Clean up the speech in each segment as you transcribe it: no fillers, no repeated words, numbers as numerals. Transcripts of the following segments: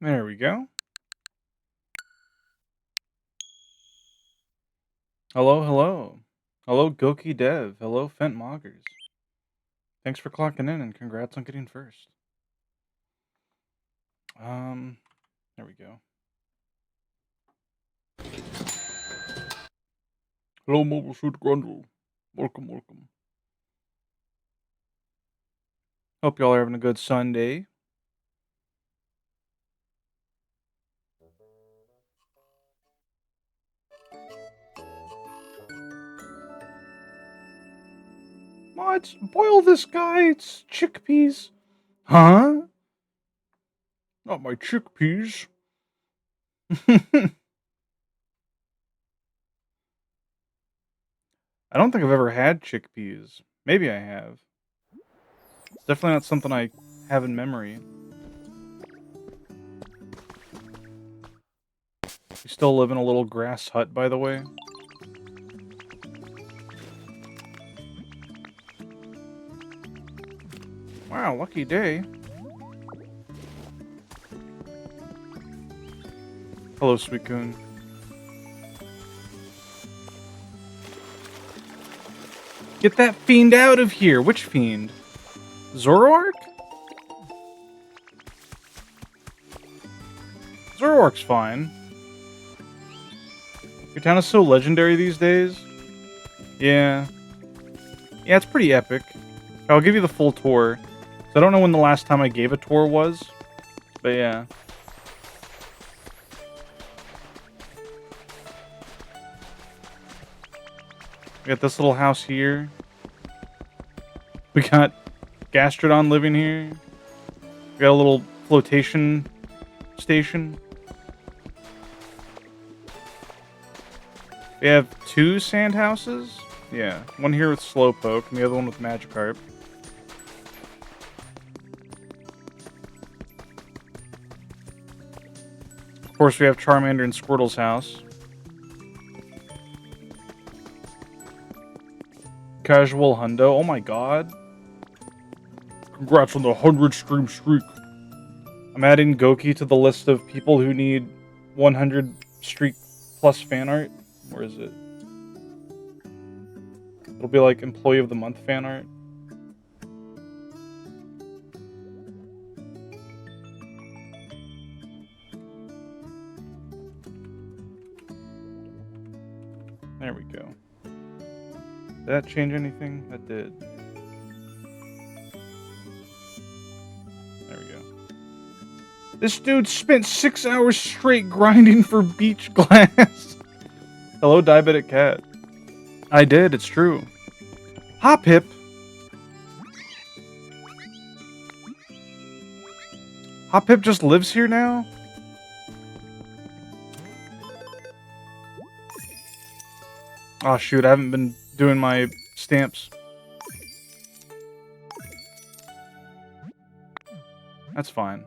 There we go. Hello, hello. Hello, Goki Dev. Hello, Fent Moggers. Thanks for clocking in and congrats on getting first. Um, there we go. Hello, Mobile Suit Grundle. Welcome, welcome. Hope y'all are having a good Sunday. What? Boil this guy. It's chickpeas. Huh? Not my chickpeas. I don't think I've ever had chickpeas. Maybe I have. It's definitely not something I have in memory. We still live in a little grass hut, by the way. Wow, lucky day. Hello, Suicune. Get that fiend out of here! Which fiend? Zoroark? Zoroark's fine. Your town is so legendary these days. Yeah. Yeah, it's pretty epic. I'll give you the full tour. So I don't know when the last time I gave a tour was. But yeah. We got this little house here. We got Gastrodon living here. We got a little flotation station. We have 2 sand houses. Yeah, one here with Slowpoke and the other one with Magikarp. Of course, we have Charmander and Squirtle's house. Casual Hundo. Oh my god. Congrats on the 100 stream streak. I'm adding Goki to the list of people who need 100 streak plus fan art. Where is it? It'll be like Employee of the Month fan art. There we go. Did that change anything? That did. There we go. This dude spent 6 hours straight grinding for beach glass. Hello, Diabetic Cat. I did, it's true. Hoppip. Hoppip just lives here now? Oh shoot, I haven't been doing my stamps. That's fine.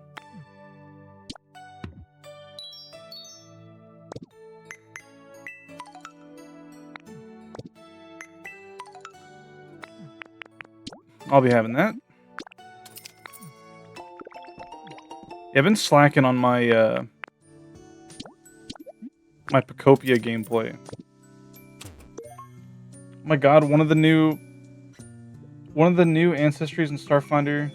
I'll be having that. Yeah, I've been slacking on my my Pokopia gameplay. Oh my god, one of the new Ancestries and Starfinder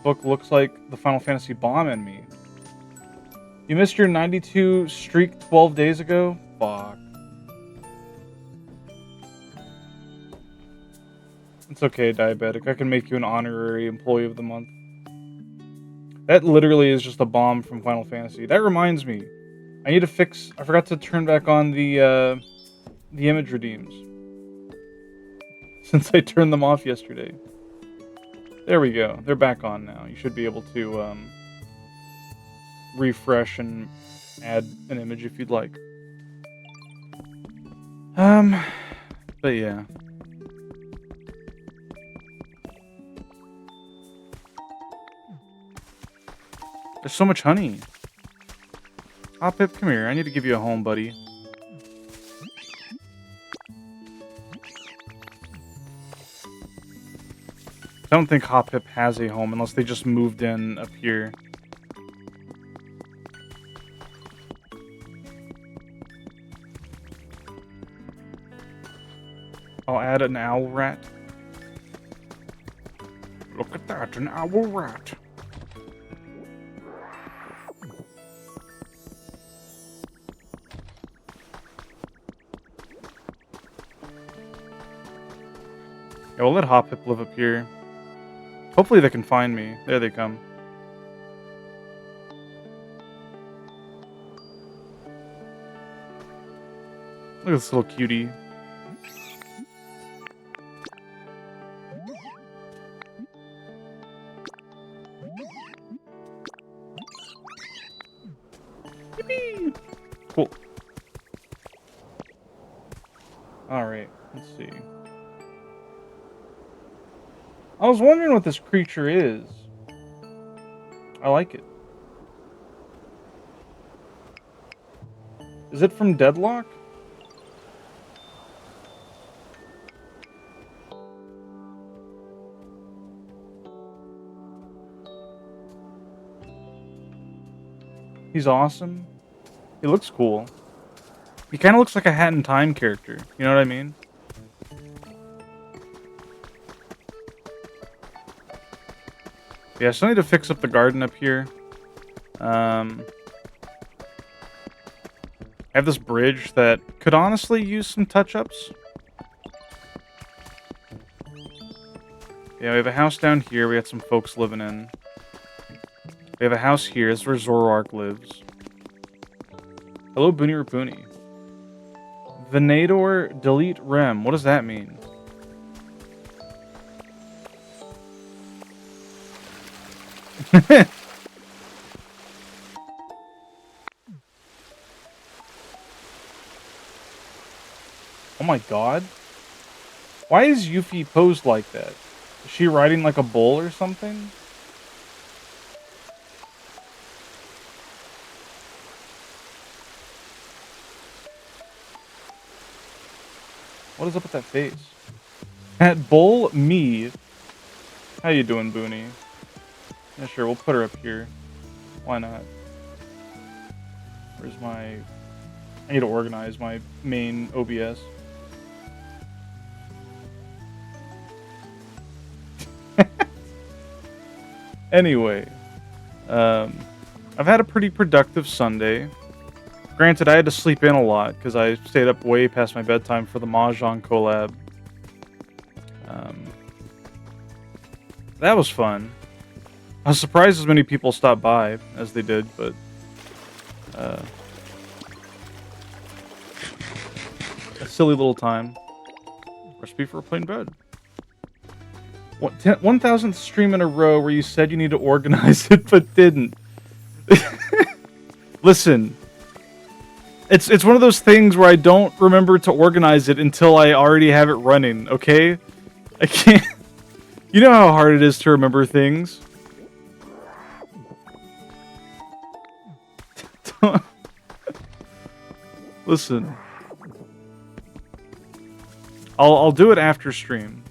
book looks like the Final Fantasy bomb in me. You missed your 92 streak 12 days ago? Fuck. It's okay, Diabetic. I can make you an honorary Employee of the Month. That literally is just a bomb from Final Fantasy. That reminds me. I need to fix... I forgot to turn back on the image redeems. Since I turned them off yesterday. There we go. They're back on now. You should be able to refresh and add an image if you'd like. But yeah. There's so much honey. Hoppip, come here. I need to give you a home, buddy. I don't think Hoppip has a home unless they just moved in up here. had an owl rat. Look at that, an owl rat. Yeah, we'll let Hoppip live up here. Hopefully they can find me. There they come. Look at this little cutie. Yippee! Cool. Alright, let's see. I was wondering what this creature is. I like it. Is it from Deadlock? He's awesome. He looks cool. He kind of looks like a Hat in Time character. You know what I mean? Yeah, I still need to fix up the garden up here. I have this bridge that could honestly use some touch-ups. Yeah, we have a house down here we got some folks living in. We have a house here. This is where Zoroark lives. Hello, Boony Rapoony. Venator delete rem. What does that mean? Oh my god. Why is Yuffie posed like that? Is she riding like a bull or something? What is up with that face? At bull me. How you doing, Boony? Yeah, sure, we'll put her up here. Why not? Where's my... I need to organize my main OBS. Anyway. I've had a pretty productive Sunday. Granted, I had to sleep in a lot, because I stayed up way past my bedtime for the Mahjong collab. That was fun. I was surprised as many people stopped by as they did, but... a silly little time. Recipe for a plain bread. 1,000th stream in a row where you said you need to organize it, but didn't. Listen. It's one of those things where I don't remember to organize it until I already have it running, okay? I can't... You know how hard it is to remember things. Listen. I'll do it after stream.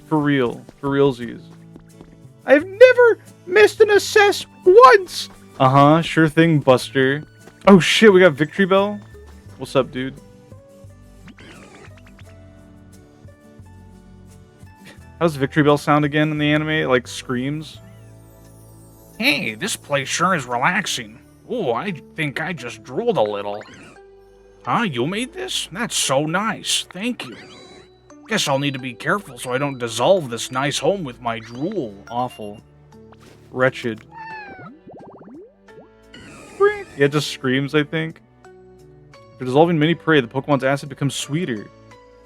For real. For realsies. I've never missed an assess once! Uh-huh, sure thing, Buster. Oh shit, we got Victory Bell? What's up, dude? How does Victory Bell sound again in the anime? It, like, screams? Hey, this place sure is relaxing. Oh, I think I just drooled a little. Huh, you made this? That's so nice. Thank you. Guess I'll need to be careful so I don't dissolve this nice home with my drool. Awful. Wretched. Yeah, it just screams, I think. After dissolving many prey, the Pokemon's acid becomes sweeter.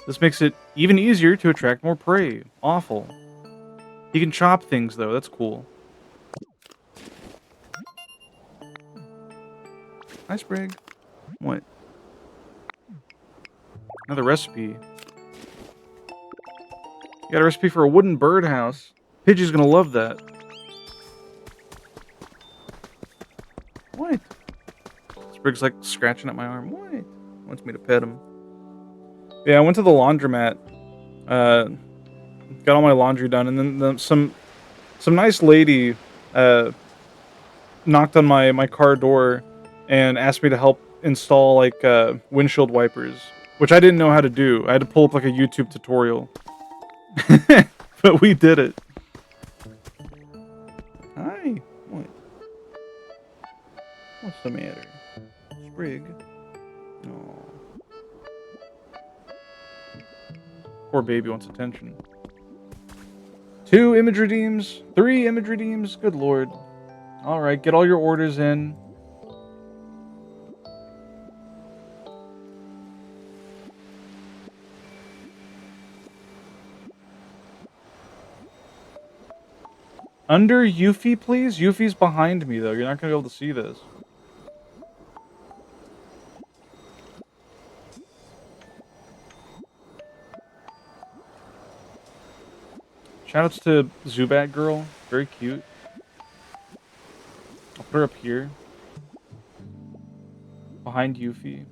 This makes it even easier to attract more prey. Awful. You can chop things, though. That's cool. Hi, Sprig. What? Another recipe. You got a recipe for a wooden birdhouse. Pidgey's gonna love that. What? Sprig's like scratching at my arm. What? Wants me to pet him. Yeah, I went to the laundromat. Got all my laundry done, and then some nice lady knocked on my car door and asked me to help install like windshield wipers which I didn't know how to do. I had to pull up like a YouTube tutorial. But we did it. Hi. What? What's the matter? Sprig. Oh. Poor baby wants attention. 2 image redeems. 3 image redeems. Good lord. Alright, get all your orders in. Under Yuffie, please? Yuffie's behind me, though. You're not going to be able to see this. Shoutouts to Zubat Girl. Very cute. I'll put her up here. Behind Yuffie.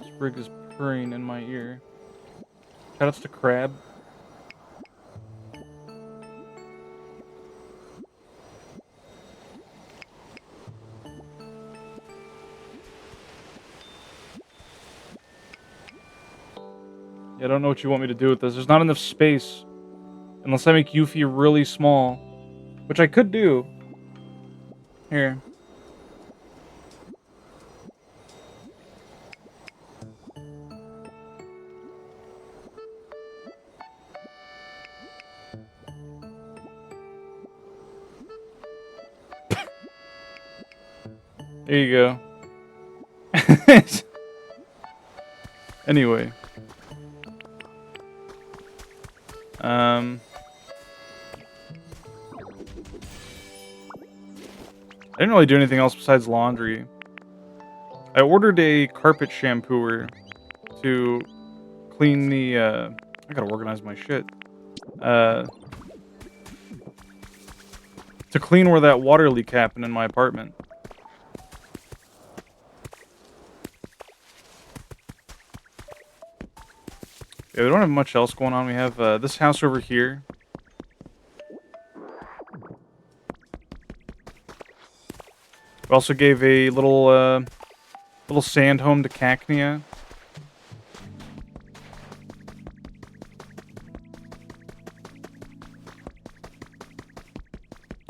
Sprig is purring in my ear. Shoutouts to Crab. Yeah, I don't know what you want me to do with this. There's not enough space. Unless I make Yuffie really small. Which I could do. Here. There you go. Anyway. I didn't really do anything else besides laundry. I ordered a carpet shampooer to clean the, I gotta organize my shit. To clean where that water leak happened in my apartment. Yeah, we don't have much else going on. We have this house over here. We also gave a little sand home to Cacnea.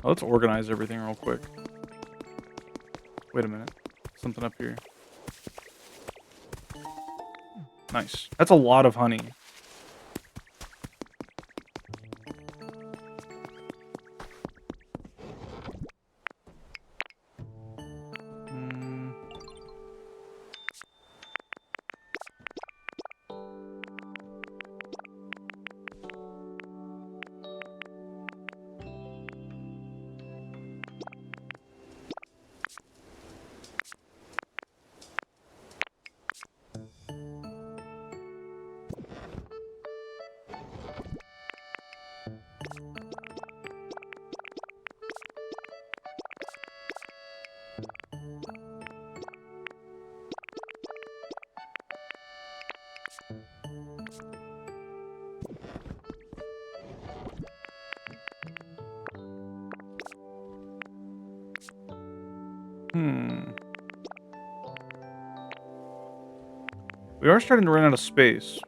Oh, let's organize everything real quick. Wait a minute. Something up here. Nice. That's a lot of honey. We are starting to run out of space.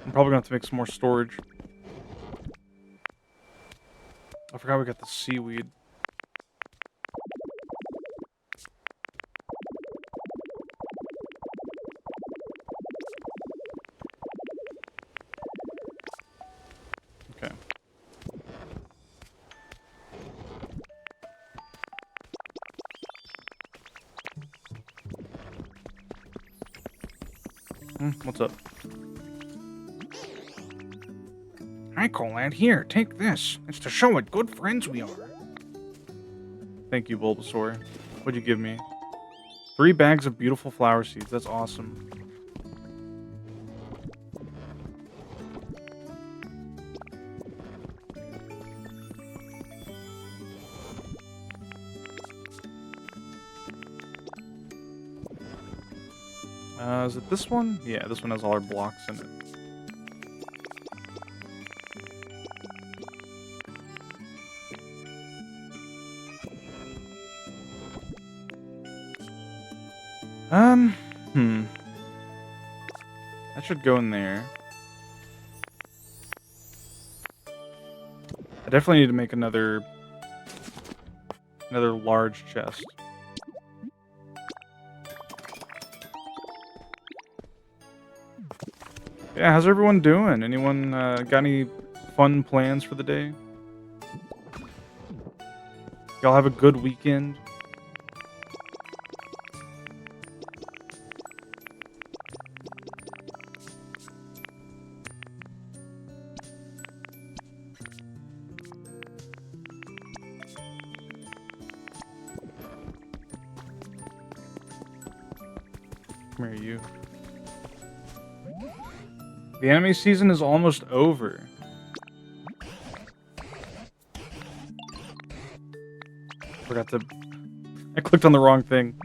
I'm probably gonna have to make some more storage. I forgot we got the seaweed. Okay. What's up? Hi, Colette. Here, take this. It's to show what good friends we are. Thank you, Bulbasaur. What'd you give me? 3 bags of beautiful flower seeds. That's awesome. Is it this one? Yeah, this one has all our blocks in it. Um, hmm. That should go in there. I definitely need to make another large chest. Yeah, how's everyone doing? Anyone got any fun plans for the day? Y'all have a good weekend? Come here, you. The anime season is almost over. Forgot to... I clicked on the wrong thing.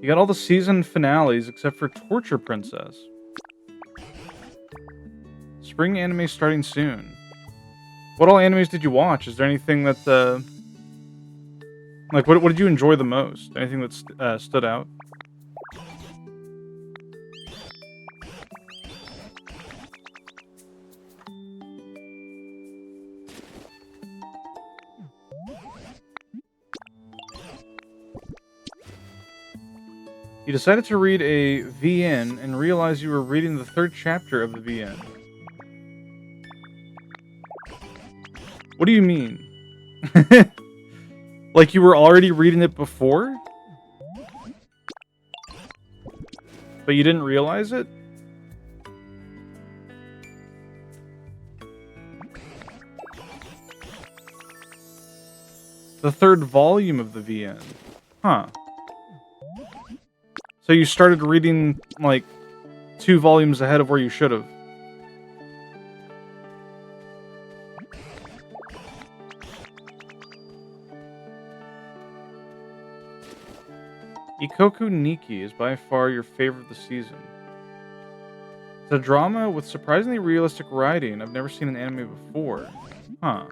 You got all the season finales except for Torture Princess. Spring anime starting soon. What all animes did you watch? Is there anything that, like, what did you enjoy the most? Anything that stood out? You decided to read a VN and realized you were reading the third chapter of the VN. What do you mean? Like you were already reading it before? But you didn't realize it? The third volume of the VN. Huh. So you started reading, like, 2 volumes ahead of where you should have. Ikoku Nikki is by far your favorite of the season. It's a drama with surprisingly realistic writing. I've never seen an anime before. Huh.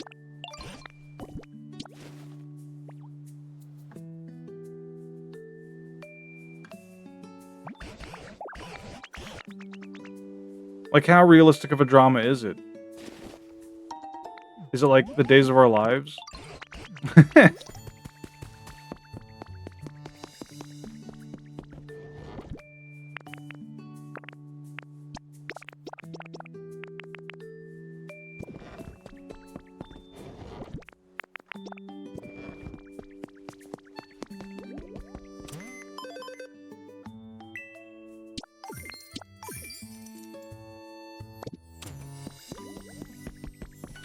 Like, how realistic of a drama is it? Is it like The Days of Our Lives?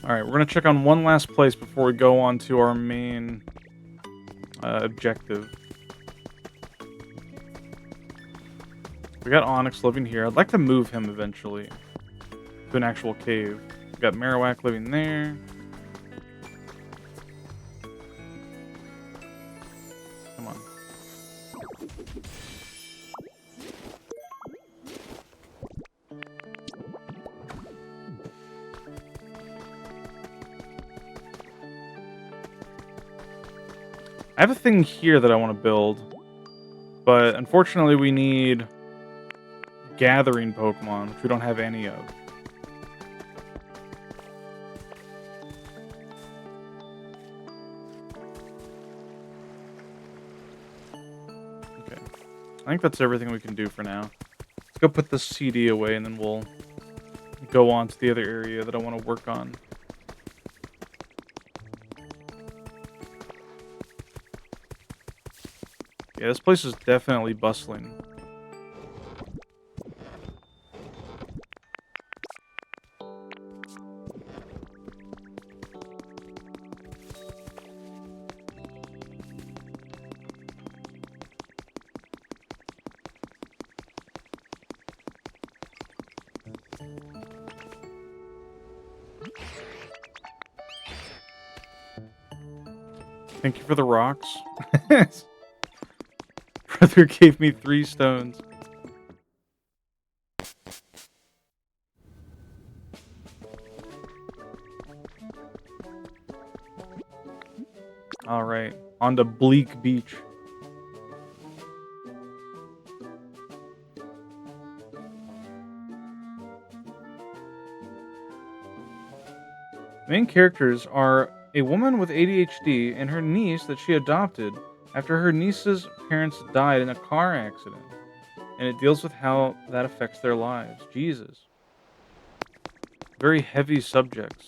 Alright, we're gonna check on one last place before we go on to our main objective. We got Onyx living here. I'd like to move him eventually to an actual cave. We got Marowak living there. Come on. I have a thing here that I want to build, but unfortunately we need gathering Pokemon, which we don't have any of. Okay. I think that's everything we can do for now. Let's go put this CD away and then we'll go on to the other area that I want to work on. Yeah, this place is definitely bustling. Thank you for the rocks. Brother gave me 3 stones. Alright, on to Bleak Beach. Main characters are a woman with ADHD and her niece that she adopted after her niece's parents died in a car accident. And it deals with how that affects their lives. Jesus. Very heavy subjects.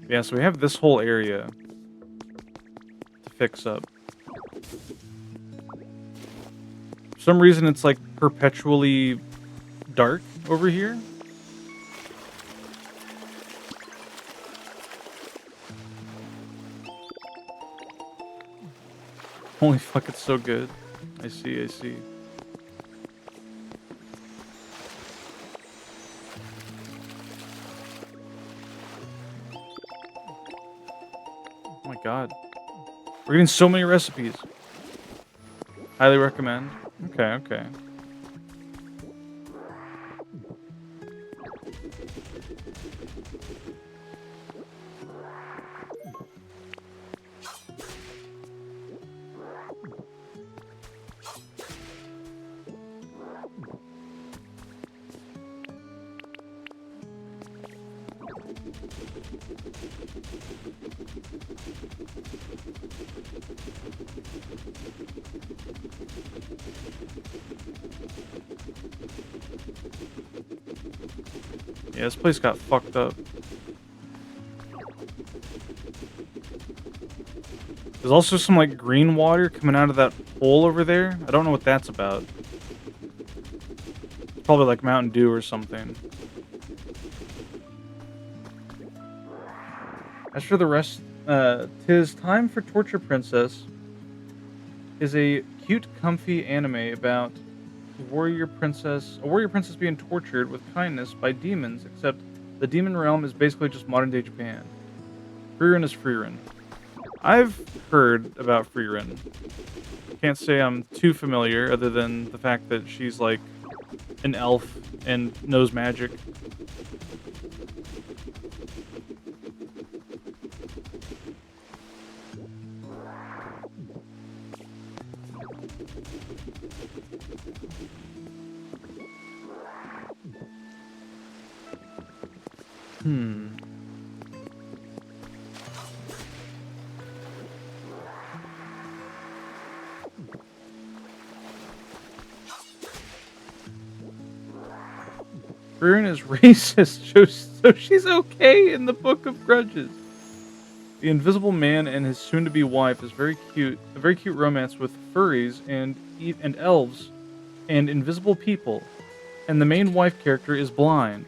Yeah, so we have this whole area to fix up. For some reason, it's like perpetually dark over here. Holy fuck, it's so good. I see, I see. Oh my god. We're getting so many recipes. Highly recommend. Okay, okay. Yeah, this place got fucked up. There's also some, like, green water coming out of that hole over there. I don't know what that's about. It's probably, like, Mountain Dew or something. As for the rest, "'Tis Time for Torture Princess" is a cute, comfy anime about a warrior princess being tortured with kindness by demons, except the demon realm is basically just modern-day Japan. Frieren is Frieren. I've heard about Frieren. Can't say I'm too familiar, other than the fact that she's like an elf and knows magic. Frieren is racist, so she's okay in the Book of Grudges. The Invisible Man and his soon-to-be wife is very cute. A very cute romance with furries and elves and invisible people. And the main wife character is blind.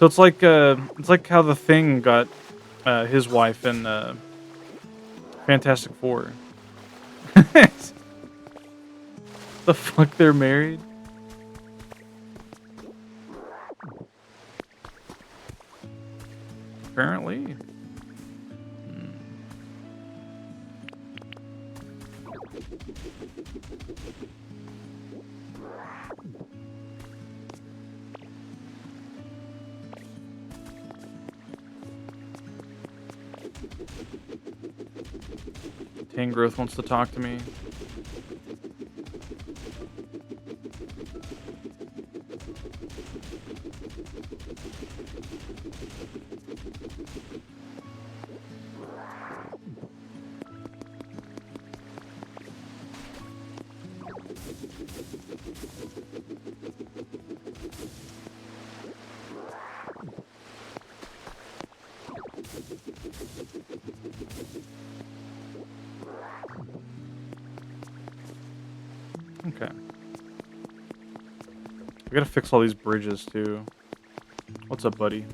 So it's like how the Thing got his wife in Fantastic Four. The fuck, they're married? Apparently. 10 Growth wants to talk to me. Okay. We gotta fix all these bridges, too. What's up, buddy?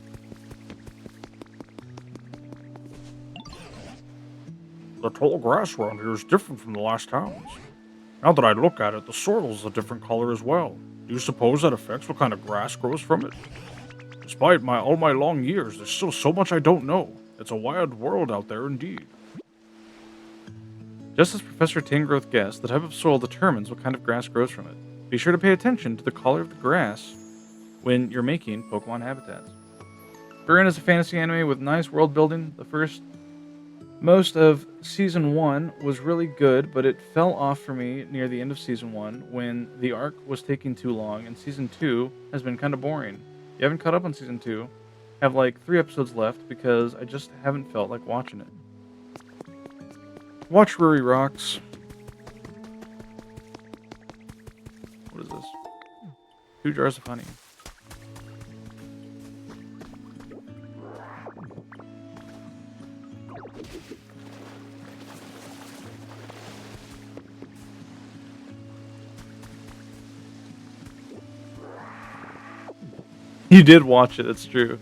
The tall grass around here is different from the last towns. Now that I look at it, the soil is a different color as well. Do Do you suppose that affects what kind of grass grows from it? Despite all my long years, there's still so much I don't know. It's a wild world out there indeed. Just as Professor Tangrowth guessed, the type of soil determines what kind of grass grows from it. Be sure to pay attention to the color of the grass when you're making Pokemon habitats. Burn is a fantasy anime with nice world building. Most of Season 1 was really good, but it fell off for me near the end of Season 1 when the arc was taking too long, and Season 2 has been kind of boring. You haven't caught up on Season 2, have like 3 episodes left because I just haven't felt like watching it. Watch Ruri Rocks. What is this? 2 jars of honey. You did watch it, it's true.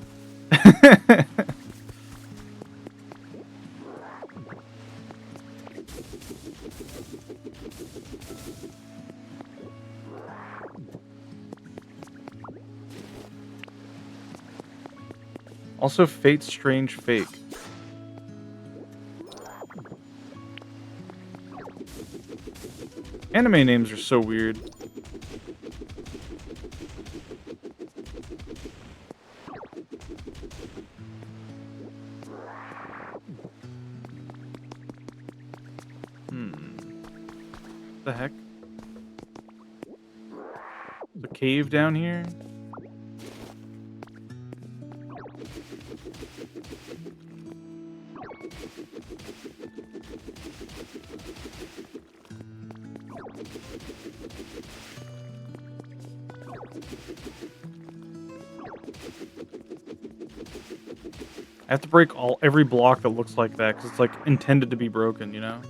Also, Fate's Strange Fake. Anime names are so weird. What the heck? The cave down here? I have to break every block that looks like that because it's like intended to be broken, you know?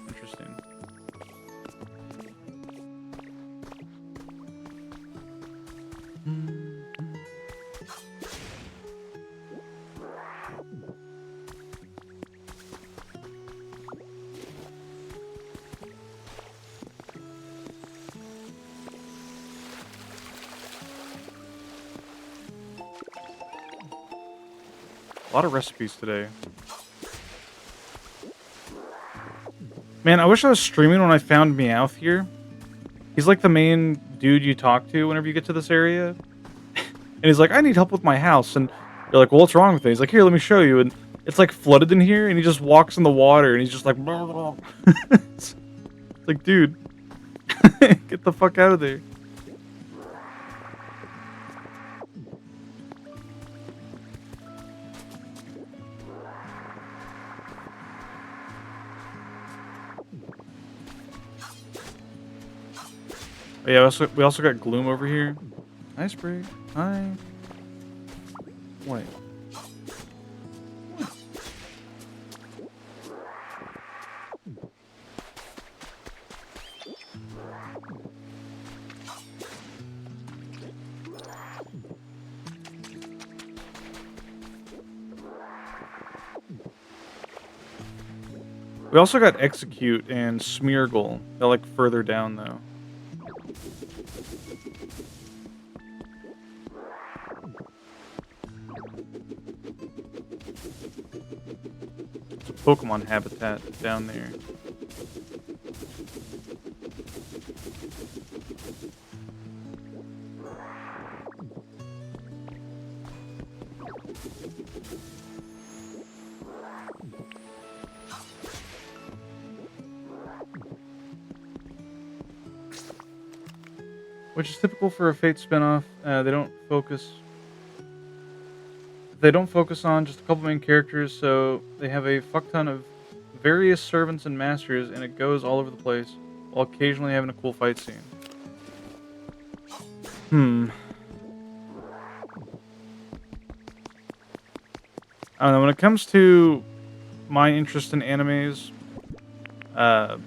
Interesting. A lot of recipes today. Man, I wish I was streaming when I found Meowth here. He's like the main dude you talk to whenever you get to this area. And he's like, I need help with my house. And you're like, well, what's wrong with it? He's like, here, let me show you. And it's like flooded in here. And he just walks in the water. And he's just like, blah, blah. It's like, dude, get the fuck out of there. Oh, yeah, we also got Gloom over here. Hi, Sprig. Hi. Wait. We also got Execute and Smeargle. They're like further down though. It's a Pokemon habitat down there. Which is typical for a Fate spinoff. They don't focus on just a couple main characters, so they have a fuck ton of various servants and masters, and it goes all over the place, while occasionally having a cool fight scene. I don't know, when it comes to my interest in animes, one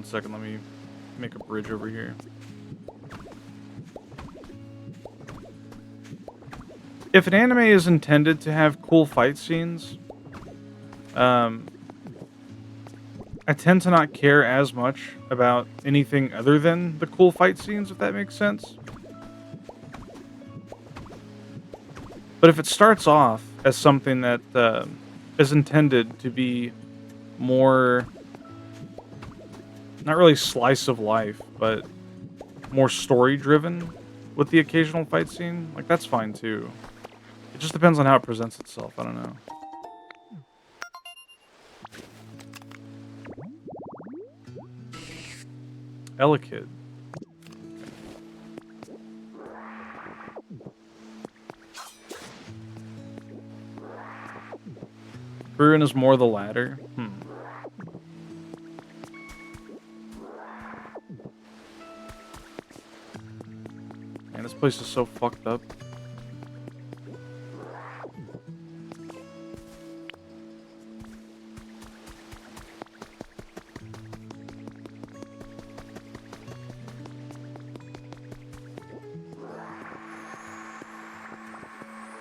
second, let me make a bridge over here. If an anime is intended to have cool fight scenes, I tend to not care as much about anything other than the cool fight scenes, if that makes sense. But if it starts off as something that is intended to be more, not really slice of life, but more story driven with the occasional fight scene, like that's fine too. It just depends on how it presents itself. I don't know. Elekid. Bruin is more the latter. Man, this place is so fucked up.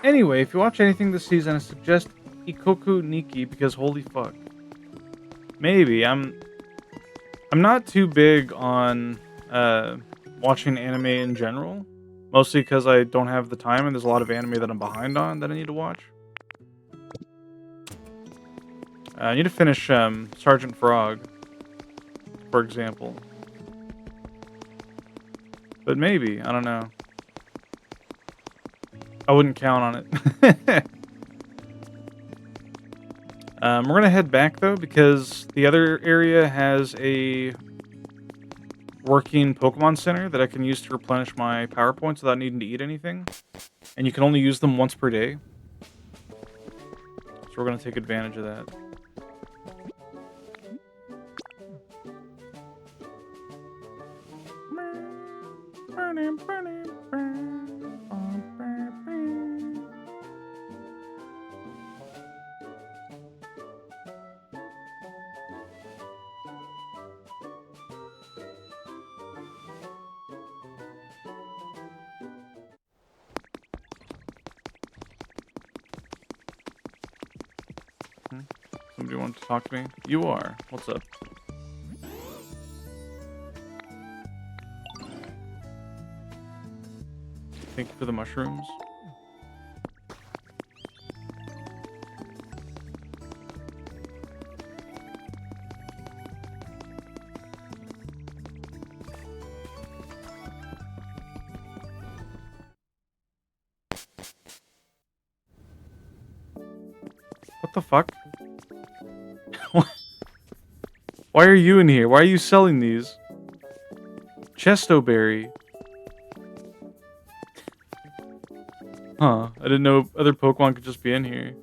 Anyway, if you watch anything this season, I suggest Ikoku Nikki because holy fuck. Maybe I'm not too big on watching anime in general, mostly because I don't have the time and there's a lot of anime that I'm behind on that I need to watch. I need to finish Sergeant Frog, for example. But maybe, I don't know. I wouldn't count on it. We're gonna head back though because the other area has a working Pokemon Center that I can use to replenish my power points without needing to eat anything. And you can only use them once per day. So we're gonna take advantage of that. Somebody want to talk to me? You are. What's up? Thank you for the mushrooms. What the fuck? Why are you in here? Why are you selling these? Chestoberry. Huh. I didn't know other Pokemon could just be in here.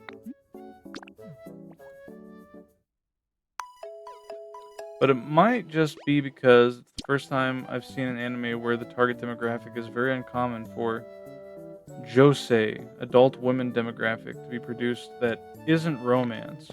But it might just be because it's the first time I've seen an anime where the target demographic is very uncommon for josei, adult women demographic, to be produced that isn't romance.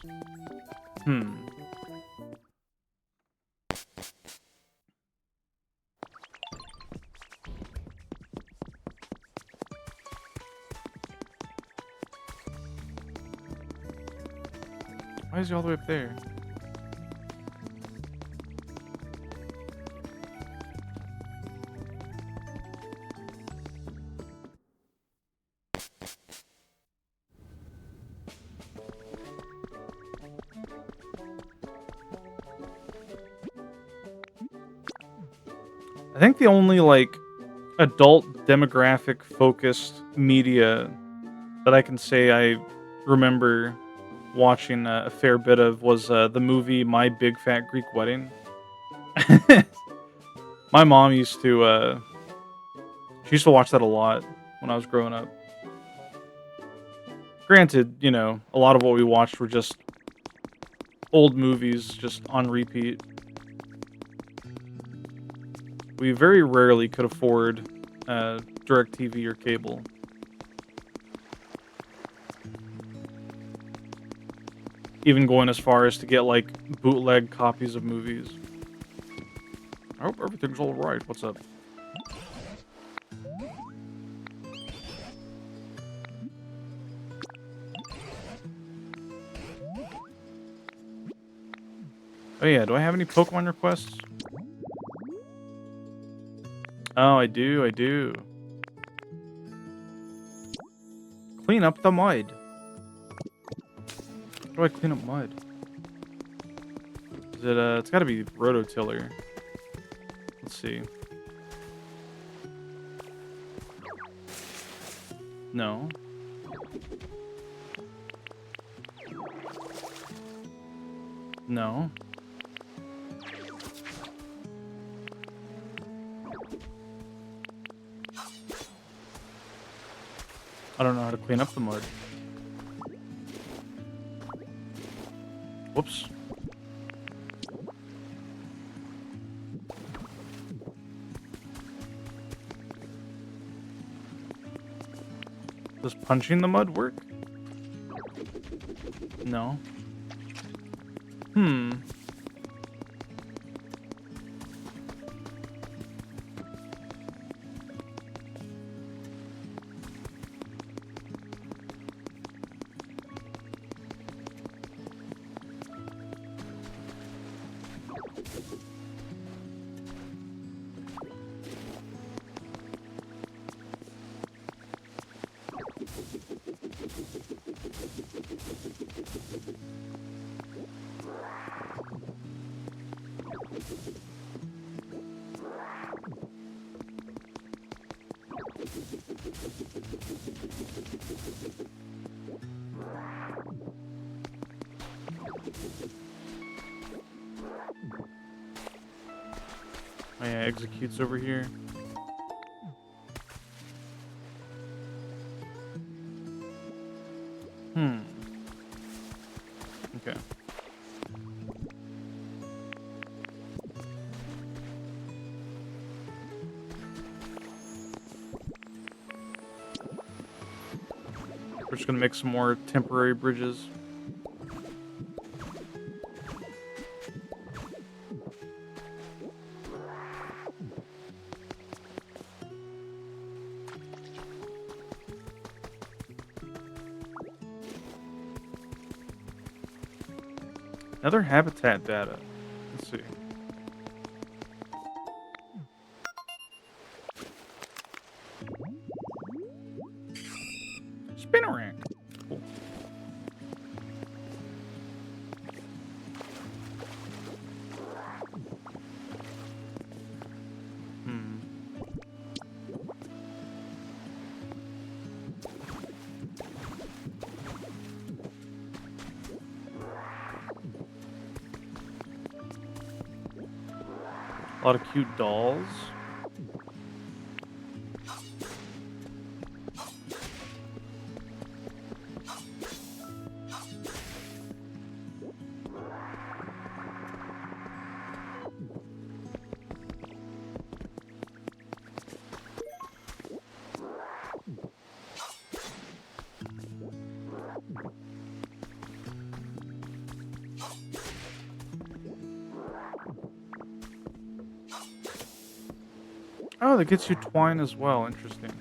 Why is he all the way up there? I think the only, like, adult demographic focused media that I can say I remember watching a fair bit of was the movie My Big Fat Greek Wedding. My mom used to, she used to watch that a lot when I was growing up. Granted, you know, a lot of what we watched were just old movies, just on repeat. We very rarely could afford DirecTV or cable. Even going as far as to get, like, bootleg copies of movies. I hope everything's alright. What's up? Oh yeah, do I have any Pokemon requests? Oh, I do. Clean up the mud. How do I clean up mud? Is it, it's gotta be Rototiller. Let's see. No. No. I don't know how to clean up the mud. Whoops. Does punching the mud work? No. Hmm. Oh yeah, executes over here. Hmm. Okay. We're just gonna make some more temporary bridges. Another habitat data. Let's see. Spinarak. Cool. Hmm. A lot of cute dolls. Oh, that gets you twine as well. Interesting.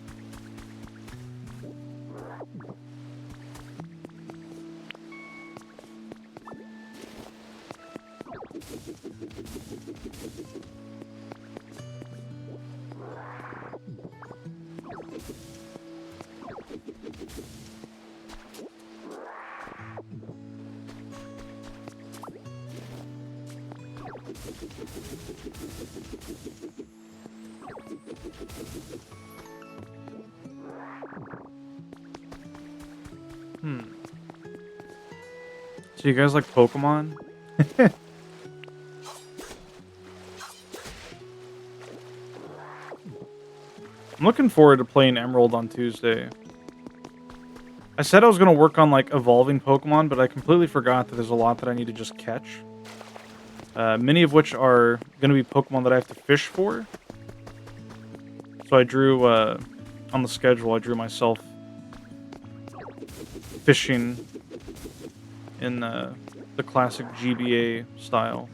Hmm. So you guys like Pokemon? I'm looking forward to playing Emerald on Tuesday. I said I was going to work on, like, evolving Pokemon, but I completely forgot that there's a lot that I need to just catch. Many of which are going to be Pokemon that I have to fish for. So I drew, on the schedule, I drew myself fishing in the classic GBA style.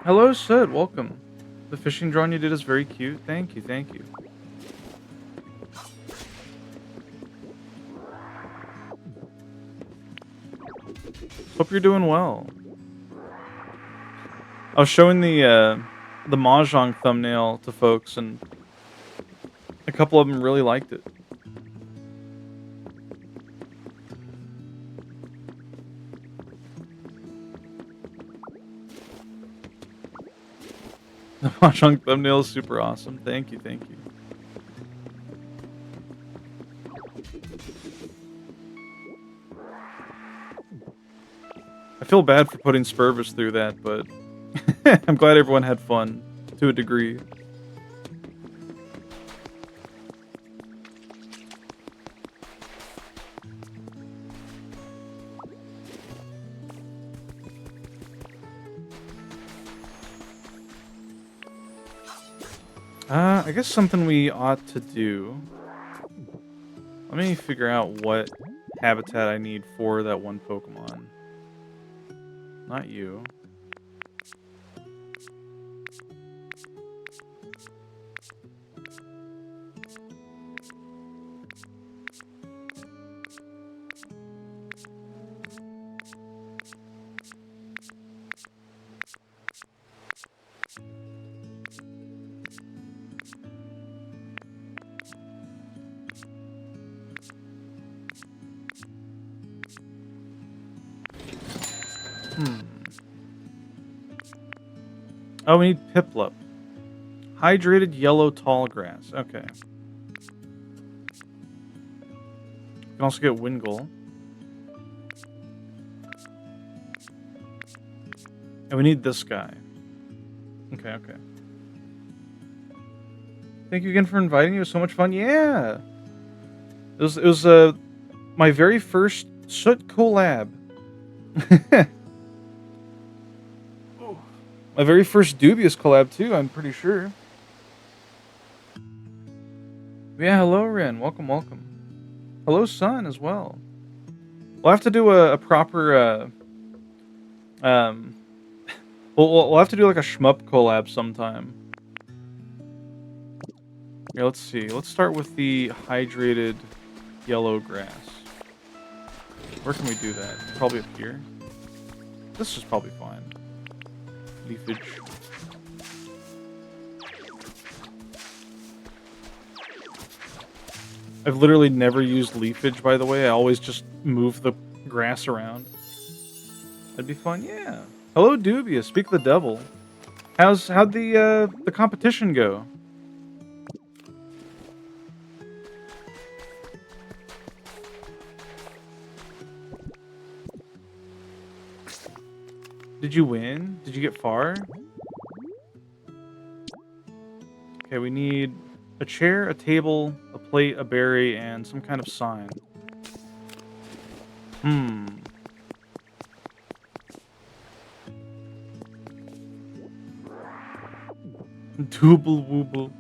Hello, Sid. Welcome. The fishing drawing you did is very cute. Thank you. Thank you. Hope you're doing well. I was showing the Mahjong thumbnail to folks, and a couple of them really liked it. The Mahjong thumbnail is super awesome. Thank you. Thank you. I feel bad for putting Spurvis through that, but I'm glad everyone had fun to a degree. I guess something we ought to do. Let me figure out what habitat I need for that one Pokemon. Not you. Oh, we need Piplup. Hydrated yellow tall grass. Okay. We can also get Wingull. And we need this guy. Okay, okay. Thank you again for inviting me. It was so much fun. Yeah. It was my very first Soot collab. My very first Dubious collab too, I'm pretty sure. Yeah, hello Ren. Welcome, welcome. Hello Sun as well. We'll have to do a proper we'll have to do like a shmup collab sometime. Here, let's see. Let's start with the hydrated yellow grass. Where can we do that? Probably up here. This is probably fine. Leafage. I've literally never used leafage, by the way. I always just move the grass around. That'd be fun, yeah. Hello, Dubious. Speak the devil. How'd the competition go? Did you win? Did you get far? Okay, we need a chair, a table, a plate, a berry, and some kind of sign. Dooble wooble.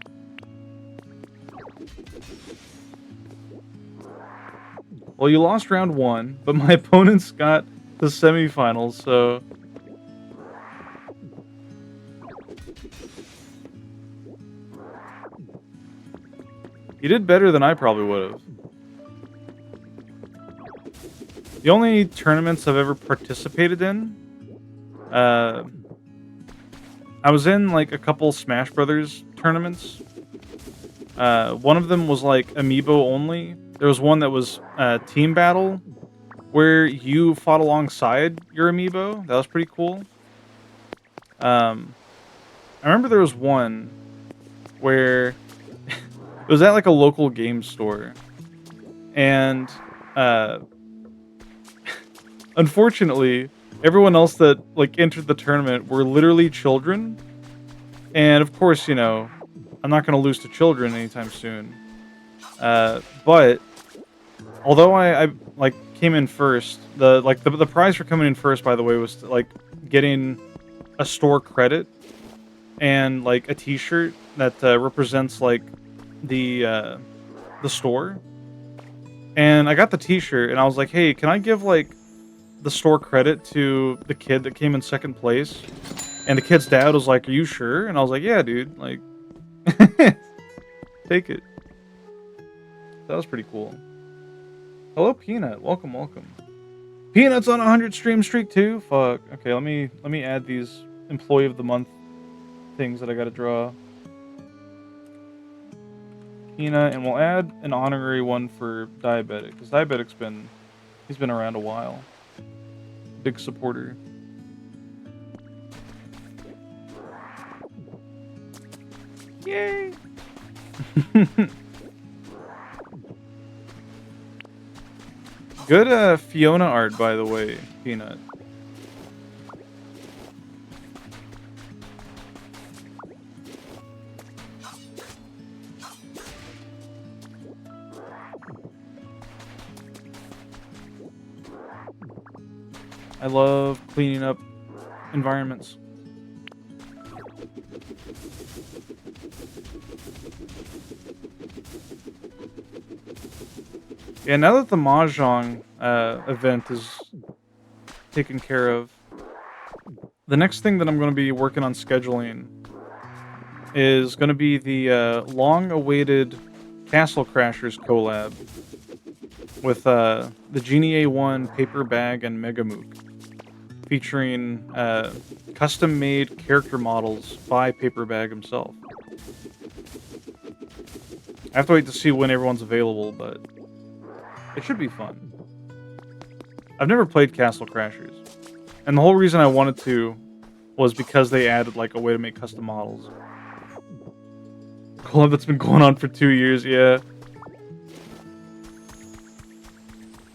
Well, you lost round 1, but my opponents got the semifinals, so... You did better than I probably would have. The only tournaments I've ever participated in, I was in like a couple Smash Brothers tournaments. One of them was like amiibo only. There was one that was team battle, where you fought alongside your amiibo. That was pretty cool. I remember there was one where it was at like a local game store, and unfortunately, everyone else that like entered the tournament were literally children, and of course, you know, I'm not going to lose to children anytime soon. But although I like came in first, the prize for coming in first, by the way, was like getting a store credit and like a T-shirt that represents like the store. And I got the T-shirt, and I was like, hey, can I give like the store credit to the kid that came in second place? And the kid's dad was like, "Are you sure?" And I was like, "Yeah, dude. Like, take it." That was pretty cool. Hello, Peanut. Welcome, welcome. Peanut's on a 100 stream streak too. Fuck. Okay, let me add these employee of the month things that I gotta draw. Peanut, and we'll add an honorary one for Diabetic, because he's been around a while. Big supporter. Yay! Good Fiona art, by the way, Peanut. I love cleaning up environments. Yeah, now that the Mahjong event is taken care of, the next thing that I'm going to be working on scheduling is going to be the long-awaited Castle Crashers collab with the Genie A1 paper bag and Mega Mook, featuring custom-made character models by Paper Bag himself. I have to wait to see when everyone's available, but it should be fun. I've never played Castle Crashers, and the whole reason I wanted to was because they added like a way to make custom models. Collab that's been going on for 2 years, yeah.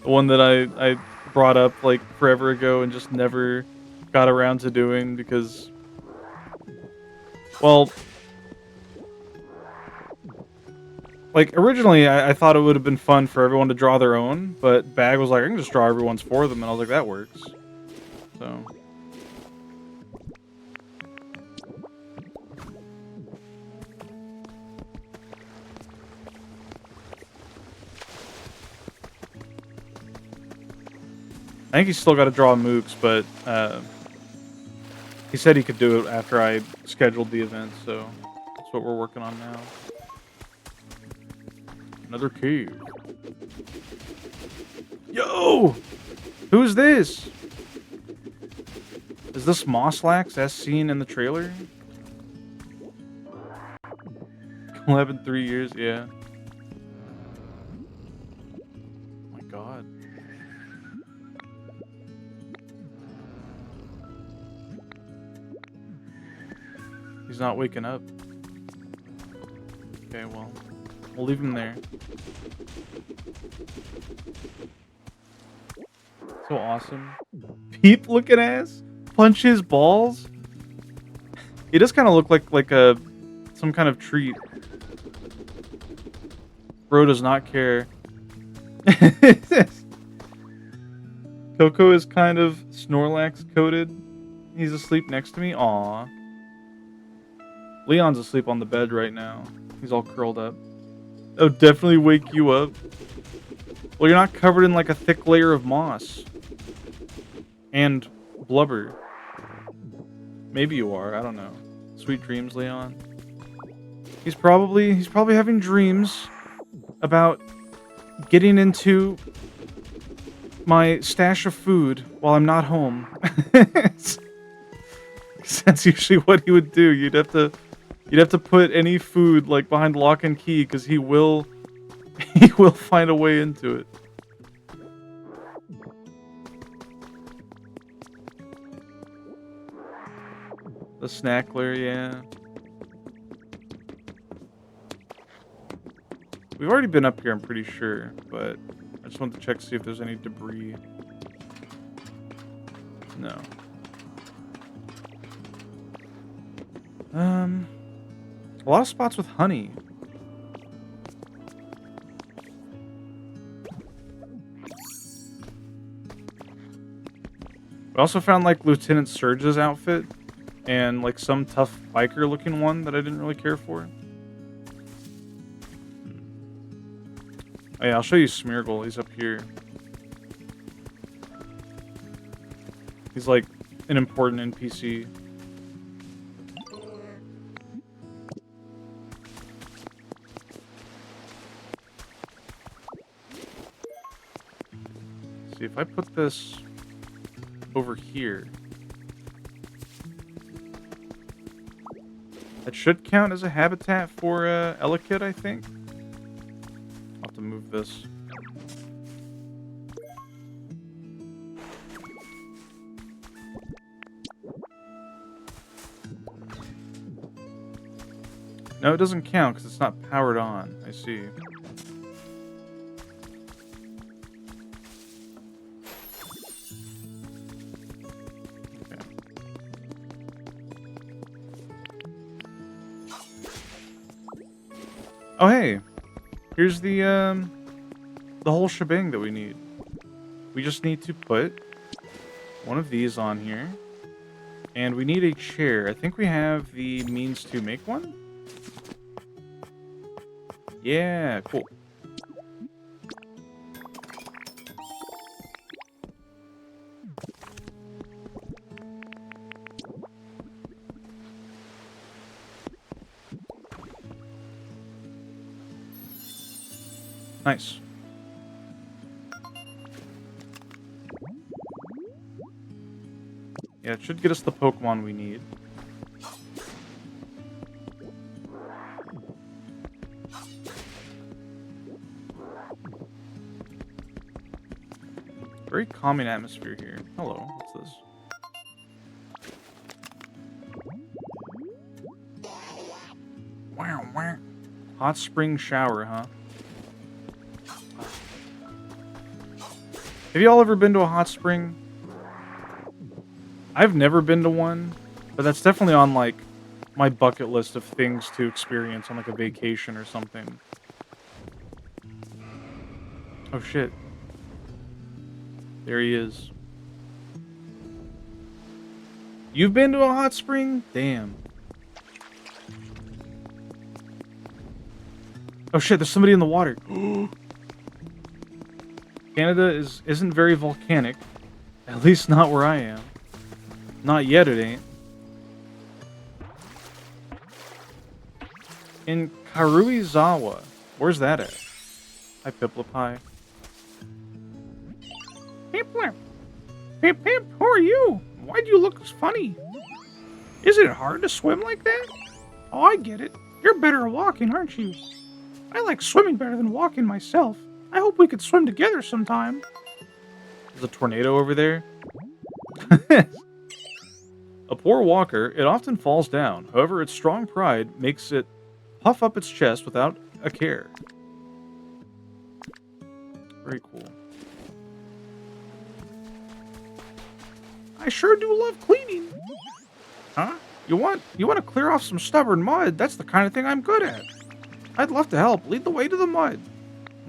The one that I brought up like forever ago and just never got around to doing because, well, like originally I thought it would have been fun for everyone to draw their own, but Bag was like, I can just draw everyone's for them, and I was like, that works. So. I think he's still got to draw Mooks, but he said he could do it after I scheduled the event, so that's what we're working on now. Another cave. Yo! Who's this? Is this Mosslax as seen in the trailer? 3 years, yeah. Oh my god. He's not waking up. Okay, well, we'll leave him there. So awesome. Peep looking ass? Punch his balls? He does kind of look like some kind of treat. Bro does not care. Coco is kind of Snorlax coated. He's asleep next to me. Aw. Leon's asleep on the bed right now. He's all curled up. Oh, definitely wake you up. Well, you're not covered in like a thick layer of moss. And blubber. Maybe you are, I don't know. Sweet dreams, Leon. He's probably having dreams about getting into my stash of food while I'm not home. That's usually what he would do. You'd have to put any food like behind lock and key because he will find a way into it. The snackler, yeah. We've already been up here, I'm pretty sure, but I just wanted to check to see if there's any debris. No. A lot of spots with honey. We also found like Lieutenant Surge's outfit and like some tough biker looking one that I didn't really care for. Oh yeah, I'll show you Smeargle. He's up here. He's like an important NPC. See, if I put this over here, that should count as a habitat for Elekid, I think. I'll have to move this. No, it doesn't count because it's not powered on. I see. Okay. Oh, hey. Here's the whole shebang that we need. We just need to put one of these on here. And we need a chair. I think we have the means to make one. Yeah, cool. Nice. Yeah, it should get us the Pokemon we need. Very calming atmosphere here. Hello, what's this? Wow, wow. Hot spring shower, huh? Have y'all ever been to a hot spring? I've never been to one, but that's definitely on, like, my bucket list of things to experience on, like, a vacation or something. Oh, shit. There he is. You've been to a hot spring? Damn. Oh shit, there's somebody in the water. Canada isn't very volcanic. At least not where I am. Not yet it ain't. In Karuizawa. Where's that at? Hi, Piplup, hi. Pip-lip. Pip-pip, who are you? Why do you look funny? Isn't it hard to swim like that? Oh, I get it. You're better at walking, aren't you? I like swimming better than walking myself. I hope we could swim together sometime. There's a tornado over there. A poor walker, it often falls down. However, its strong pride makes it puff up its chest without a care. Very cool. I sure do love cleaning. Huh? You want to clear off some stubborn mud? That's the kind of thing I'm good at. I'd love to help. Lead the way to the mud.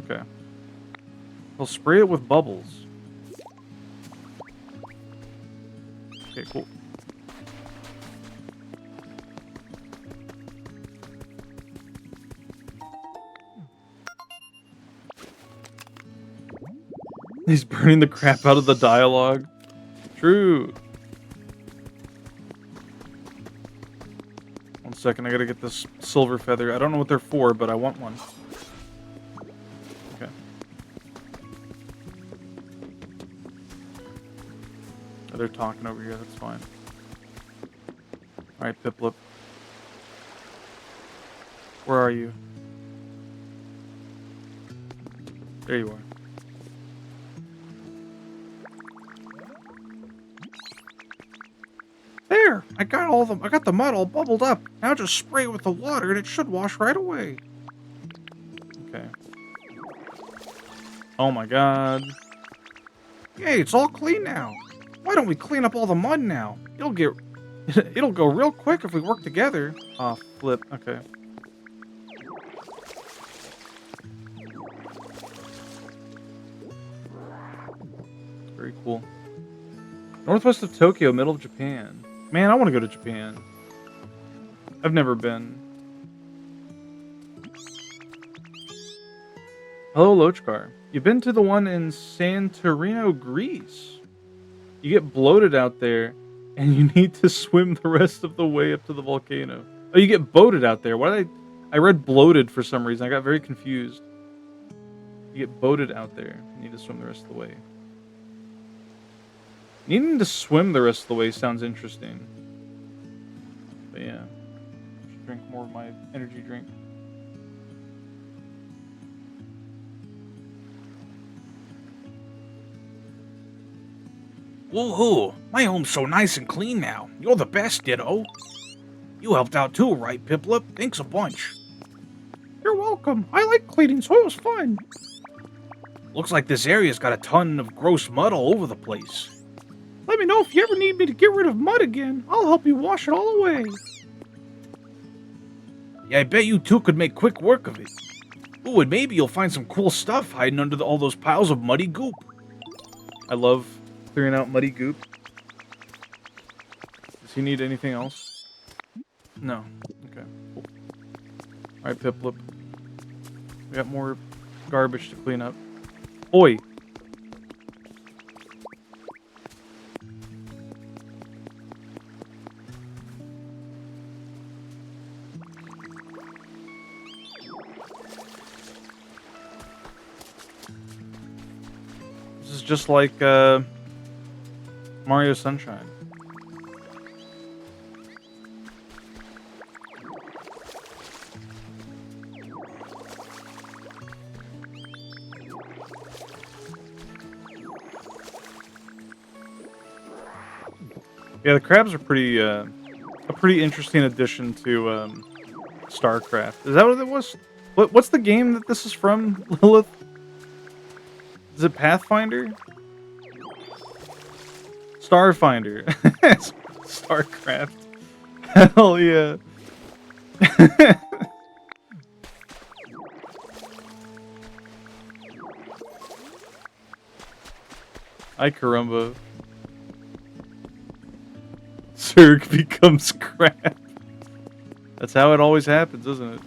Okay. He'll spray it with bubbles. Okay, cool. He's burning the crap out of the dialogue. True. One second, I gotta get this silver feather. I don't know what they're for, but I want one. Okay. Oh, they're talking over here, that's fine. Alright, Piplup. Where are you? There you are. There! I got the mud all bubbled up. Now just spray it with the water and it should wash right away. Okay. Oh my god. Yay, it's all clean now. Why don't we clean up all the mud now? It'll go real quick if we work together. Ah, flip. Okay. Very cool. Northwest of Tokyo, middle of Japan. Man, I want to go to Japan. I've never been. Hello, Lochkar. You've been to the one in Santorino, Greece. You get bloated out there, and you need to swim the rest of the way up to the volcano. Oh, you get boated out there. Why did I read bloated for some reason. I got very confused. You get boated out there. You need to swim the rest of the way. Needing to swim the rest of the way sounds interesting. But yeah, should drink more of my energy drink. Woohoo! My home's so nice and clean now. You're the best, Ditto. You helped out too, right, Piplup? Thanks a bunch. You're welcome. I like cleaning, so it was fun. Looks like this area's got a ton of gross mud all over the place. Let me know if you ever need me to get rid of mud again. I'll help you wash it all away. Yeah, I bet you two could make quick work of it. Ooh, and maybe you'll find some cool stuff hiding under all those piles of muddy goop. I love clearing out muddy goop. Does he need anything else? No. Okay. Cool. Alright, Piplup. We got more garbage to clean up. Oi! This is just like Mario Sunshine. Yeah, the crabs are pretty a pretty interesting addition to StarCraft. Is that what it was? What's the game that this is from, Lilith? Is it Pathfinder? Starfinder. StarCraft. Hell yeah. Ay caramba. Zerg becomes crap. That's how it always happens, isn't it?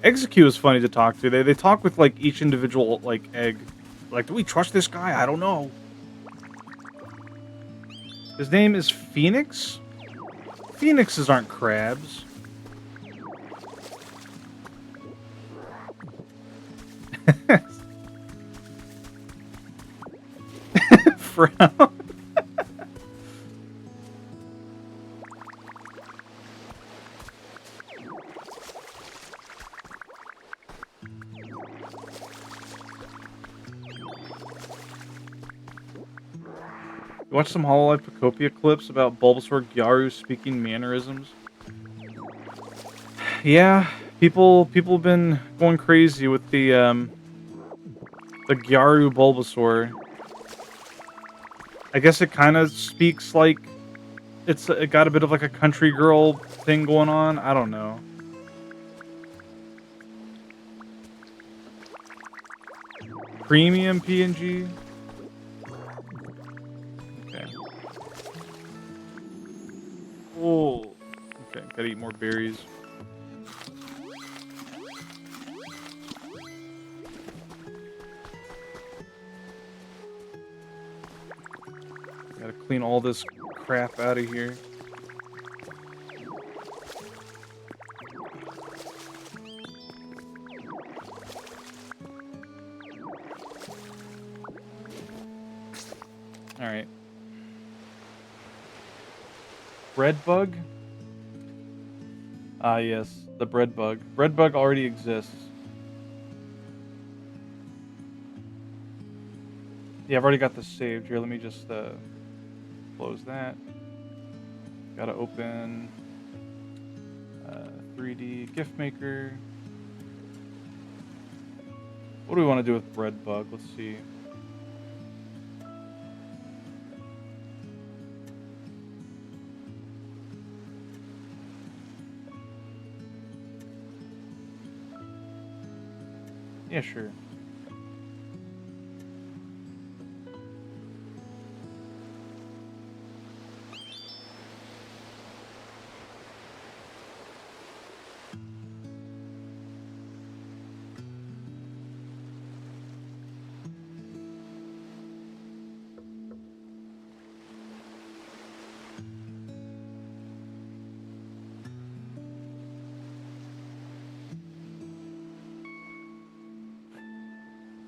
Execute is funny to talk to. They talk with like each individual like egg. Like, do we trust this guy? I don't know. His name is Phoenix? Phoenixes aren't crabs. Frown. You watch some Hololive Pokopia clips about Bulbasaur Gyaru speaking mannerisms? Yeah, people have been going crazy with the Gyaru Bulbasaur. I guess it kind of speaks like it got a bit of like a country girl thing going on. I don't know. Premium PNG. Okay. Oh. Okay, gotta eat more berries. Gotta clean all this crap out of here. Alright. Bread bug? Ah, yes. The bread bug. Bread bug already exists. Yeah, I've already got this saved. Here, let me just close that. Gotta open 3D gift maker. What do we want to do with bread bug? Let's see. Yeah, sure.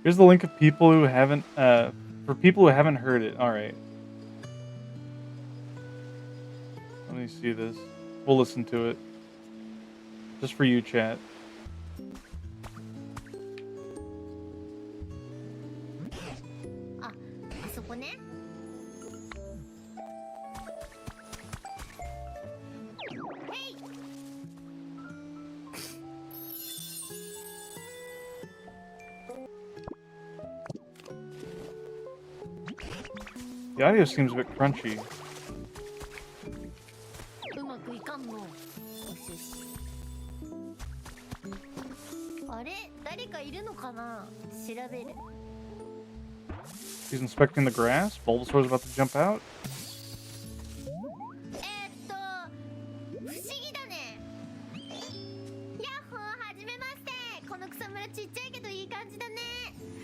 Here's the link of people who haven't, for people who haven't heard it. Alright. Let me see this. We'll listen to it. Just for you, chat. あ、あそこね。へい。The audio seems a bit crunchy. うまくいかんの。よしよし。あれ、誰かいるのかな。調べる。He's inspecting the grass. Bulbasaur's about to jump out. 不思議だね。やっほー、はじめまして。この草むらちっちゃいけどいい感じだね。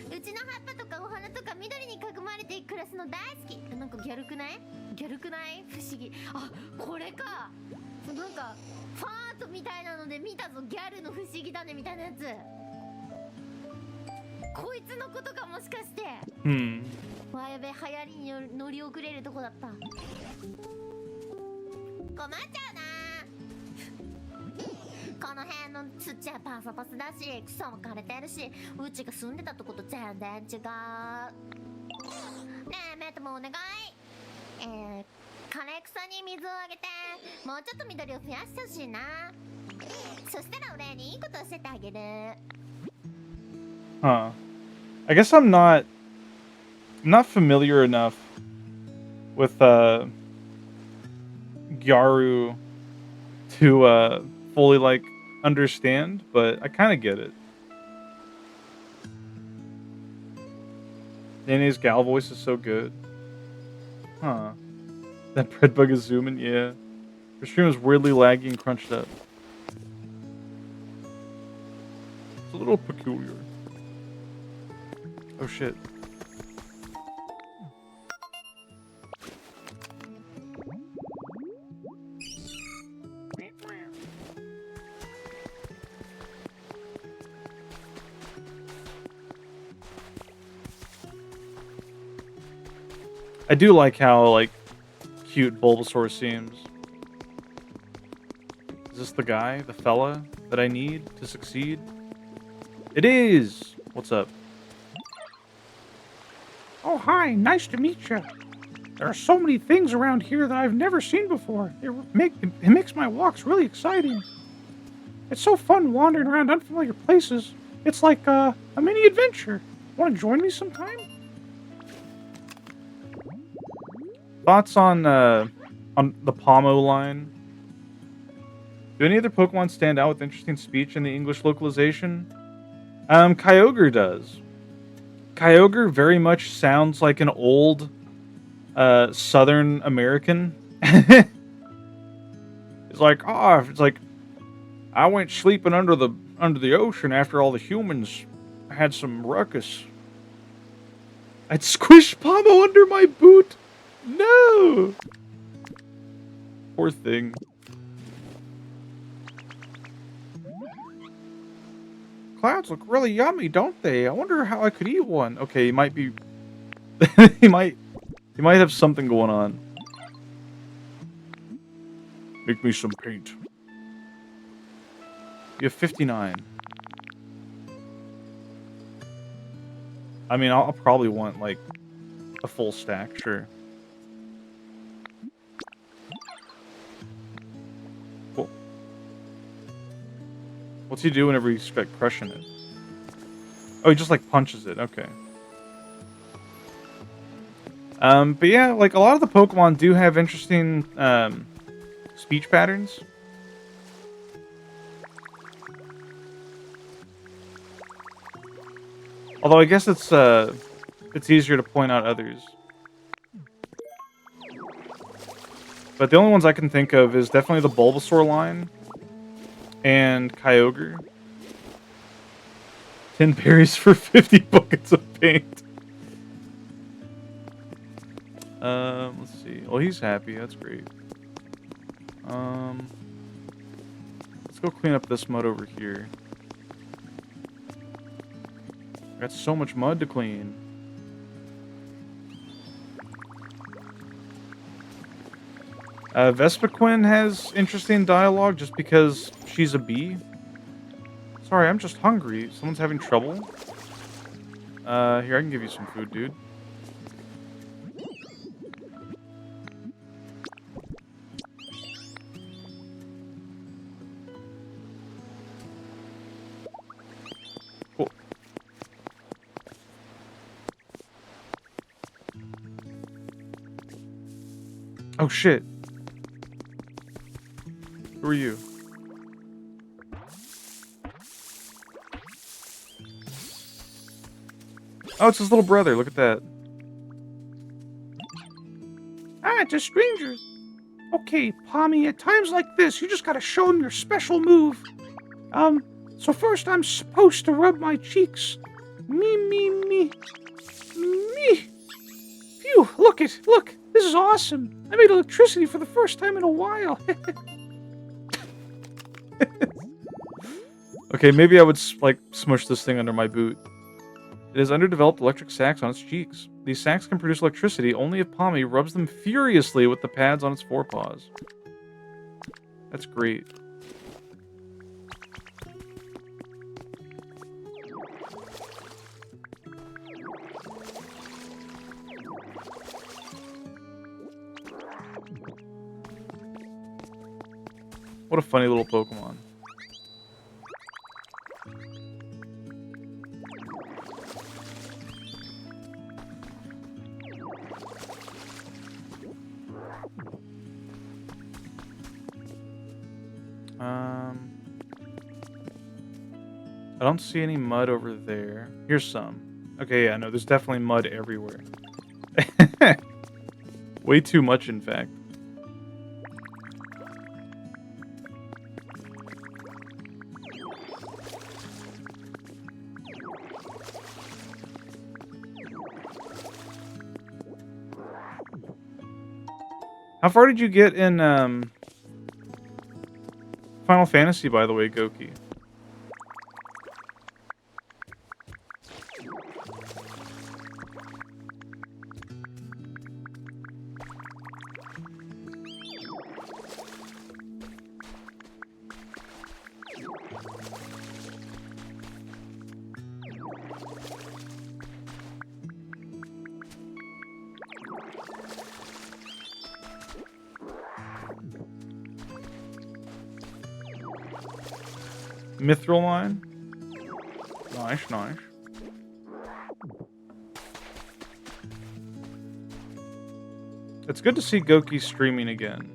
うちの葉っぱとかお花とか緑に囲まれて暮らすの大好き。なんかギャルくない？ギャルくない？不思議。あ、これか。なんかファートみたいなので見たぞ。ギャルの不思議だねみたいなやつ。こいつのことかもしかして。わやべ、流行りに乗り遅れるとこだった。困っちゃうな。この辺の土はパサパサだし、草も枯れてるし、うちが住んでたとこと全然違う。ねえ、メトもお願い。枯れ草に水をあげて、もうちょっと緑を増やしてほしいな。そしたらお礼にいいこと教えてあげる。Huh. I guess I'm not familiar enough with Gyaru to fully like understand, but I kind of get it. Nene's gal voice is so good. Huh. That bread bug is zooming, yeah. Her stream is weirdly laggy and crunched up. It's a little peculiar. Oh shit. I do like how, like, cute Bulbasaur seems. Is this the guy, the fella, that I need to succeed? It is! What's up? Oh, hi, nice to meet you. There are so many things around here that I've never seen before. It makes my walks really exciting. It's so fun wandering around unfamiliar places. It's like a mini adventure. Want to join me sometime? Thoughts on the Pomo line? Do any other Pokemon stand out with interesting speech in the English localization? Kyogre does. Kyogre very much sounds like an old Southern American. It's like, it's like I went sleeping under the ocean after all the humans had some ruckus. I'd squish Pomo under my boot. No. Poor thing. Clouds look really yummy, don't they? I wonder how I could eat one. Okay, he might be he might have something going on. Make me some paint. You have 59. I mean, I'll probably want, like, a full stack, sure. Cool. What's he do whenever he's crushing it? Oh, he just, like, punches it. Okay. But yeah, like, a lot of the Pokemon do have interesting, speech patterns. Although I guess it's easier to point out others. But the only ones I can think of is definitely the Bulbasaur line and Kyogre. 10 berries for 50 buckets of paint. Let's see. Well, he's happy. That's great. Let's go clean up this mud over here. Got so much mud to clean. Vespa has interesting dialogue just because she's a bee. Sorry, I'm just hungry. Someone's having trouble. Here, I can give you some food, dude. Cool. Oh, shit. Who are you? Oh, it's his little brother. Look at that. Ah, it's a stranger. Okay, Pommy, at times like this, you just gotta show him your special move. So first I'm supposed to rub my cheeks. Me, me, me. Me. Phew, look. This is awesome. I made electricity for the first time in a while. Okay, maybe I would, like, smush this thing under my boot. It has underdeveloped electric sacs on its cheeks. These sacs can produce electricity only if Pommy rubs them furiously with the pads on its forepaws. That's great. What a funny little Pokemon. I don't see any mud over there. Here's some. Okay, yeah, no, there's definitely mud everywhere. Way too much, in fact. How far did you get in, Final Fantasy, by the way, Goki? Mithril mine? Nice, nice. It's good to see Goki streaming again.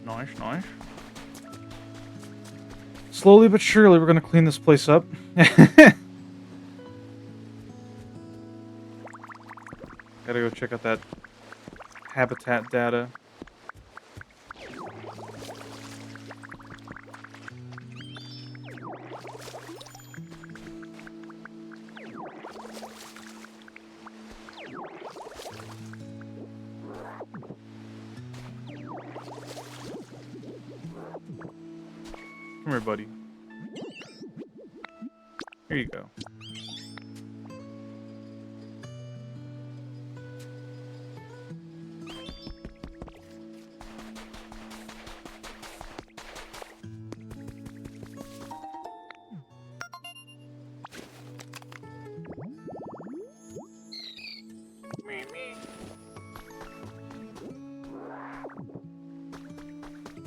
Nice, nice. Slowly but surely, we're gonna clean this place up. Gotta go check out that habitat data. Come here, buddy. Here you go.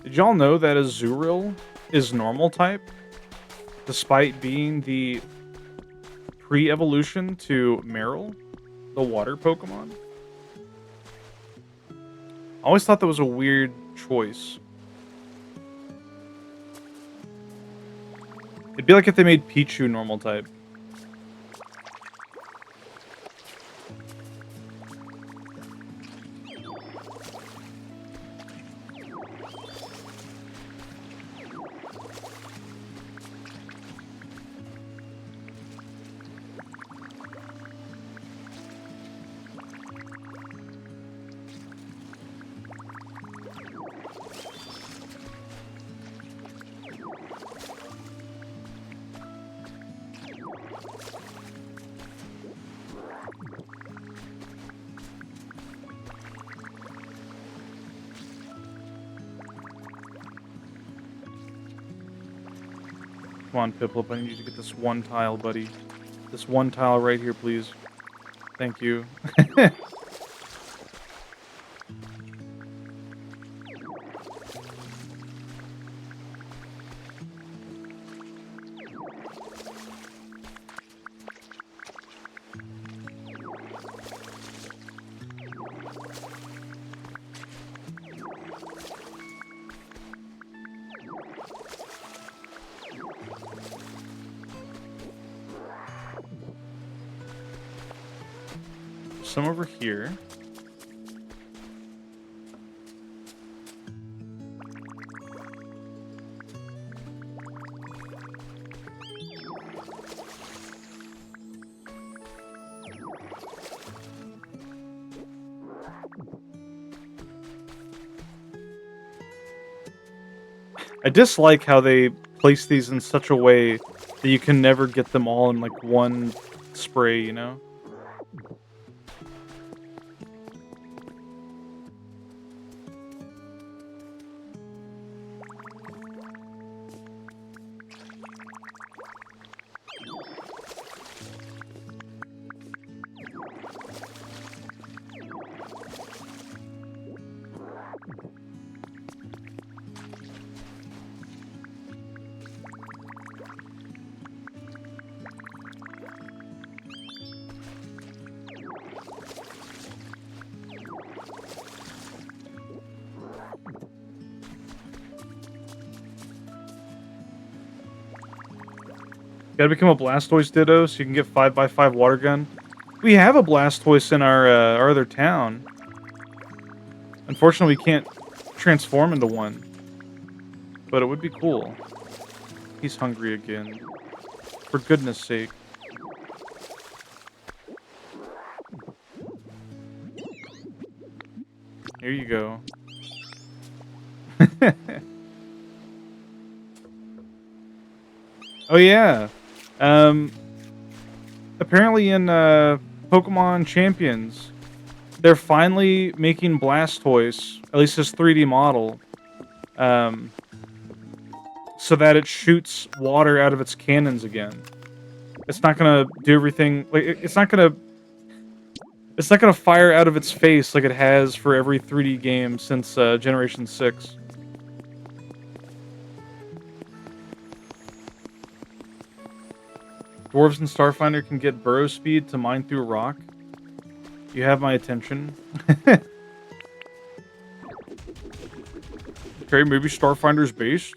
Did y'all know that Azurill is normal type, despite being the pre-evolution to Meryl, the water Pokemon? I always thought that was a weird choice. It'd be like if they made Pichu normal type. Come on, Piplup, I need you to get this one tile, buddy. This one tile right here, please. Thank you. Some over here. I dislike how they place these in such a way that you can never get them all in like one spray, you know? Gotta become a Blastoise Ditto so you can get 5x5 water gun. We have a Blastoise in our other town. Unfortunately, we can't transform into one. But it would be cool. He's hungry again. For goodness sake. Here you go. Oh yeah. Apparently in Pokemon Champions, they're finally making Blastoise, at least this 3D model, so that it shoots water out of its cannons again. It's not gonna do everything like it's not gonna fire out of its face like it has for every 3D game since Generation 6. Dwarves and Starfinder can get burrow speed to mine through rock. You have my attention. Okay, maybe Starfinder's based.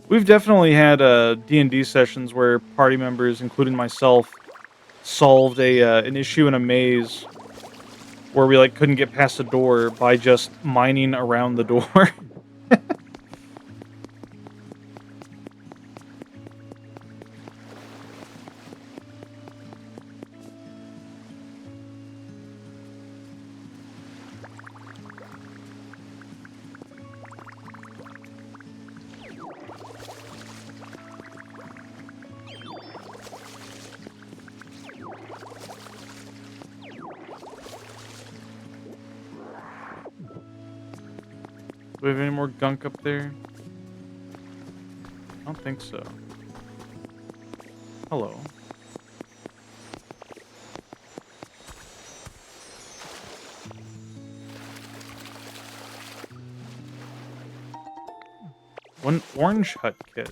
We've definitely had D&D sessions where party members, including myself, solved an issue in a maze where we like couldn't get past the door by just mining around the door. Do we have any more gunk up there? I don't think so. Hello. One orange hut kit.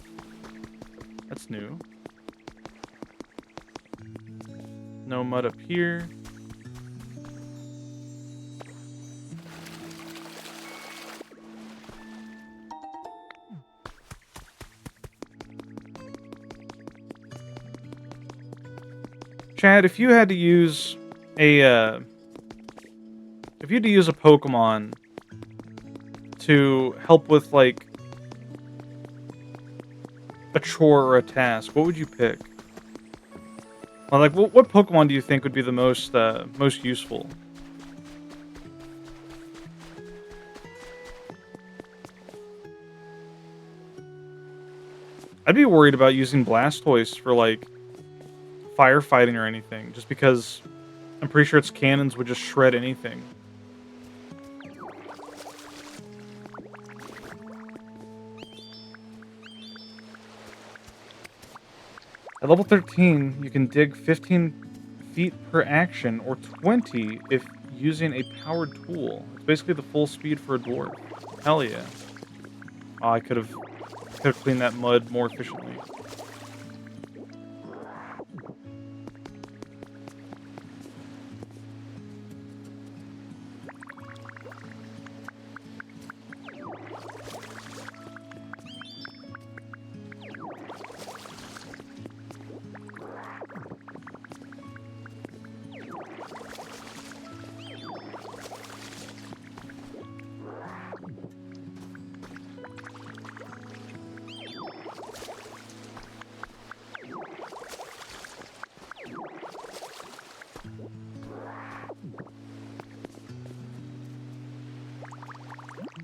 That's new. No mud up here. Chad, if you had to use a Pokemon to help with like a chore or a task, what would you pick? Well, like, what Pokemon do you think would be the most useful? I'd be worried about using Blastoise for like firefighting or anything, just because I'm pretty sure its cannons would just shred anything. At level 13, you can dig 15 feet per action, or 20 if using a powered tool. It's basically the full speed for a dwarf. Hell yeah. Oh, I could have cleaned that mud more efficiently.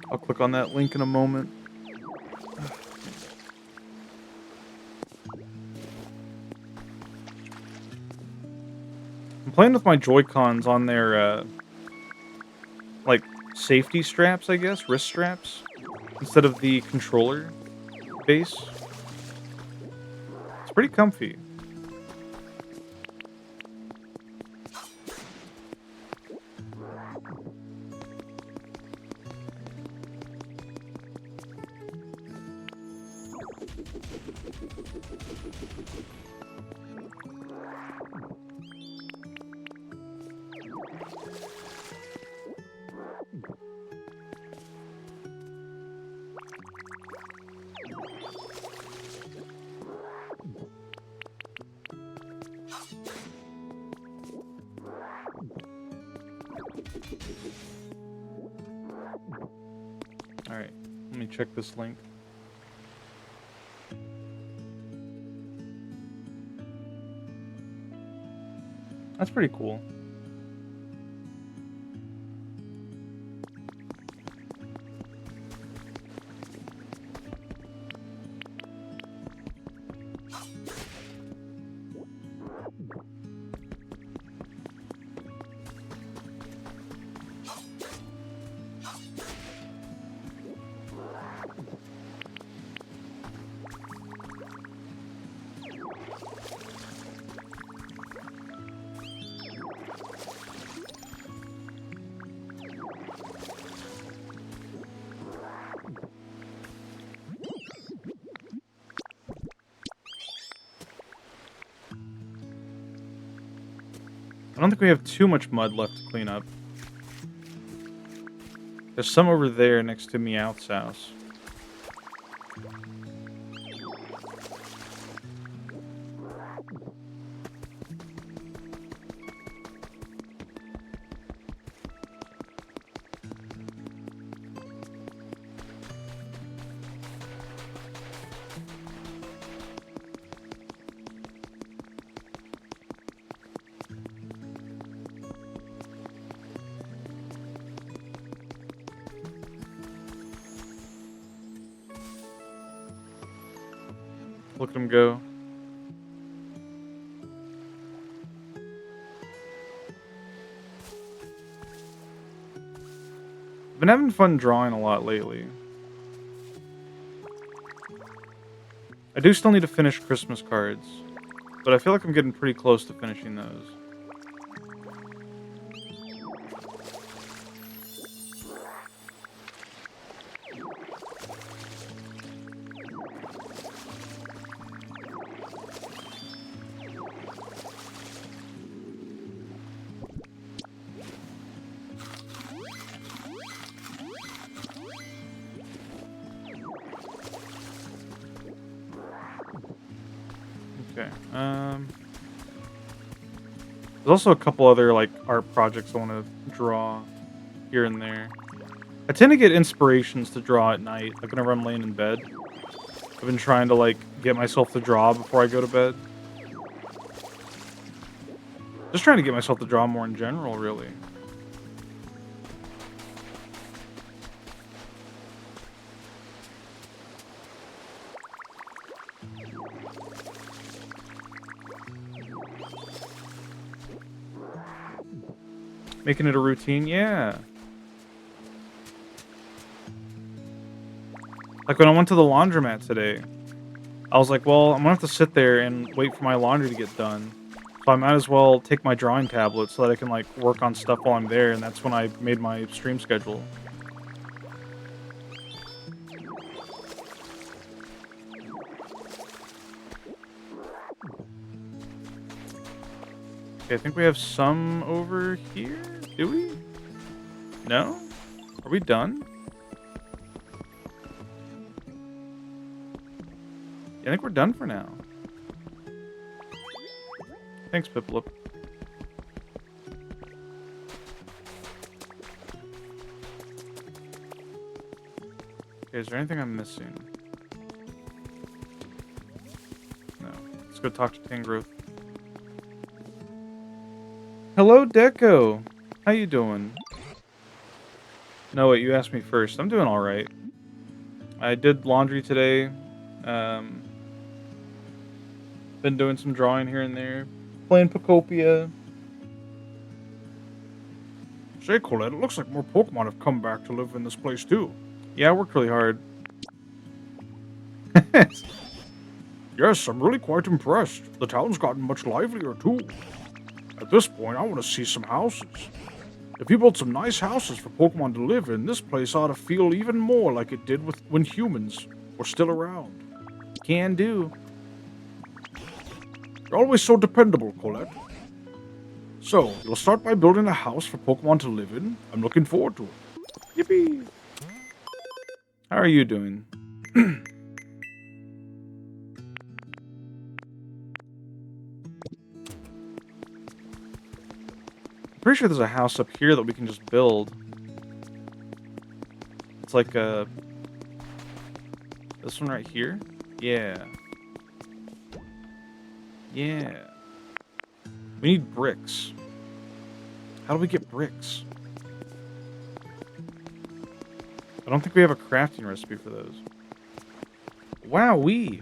I'll click on that link in a moment. I'm playing with my Joy-Cons on their, like, safety straps, I guess? Wrist straps? Instead of the controller base. It's pretty comfy. Alright, let me check this link. That's pretty cool. I don't think we have too much mud left to clean up. There's some over there next to Meowth's house. Look at him go. I've been having fun drawing a lot lately. I do still need to finish Christmas cards, but I feel like I'm getting pretty close to finishing those. Okay. There's also a couple other like art projects I want to draw here and there. I tend to get inspirations to draw at night, like whenever I'm laying in bed. I've been trying to like get myself to draw before I go to bed. Just trying to get myself to draw more in general, really. Making it a routine, yeah. Like when I went to the laundromat today, I was like, well, I'm gonna have to sit there and wait for my laundry to get done. So I might as well take my drawing tablet so that I can like work on stuff while I'm there, and that's when I made my stream schedule. Okay, I think we have some over here. Do we? No? Are we done? I think we're done for now. Thanks, Piplup. Okay, is there anything I'm missing? No. Let's go talk to Tangrowth. Hello, Deco. How you doing? No, wait, you asked me first. I'm doing alright. I did laundry today. Been doing some drawing here and there. Playing Pokopia. Say, Colette, it looks like more Pokemon have come back to live in this place, too. Yeah, I worked really hard. Yes, I'm really quite impressed. The town's gotten much livelier, too. At this point, I want to see some houses. If you built some nice houses for Pokemon to live in, this place ought to feel even more like it did when humans were still around. Can do. You're always so dependable, Colette. So, you'll start by building a house for Pokemon to live in. I'm looking forward to it. Yippee! How are you doing? Pretty sure there's a house up here that we can just build. It's like this one right here? Yeah. Yeah. We need bricks. How do we get bricks? I don't think we have a crafting recipe for those. Wowee!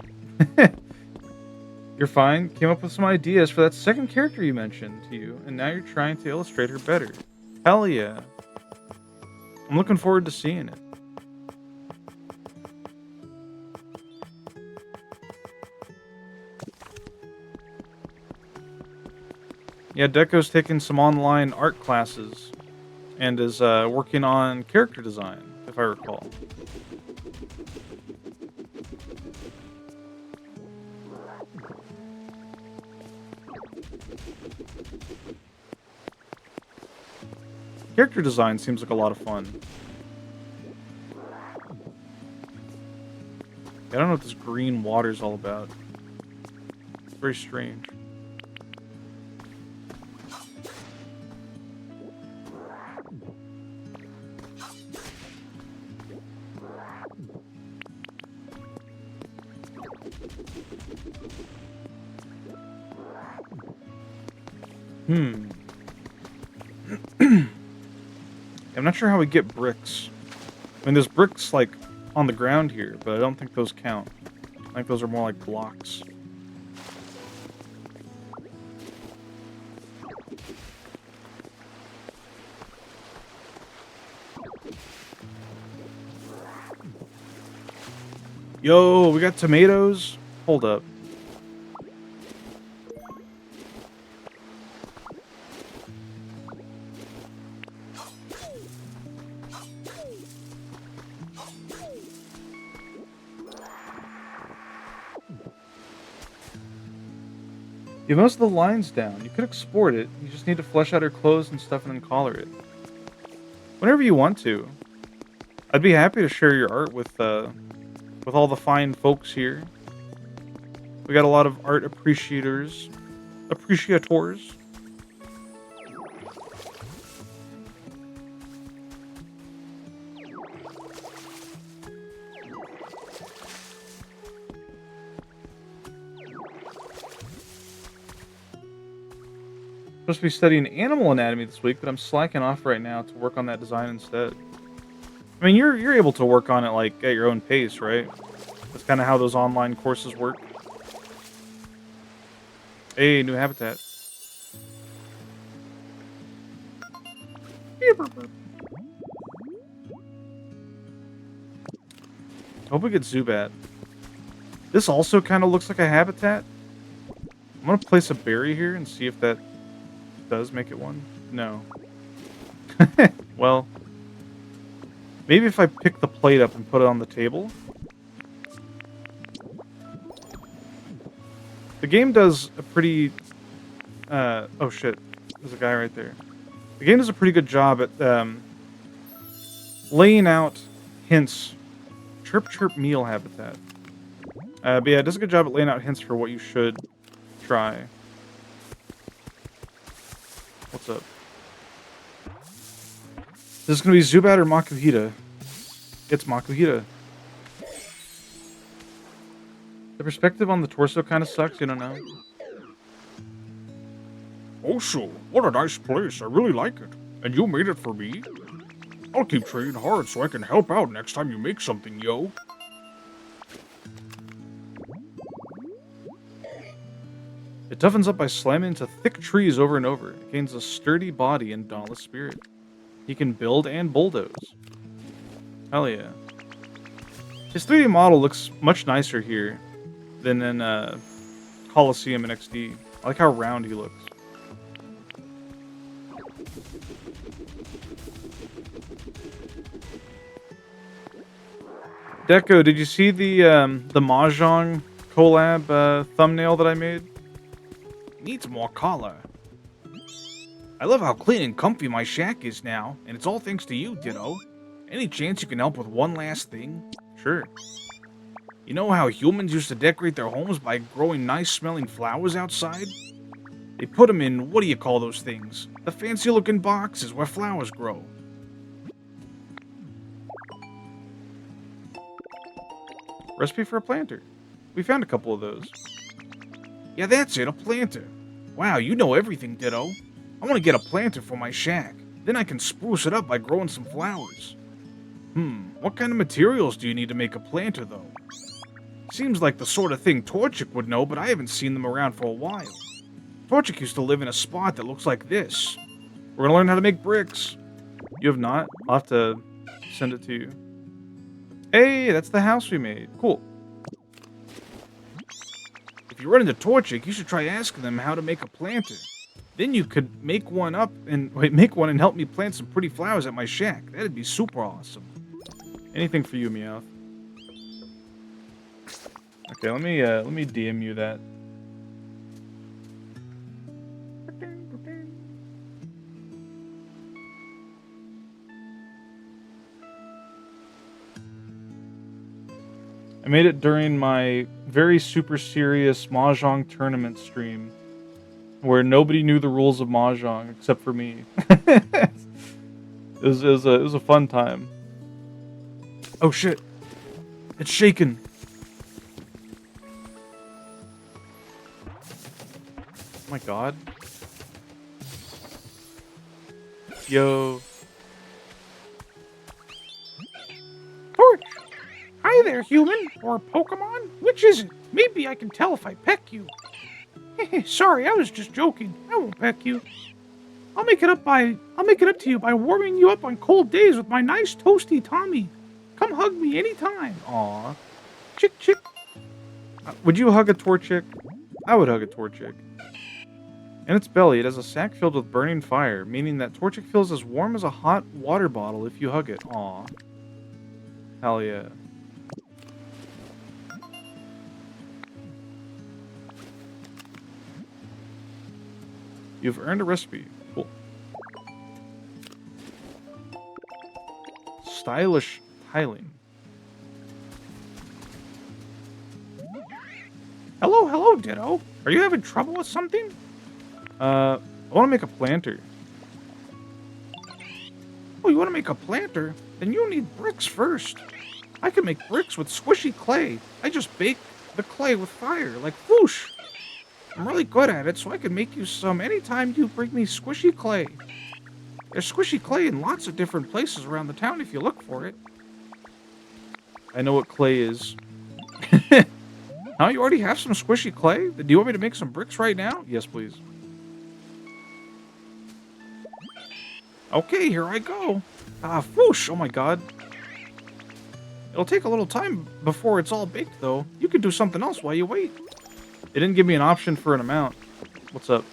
You're fine. Came up with some ideas for that second character you mentioned to you, and now you're trying to illustrate her better. Hell yeah. I'm looking forward to seeing it. Yeah, Deco's taking some online art classes and is working on character design, if I recall. Character design seems like a lot of fun. I don't know what this green water's all about. It's very strange. I'm not sure how we get bricks. I mean, there's bricks, like, on the ground here, but I don't think those count. I think those are more like blocks. Yo, we got tomatoes? Hold up. You have most of the lines down. You could export it. You just need to flesh out her clothes and stuff and then color it. Whenever you want to. I'd be happy to share your art with all the fine folks here. We got a lot of art appreciators. Appreciators. Supposed to be studying animal anatomy this week, but I'm slacking off right now to work on that design instead. I mean, you're able to work on it like at your own pace, right? That's kind of how those online courses work. Hey, new habitat. Hope we get Zubat. This also kind of looks like a habitat. I'm gonna place a berry here and see if that does make it one. No. Well, maybe if I pick the plate up and put it on the table. The game does a pretty... oh shit. There's a guy right there. The game does a pretty good job at laying out hints. Chirp chirp meal habitat. But yeah, it does a good job at laying out hints for what you should try. What's up? Is this going to be Zubat or Makuhita? It's Makuhita. The perspective on the torso kind of sucks, you don't know? Oh, so, what a nice place. I really like it. And you made it for me? I'll keep training hard so I can help out next time you make something, yo. It toughens up by slamming into thick trees over and over. It gains a sturdy body and dauntless spirit. He can build and bulldoze. Hell yeah. His 3D model looks much nicer here than in Coliseum and XD. I like how round he looks. Deco, did you see the Mahjong collab thumbnail that I made? Needs more color. I love how clean and comfy my shack is now, and it's all thanks to you, Ditto. Any chance you can help with one last thing? Sure. You know how humans used to decorate their homes by growing nice-smelling flowers outside? They put them in, what do you call those things? The fancy-looking boxes where flowers grow. Recipe for a planter. We found a couple of those. Yeah, that's it, a planter. Wow, you know everything, Ditto. I want to get a planter for my shack. Then I can spruce it up by growing some flowers. What kind of materials do you need to make a planter, though? Seems like the sort of thing Torchic would know, but I haven't seen them around for a while. Torchic used to live in a spot that looks like this. We're gonna learn how to make bricks. You have not? I'll have to send it to you. Hey, that's the house we made. Cool. If you run into Torchic, you should try asking them how to make a planter. Then you could make one and help me plant some pretty flowers at my shack. That'd be super awesome. Anything for you, Meowth. Okay, let me DM you that. I made it during my very super serious Mahjong tournament stream, where nobody knew the rules of Mahjong except for me. it was a fun time. Oh shit! It's shaking. Oh my god. Yo. Torch! Hi there, human, or Pokemon. Which is it? Maybe I can tell if I peck you. Sorry, I was just joking. I won't peck you. I'll make it up to you by warming you up on cold days with my nice toasty Tommy. Come hug me anytime. Aw. Chick chick. Would you hug a Torchic? I would hug a Torchic. In its belly, it has a sack filled with burning fire, meaning that Torchic feels as warm as a hot water bottle if you hug it. Aw. Hell yeah. You've earned a recipe. Cool. Stylish tiling. Hello, Ditto. Are you having trouble with something? I want to make a planter. Oh, you want to make a planter? Then you need bricks first. I can make bricks with squishy clay. I just bake the clay with fire, like whoosh. I'm really good at it, so I can make you some anytime you bring me squishy clay. There's squishy clay in lots of different places around the town if you look for it. I know what clay is. Now you already have some squishy clay? Do you want me to make some bricks right now? Yes, please. Okay, here I go. Whoosh, oh my god. It'll take a little time before it's all baked, though. You can do something else while you wait. It didn't give me an option for an amount. What's up?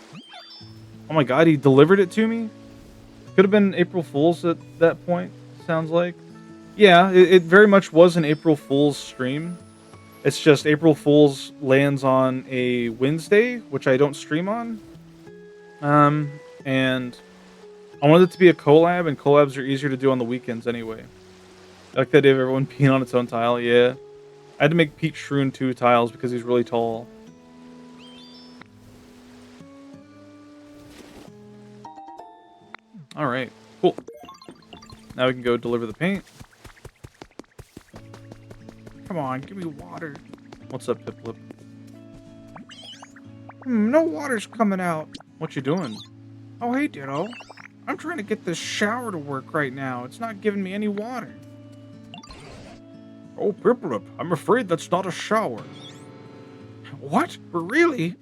Oh my god, he delivered it to me? Could have been April Fool's at that point, sounds like. Yeah, it very much was an April Fool's stream. It's just April Fool's lands on a Wednesday, which I don't stream on. And I wanted it to be a collab, and collabs are easier to do on the weekends anyway. I like the idea of everyone peeing on its own tile, yeah. I had to make Pete Shroon 2 tiles because he's really tall. Alright, cool. Now we can go deliver the paint. Come on, give me water. What's up, Piplip? No water's coming out. What you doing? Oh, hey, Ditto. I'm trying to get this shower to work right now. It's not giving me any water. Oh, Piplip, I'm afraid that's not a shower. What? Really?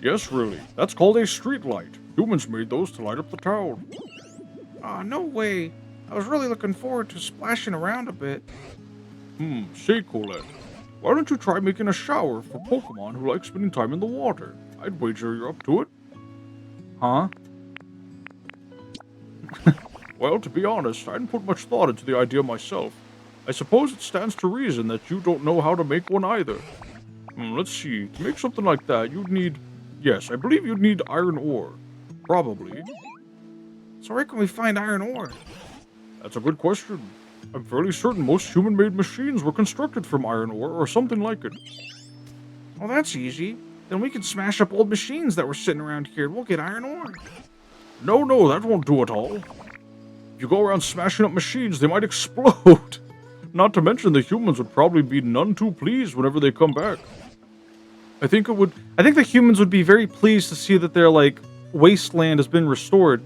Yes, really. That's called a street light. Humans made those to light up the town. Aw, no way. I was really looking forward to splashing around a bit. Say, Colette, why don't you try making a shower for Pokemon who like spending time in the water? I'd wager you're up to it. Huh? Well, to be honest, I didn't put much thought into the idea myself. I suppose it stands to reason that you don't know how to make one either. Let's see, to make something like that, you'd need... Yes, I believe you'd need iron ore. Probably. So where can we find iron ore? That's a good question. I'm fairly certain most human-made machines were constructed from iron ore or something like it. Well, that's easy. Then we can smash up old machines that were sitting around here and we'll get iron ore. No, that won't do it all. If you go around smashing up machines, they might explode. Not to mention the humans would probably be none too pleased whenever they come back. I think the humans would be very pleased to see that their, like, wasteland has been restored.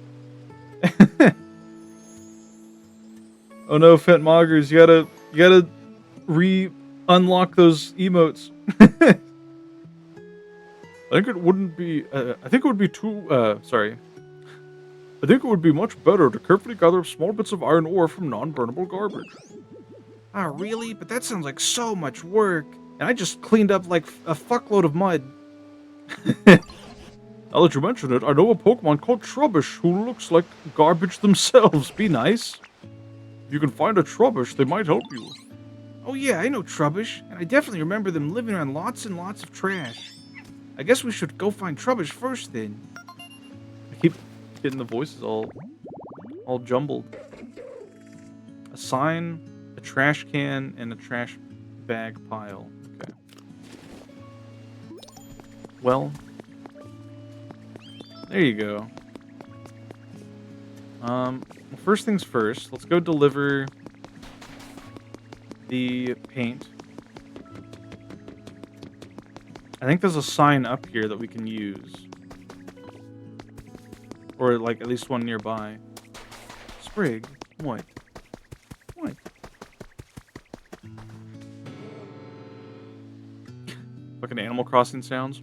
Oh no, Fent Moggers, you gotta unlock those emotes. I think it wouldn't be, I think it would be I think it would be much better to carefully gather up small bits of iron ore from non-burnable garbage. Ah, really? But that sounds like so much work. And I just cleaned up like a fuckload of mud. Now that you mention it, I know a Pokemon called Trubbish who looks like garbage themselves. Be nice. If you can find a Trubbish, they might help you. Oh yeah, I know Trubbish, and I definitely remember them living on lots and lots of trash. I guess we should go find Trubbish first then. I keep getting the voices all jumbled. A sign, a trash can, and a trash bag pile. Okay. Well, there you go. First things first, let's go deliver the paint. I think there's a sign up here that we can use. Or, like, at least one nearby. Sprig, what? What? Fucking Animal Crossing sounds.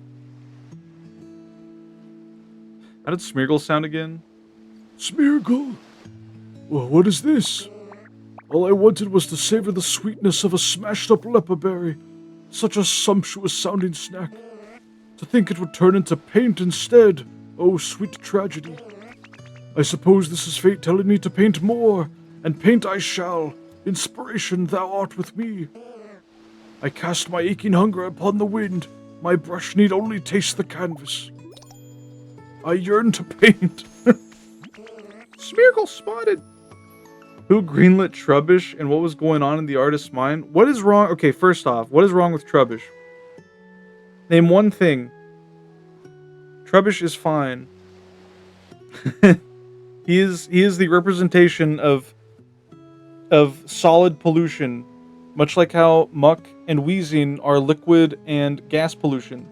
How did Smeargle sound again? Smeargle? Well, what is this? All I wanted was to savor the sweetness of a smashed-up leperberry. Such a sumptuous-sounding snack. To think it would turn into paint instead. Oh, sweet tragedy. I suppose this is fate telling me to paint more, and paint I shall. Inspiration, thou art with me. I cast my aching hunger upon the wind. My brush need only taste the canvas. I yearn to paint. Smeargle spotted. Who greenlit Trubbish and what was going on in the artist's mind? What is wrong? Okay, first off, what is wrong with Trubbish? Name one thing. Trubbish is fine. he is the representation of solid pollution, much like how muck and wheezing are liquid and gas pollution.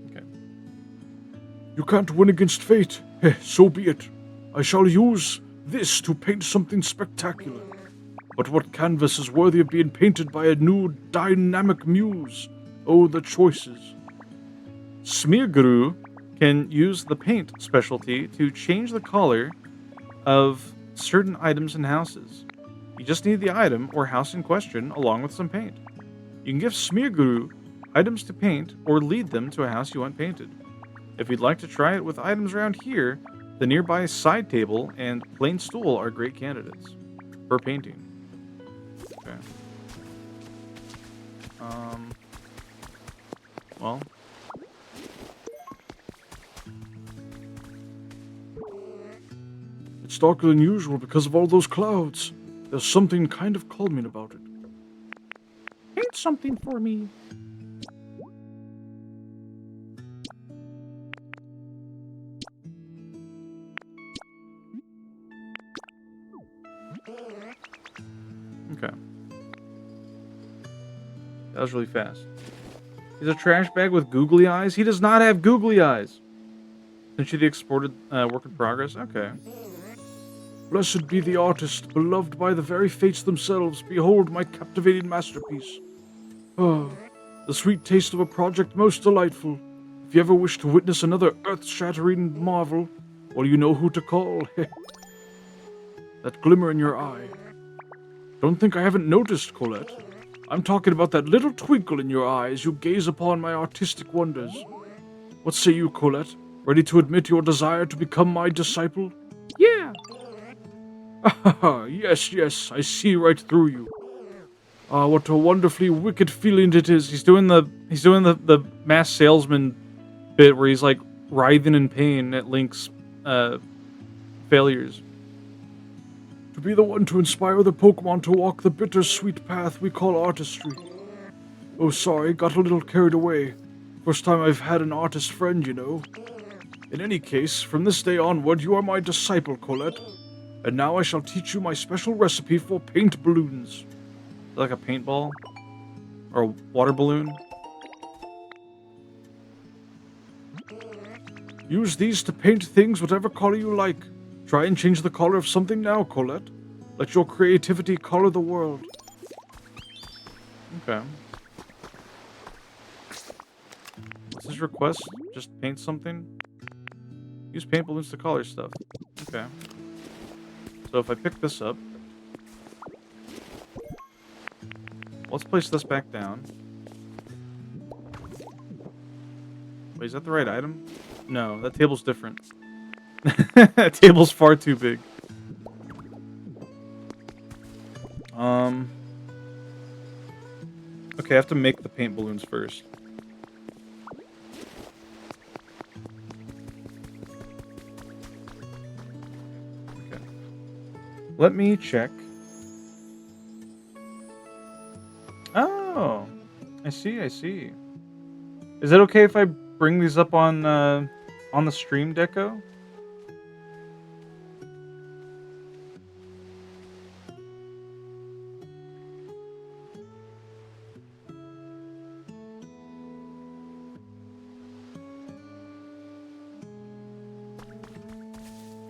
Okay. You can't win against fate. So be it. I shall use this to paint something spectacular. But what canvas is worthy of being painted by a new dynamic muse? Oh, the choices. Smearguru can use the paint specialty to change the color of certain items and houses. You just need the item or house in question along with some paint. You can give Smearguru items to paint or lead them to a house you want painted. If you'd like to try it with items around here, the nearby side table and plain stool are great candidates for painting. Okay. Well. It's darker than usual because of all those clouds. There's something kind of calming about it. Paint something for me. Okay. That was really fast. He's a trash bag with googly eyes? He does not have googly eyes. Isn't she the exported work in progress? Okay. Blessed be the artist, beloved by the very fates themselves. Behold my captivating masterpiece. Oh, the sweet taste of a project most delightful. If you ever wish to witness another earth-shattering marvel, well, you know who to call. That glimmer in your eye. Don't think I haven't noticed, Colette. I'm talking about that little twinkle in your eye as you gaze upon my artistic wonders. What say you, Colette? Ready to admit your desire to become my disciple? Yeah. Yes, I see right through you. Ah, what a wonderfully wicked feeling it is. He's doing the mass salesman bit where he's like writhing in pain at Link's failures. To be the one to inspire the Pokemon to walk the bittersweet path we call artistry. Oh, sorry, got a little carried away. First time I've had an artist friend, you know. In any case, from this day onward, you are my disciple, Colette. And now I shall teach you my special recipe for paint balloons. Like a paintball? Or a water balloon? Use these to paint things whatever color you like. Try and change the color of something now, Colette. Let your creativity color the world. Okay. What's his request? Just paint something? Use paint balloons to color stuff. Okay. So if I pick this up, let's place this back down. Wait, is that the right item? No, that table's different. That table's far too big. Okay, I have to make the paint balloons first. Okay. Let me check. Oh, I see. Is it okay if I bring these up on the stream, Deco?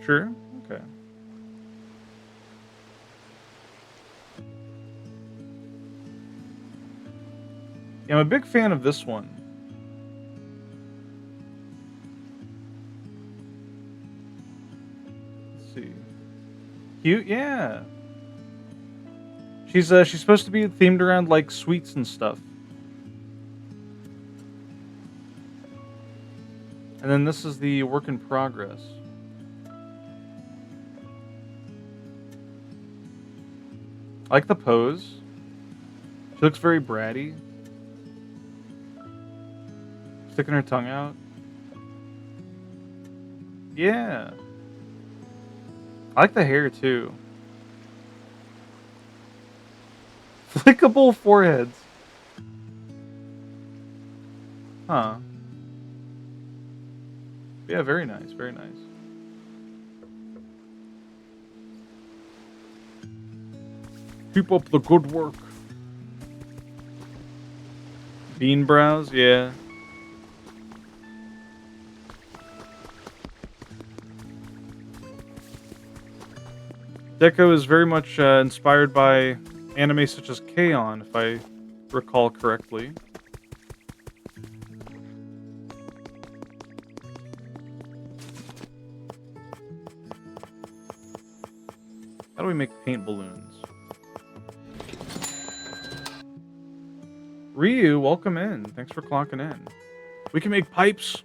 Sure. Okay. Yeah, I'm a big fan of this one. Let's see. Cute, yeah. She's supposed to be themed around like sweets and stuff. And then this is the work in progress. I like the pose. She looks very bratty. Sticking her tongue out. Yeah. I like the hair too. Flickable foreheads. Huh. Yeah, very nice, very nice. Keep up the good work. Bean brows, yeah. Deco is very much inspired by anime such as K-On, if I recall correctly. How do we make paint balloons? Ryu, welcome in. Thanks for clocking in. We can make pipes.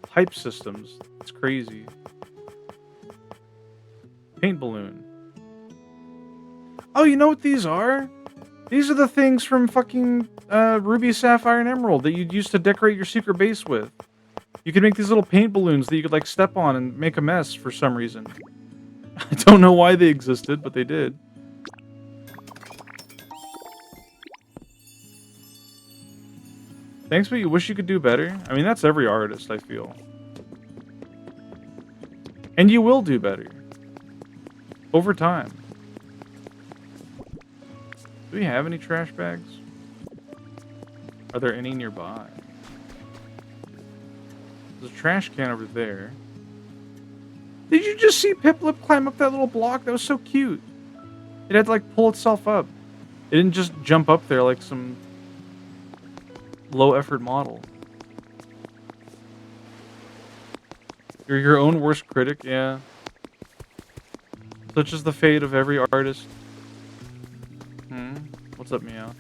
Pipe systems. It's crazy. Paint balloon. Oh, you know what these are? These are the things from fucking Ruby, Sapphire, and Emerald that you'd use to decorate your secret base with. You could make these little paint balloons that you could like step on and make a mess for some reason. I don't know why they existed, but they did. Thanks, but you wish you could do better? I mean, that's every artist, I feel. And you will do better. Over time. Do we have any trash bags? Are there any nearby? There's a trash can over there. Did you just see Piplup climb up that little block? That was so cute. It had to like pull itself up. It didn't just jump up there like some low effort model. You're your own worst critic, yeah. Such is the fate of every artist. What's up, Meow?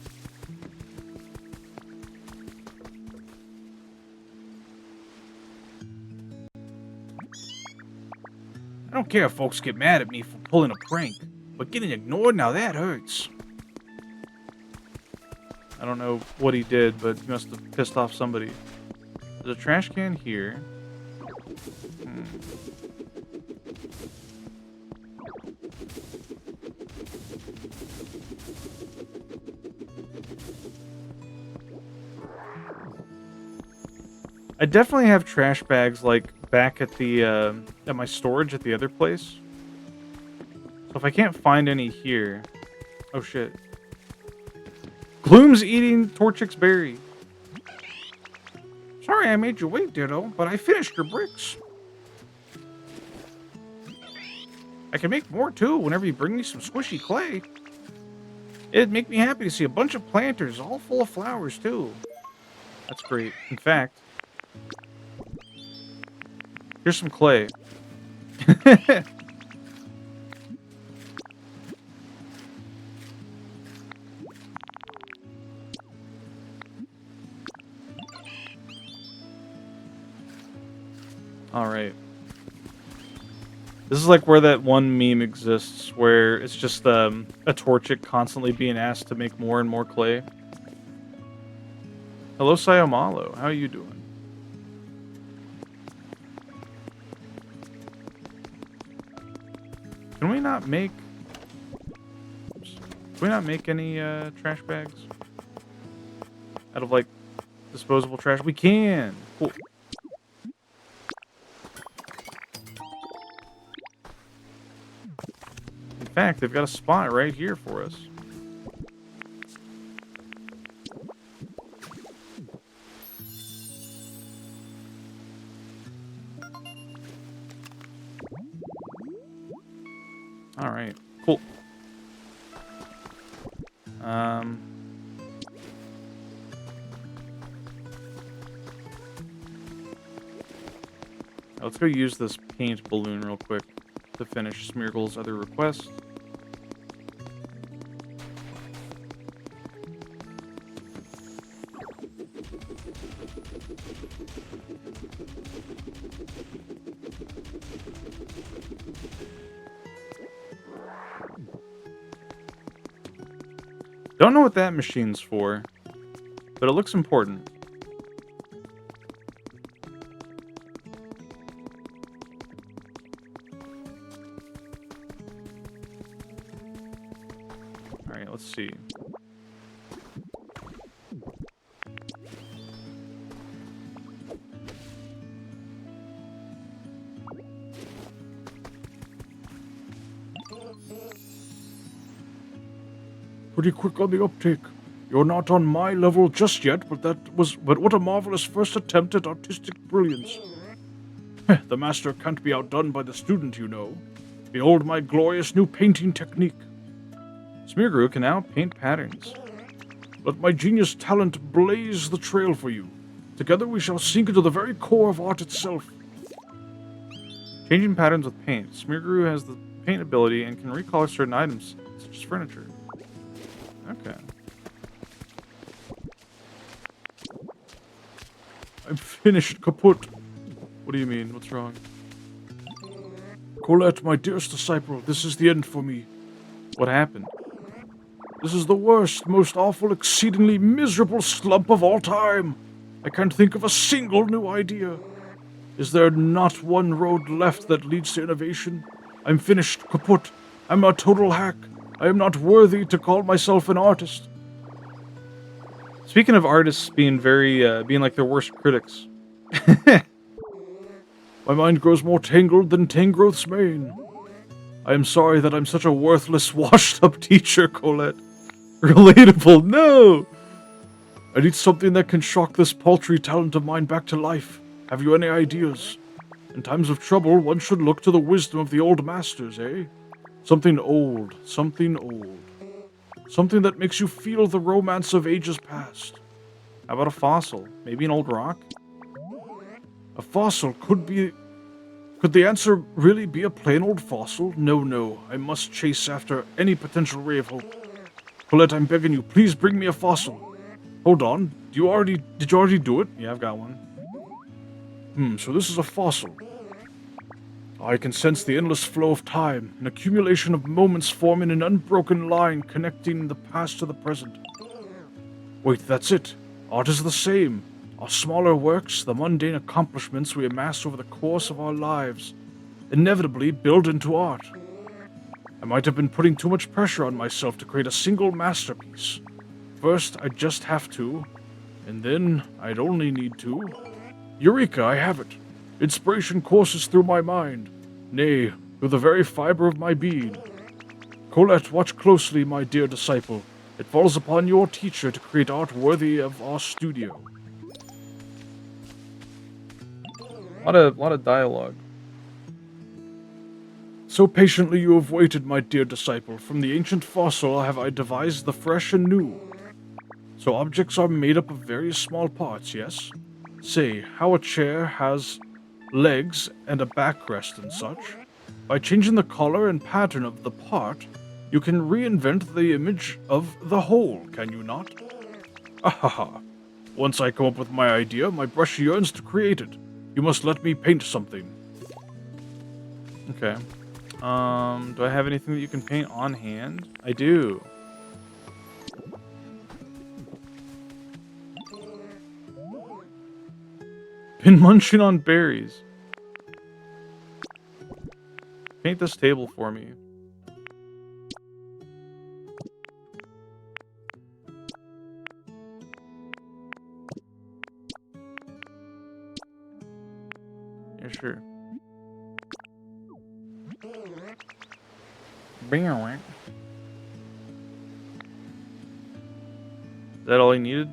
I don't care if folks get mad at me for pulling a prank, but getting ignored, now that hurts. I don't know what he did, but he must have pissed off somebody. There's a trash can here. I definitely have trash bags like back at the at my storage at the other place. So if I can't find any here, oh shit. Gloom's eating Torchic's berry. Sorry I made you wait, Ditto, but I finished your bricks. I can make more too whenever you bring me some squishy clay. It'd make me happy to see a bunch of planters all full of flowers too. That's great. In fact, here's some clay. Alright. This is like where that one meme exists, where it's just a Torchic constantly being asked to make more and more clay. Hello, Sayomalo. How are you doing? Can we not make... Oops. Can we not make any trash bags? Out of, like, disposable trash? We can! Cool. In fact, they've got a spot right here for us. Alright, cool. Let's go use this paint balloon real quick to finish Smeargle's other request. Don't know what that machine's for, but it looks important. Alright, let's see. Pretty quick on the uptake. You're not on my level just yet, but what a marvelous first attempt at artistic brilliance. The master can't be outdone by the student, you know. Behold my glorious new painting technique. Smeargrew can now paint patterns. Let my genius talent blaze the trail for you. Together we shall sink into the very core of art itself. Changing patterns with paint. Smeargrew has the paint ability and can recolor certain items, such as furniture. Okay. I'm finished, kaput. What do you mean? What's wrong? Colette, my dearest disciple, this is the end for me. What happened? This is the worst, most awful, exceedingly miserable slump of all time. I can't think of a single new idea. Is there not one road left that leads to innovation? I'm finished, kaput. I'm a total hack. I am not worthy to call myself an artist. Speaking of artists being being like their worst critics. My mind grows more tangled than Tangrowth's mane. I am sorry that I'm such a worthless, washed-up teacher, Colette. Relatable, no! I need something that can shock this paltry talent of mine back to life. Have you any ideas? In times of trouble, one should look to the wisdom of the old masters, eh? Something old, something old. Something that makes you feel the romance of ages past. How about a fossil? Maybe an old rock? A fossil could be... Could the answer really be a plain old fossil? No. I must chase after any potential ray of hope. Colette, I'm begging you, please bring me a fossil. Hold on. Did you already do it? Yeah, I've got one. So this is a fossil. I can sense the endless flow of time, an accumulation of moments forming an unbroken line connecting the past to the present. Wait, that's it. Art is the same. Our smaller works, the mundane accomplishments we amass over the course of our lives, inevitably build into art. I might have been putting too much pressure on myself to create a single masterpiece. First, I'd just have to, and then I'd only need to. Eureka, I have it. Inspiration courses through my mind, nay, through the very fiber of my being. Colette, watch closely, my dear disciple. It falls upon your teacher to create art worthy of our studio. A lot of dialogue. So patiently you have waited, my dear disciple. From the ancient fossil have I devised the fresh and new. So objects are made up of various small parts, yes? Say, how a chair has legs and a backrest and such. By changing the color and pattern of the part, you can reinvent the image of the whole, can you not? Ahaha. Once I come up with my idea, my brush yearns to create it. You must let me paint something. Okay. Do I have anything that you can paint on hand? I do. Been munching on berries. Paint this table for me. Yeah, sure. Bring her away. Is that all I needed?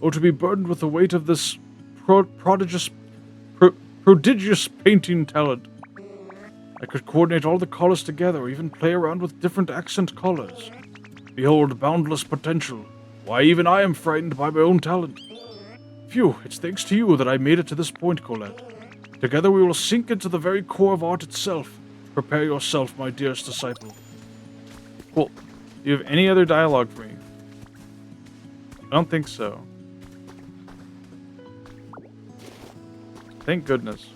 Oh, to be burdened with the weight of this prodigious painting talent. I could coordinate all the colors together, or even play around with different accent colors. Behold, boundless potential. Why, even I am frightened by my own talent. Phew, it's thanks to you that I made it to this point, Colette. Together we will sink into the very core of art itself. Prepare yourself, my dearest disciple. Cool. Do you have any other dialogue for me? I don't think so. Thank goodness.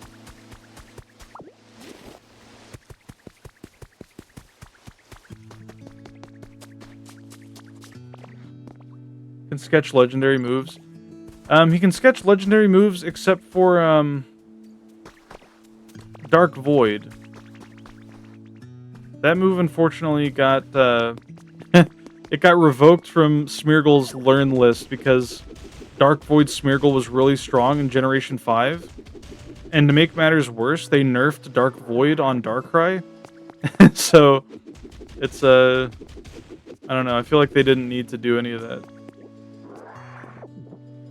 sketch legendary moves. He can sketch legendary moves except for Dark Void. That move unfortunately got it got revoked from Smeargle's learn list because Dark Void Smeargle was really strong in Generation 5. And to make matters worse, they nerfed Dark Void on Darkrai. So it's I don't know, I feel like they didn't need to do any of that.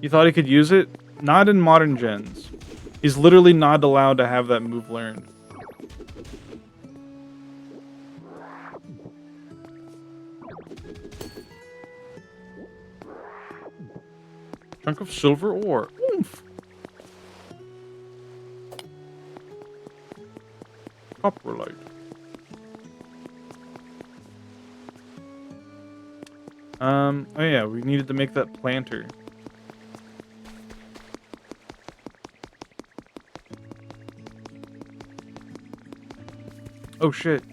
You thought he could use it? Not in modern gens. He's literally not allowed to have that move learned. Chunk of silver ore. Oomph. Coprolite. Oh yeah, we needed to make that planter. Oh shit.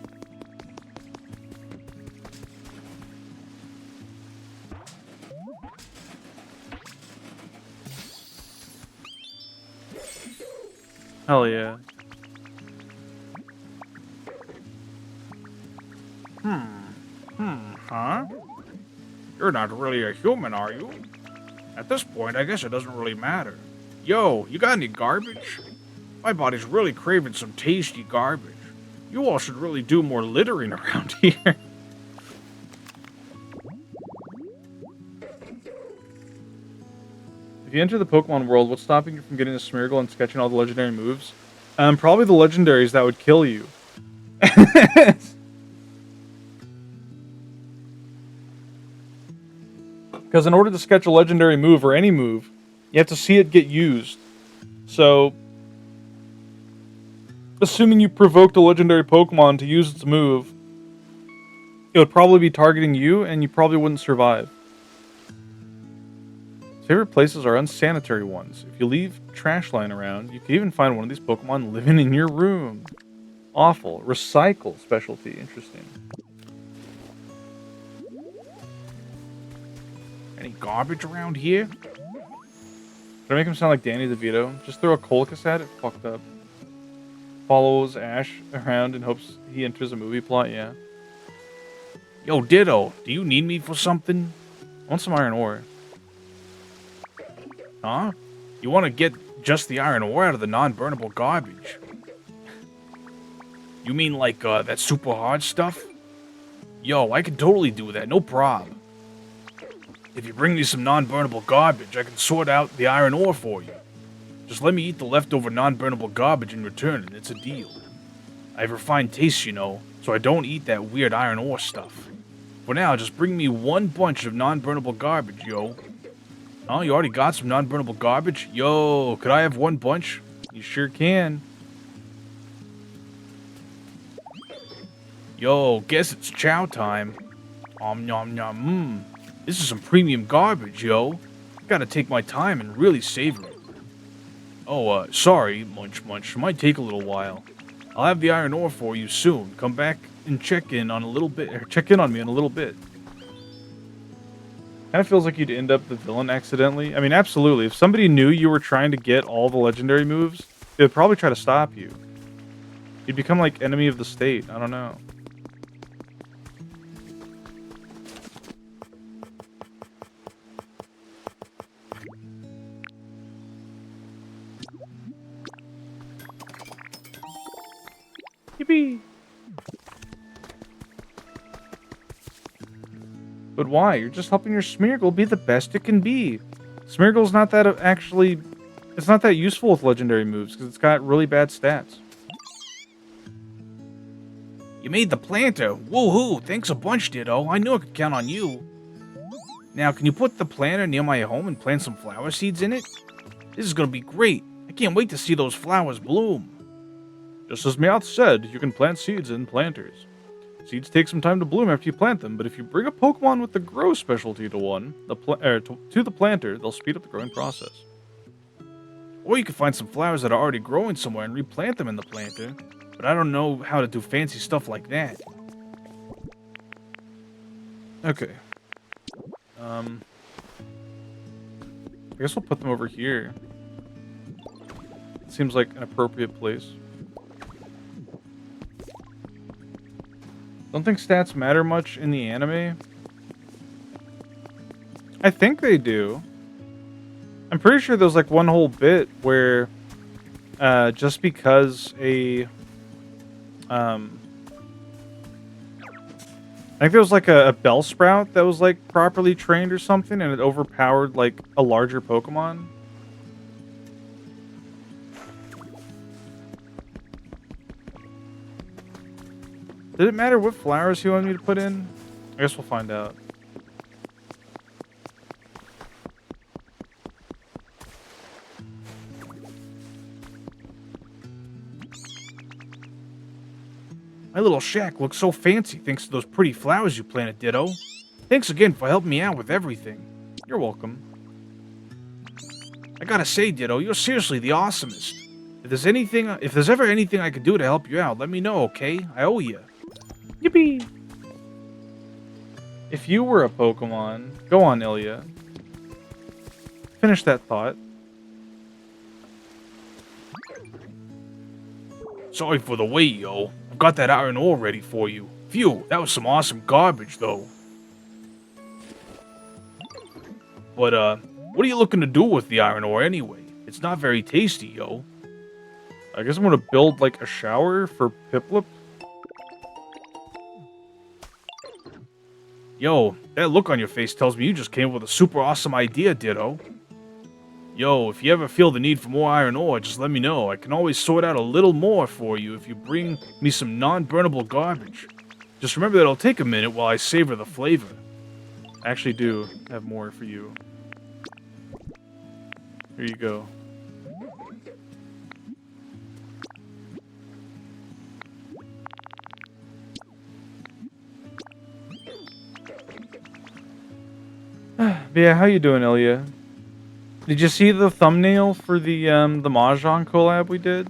Hell yeah. Huh? You're not really a human, are you? At this point, I guess it doesn't really matter. Yo, you got any garbage? My body's really craving some tasty garbage. You all should really do more littering around here. If you enter the Pokemon world, what's stopping you from getting a Smeargle and sketching all the legendary moves? Probably the legendaries that would kill you. Because in order to sketch a legendary move, or any move, you have to see it get used. So, assuming you provoked a legendary Pokemon to use its move, it would probably be targeting you, and you probably wouldn't survive. Favorite places are unsanitary ones. If you leave trash lying around, you can even find one of these Pokemon living in your room. Awful. Recycle specialty. Interesting. Any garbage around here? Did I make him sound like Danny DeVito? Just throw a Colchis at it? Fucked up. Follows Ash around in hopes he enters a movie plot? Yeah. Yo, Ditto, do you need me for something? I want some iron ore. Huh? You want to get just the iron ore out of the non-burnable garbage? You mean like that super hard stuff? Yo, I can totally do that, no problem. If you bring me some non-burnable garbage, I can sort out the iron ore for you. Just let me eat the leftover non-burnable garbage in return, and it's a deal. I have refined tastes, you know, so I don't eat that weird iron ore stuff. For now, just bring me one bunch of non-burnable garbage, yo. Oh, you already got some non-burnable garbage? Yo, could I have one bunch? You sure can. Yo, guess it's chow time. Nom nom. This is some premium garbage, yo. Gotta take my time and really savor it. Oh, sorry, Munch Munch. Might take a little while. I'll have the iron ore for you soon. Come back and check in on me in a little bit. Kind of feels like you'd end up the villain accidentally. I mean, absolutely. If somebody knew you were trying to get all the legendary moves, they would probably try to stop you. You'd become like enemy of the state. I don't know. Yippee! But why? You're just helping your Smeargle be the best it can be. Smeargle's not that it's not that useful with legendary moves because it's got really bad stats. You made the planter. Woohoo! Thanks a bunch, Ditto. I knew I could count on you. Now, can you put the planter near my home and plant some flower seeds in it? This is gonna be great. I can't wait to see those flowers bloom. Just as Meowth said, you can plant seeds in planters. Seeds take some time to bloom after you plant them, but if you bring a Pokemon with the grow specialty to the planter, they'll speed up the growing process. Or you can find some flowers that are already growing somewhere and replant them in the planter. But I don't know how to do fancy stuff like that. Okay. I guess we'll put them over here. Seems like an appropriate place. Don't think stats matter much in the anime. I think they do. I'm pretty sure there's like one whole bit where just because I think there was like a bell sprout that was like properly trained or something, and it overpowered like a larger Pokemon. Did it matter what flowers he wanted me to put in? I guess we'll find out. My little shack looks so fancy thanks to those pretty flowers you planted, Ditto. Thanks again for helping me out with everything. You're welcome. I gotta say, Ditto, you're seriously the awesomest. If there's ever anything I can do to help you out, let me know, okay? I owe you. Yippee! If you were a Pokemon, go on, Ilya. Finish that thought. Sorry for the wait, yo. I've got that iron ore ready for you. Phew, that was some awesome garbage, though. But, what are you looking to do with the iron ore anyway? It's not very tasty, yo. I guess I'm gonna build like a shower for Piplup. Yo, that look on your face tells me you just came up with a super awesome idea, Ditto. Yo, if you ever feel the need for more iron ore, just let me know. I can always sort out a little more for you if you bring me some non-burnable garbage. Just remember that it'll take a minute while I savor the flavor. I actually do have more for you. Here you go. But yeah, how you doing, Ilya? Did you see the thumbnail for the Mahjong collab we did?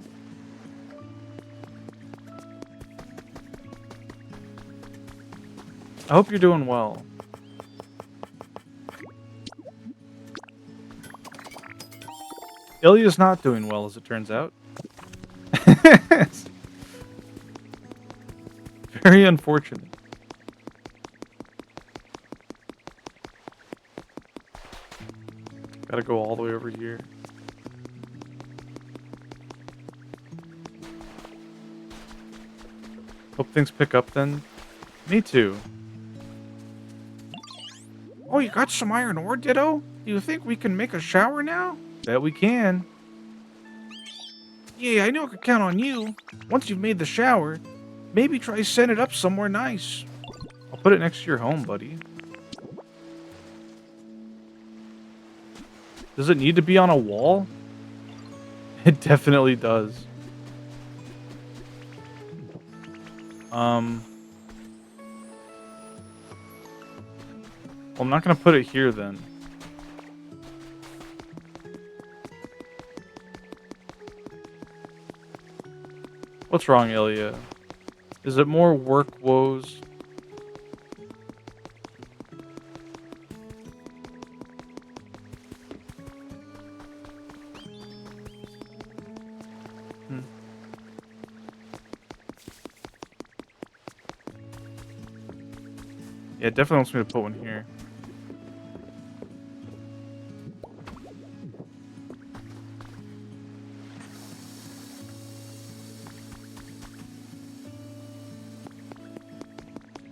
I hope you're doing well. Ilya's not doing well, as it turns out. Very unfortunate. Gotta go all the way over here. Hope things pick up then. Me too. Oh, you got some iron ore, Ditto? Do you think we can make a shower now? Bet we can. Yeah, I know I could count on you. Once you've made the shower, maybe try setting it up somewhere nice. I'll put it next to your home, buddy. Does it need to be on a wall? It definitely does. Well, I'm not gonna put it here then. What's wrong, Ilya? Is it more work woes? Yeah, it definitely wants me to put one here.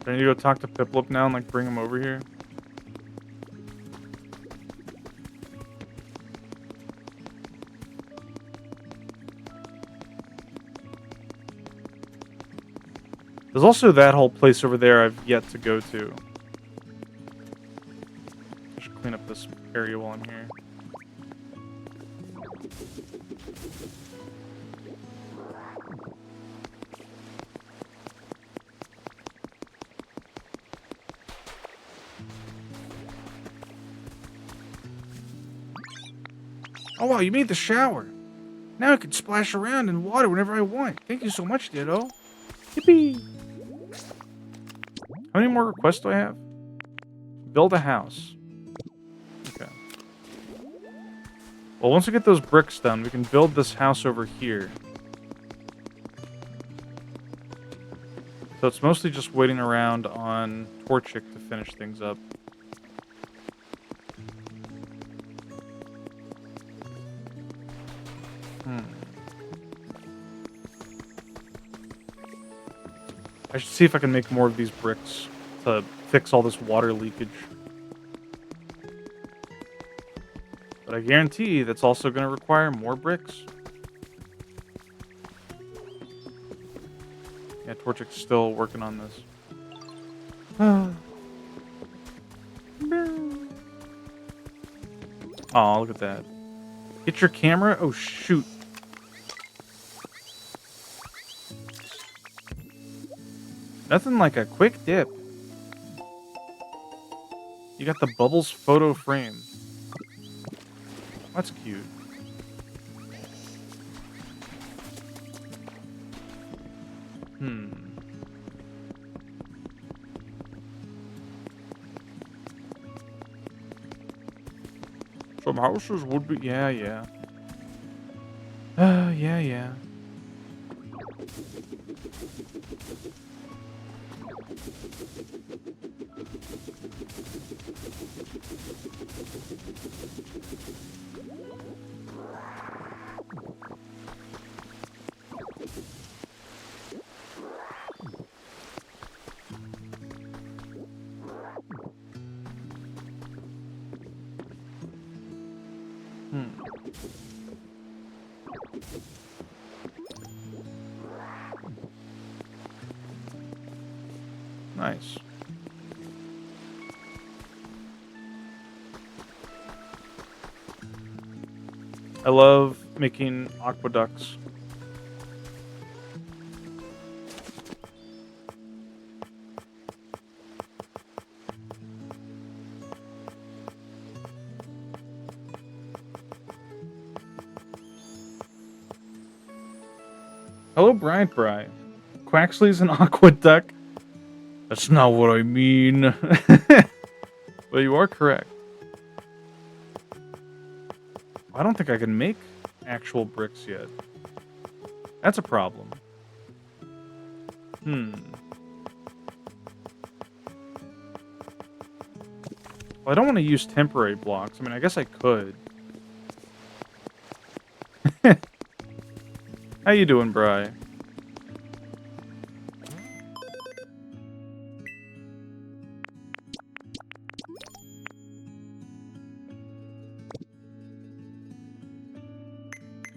Do I need to go talk to Piplup now and like bring him over here? There's also that whole place over there I've yet to go to. I should clean up this area while I'm here. Oh wow, you made the shower. Now I can splash around in water whenever I want. Thank you so much, Ditto. Yippee! How many more requests do I have? Build a house. Okay. Well, once we get those bricks done, we can build this house over here. So it's mostly just waiting around on Torchic to finish things up. I should see if I can make more of these bricks to fix all this water leakage. But I guarantee that's also going to require more bricks. Yeah, Torchic's still working on this. Oh, look at that. Get your camera? Oh, shoot. Nothing like a quick dip. You got the Bubbles photo frame. That's cute. Some houses would be... Yeah. Yeah. Nice. I love making aqueducts. Hello, Bryant. Quaxley's an aqueduct. That's not what I mean. But you are correct. I don't think I can make actual bricks yet. That's a problem. Well, I don't want to use temporary blocks. I mean, I guess I could. How you doing, Bri?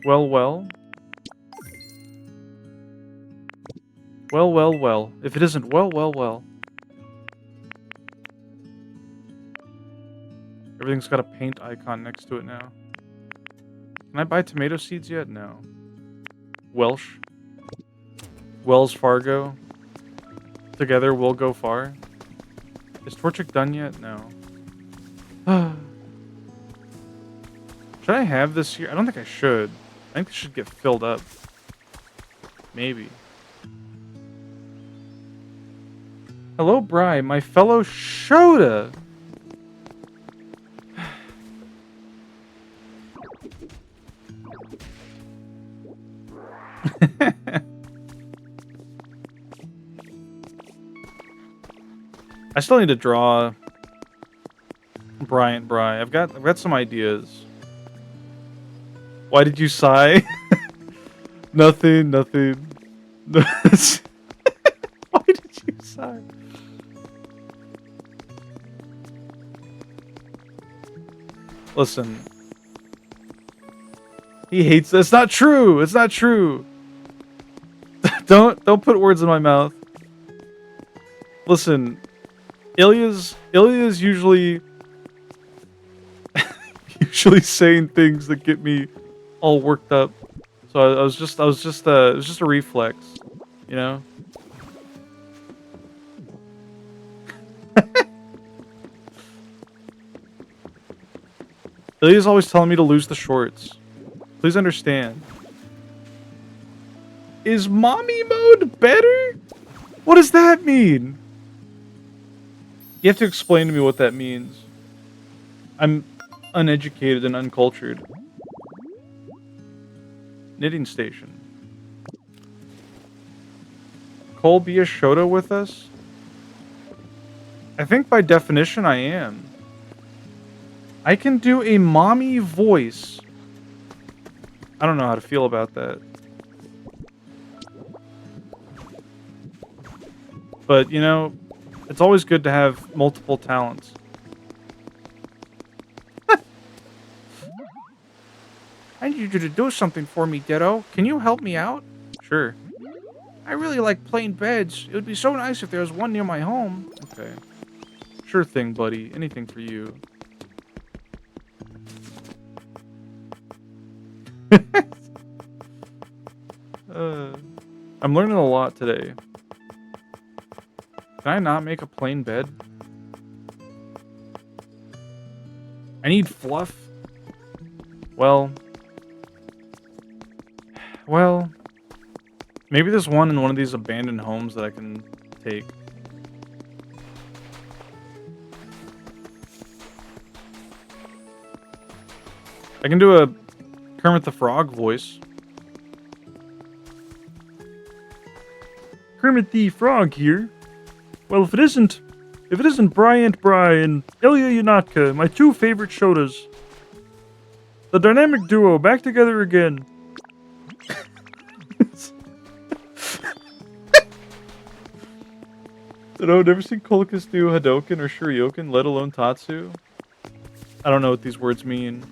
Well. Well. If it isn't well. Everything's got a paint icon next to it now. Can I buy tomato seeds yet? No. Welsh. Wells Fargo. Together we'll go far. Is Torchic done yet? No. Should I have this here? I don't think I should. I think this should get filled up. Maybe. Hello, Bri, my fellow Shota. I still need to draw Bryant Bri. I've got some ideas. Why did you sigh? Nothing. Why did you sigh? Listen. He hates this. It's not true. It's not true. Don't put words in my mouth. Listen. Ilya's usually saying things that get me all worked up. So it was just a reflex, you know? Ilya's always telling me to lose the shorts. Please understand. Is mommy mode better? What does that mean? You have to explain to me what that means. I'm uneducated and uncultured. Knitting station. Cole, be a Shoto with us? I think by definition I am. I can do a mommy voice. I don't know how to feel about that. But, you know, it's always good to have multiple talents. I need you to do something for me, Ditto. Can you help me out? Sure. I really like plain beds. It would be so nice if there was one near my home. Okay. Sure thing, buddy. Anything for you. I'm learning a lot today. Can I not make a plain bed? I need fluff. Well, maybe there's one in one of these abandoned homes that I can take. I can do a Kermit the Frog voice. Kermit the Frog here. Well, if it isn't Bryant Bry and Ilya Yunatka, my two favorite Shotas. The dynamic duo back together again. I've never seen Kolkus do Hadoken or Shurioken, let alone Tatsu. I don't know what these words mean.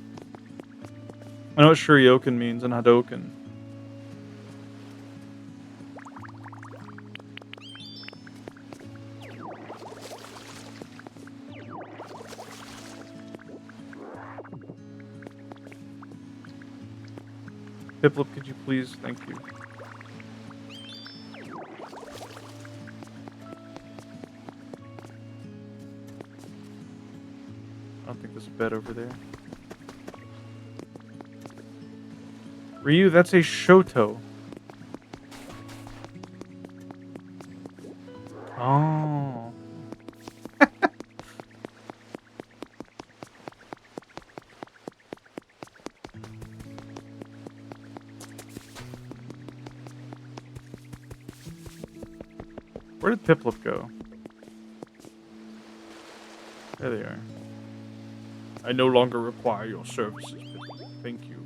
I know what Shurioken means and Hadoken. Piplup, could you please? Thank you. I don't think there's a bed over there. Ryu, that's a Shoto. Oh. Where did Piplup go? There they are. I no longer require your services, Piplup. Thank you.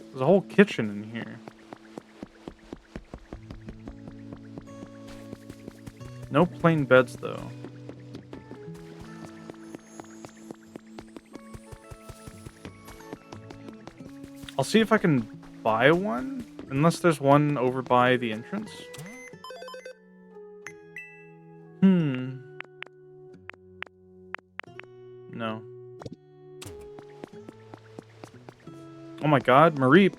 There's a whole kitchen in here. No plain beds, though. I'll see if I can buy one, unless there's one over by the entrance. No. Oh my god, Mareep.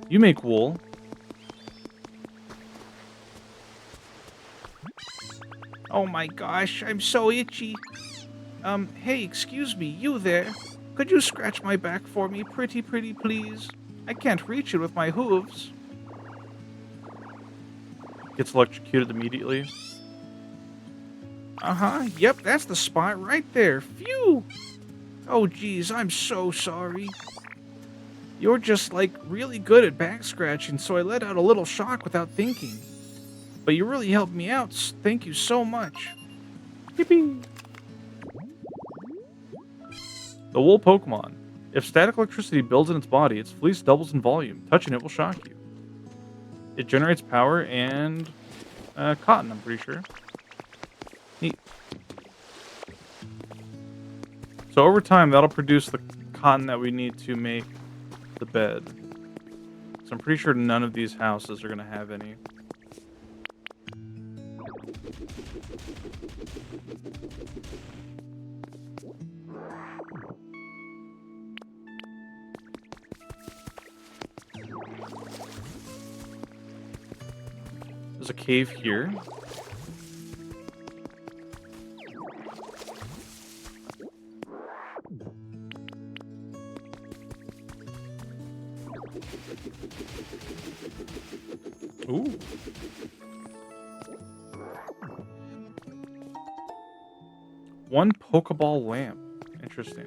You make wool. Oh my gosh, I'm so itchy. Hey, excuse me, you there? Could you scratch my back for me, pretty please? I can't reach it with my hooves. Gets electrocuted immediately. Uh-huh, yep, that's the spot right there. Phew! Oh, geez, I'm so sorry. You're just, like, really good at back scratching, so I let out a little shock without thinking. But you really helped me out. Thank you so much. Yippee! The wool Pokemon. If static electricity builds in its body, its fleece doubles in volume. Touching it will shock you. It generates power and cotton, I'm pretty sure. Neat. So over time, that'll produce the cotton that we need to make the bed. So I'm pretty sure none of these houses are going to have any. There's a cave here. Ooh. One Pokeball lamp. Interesting.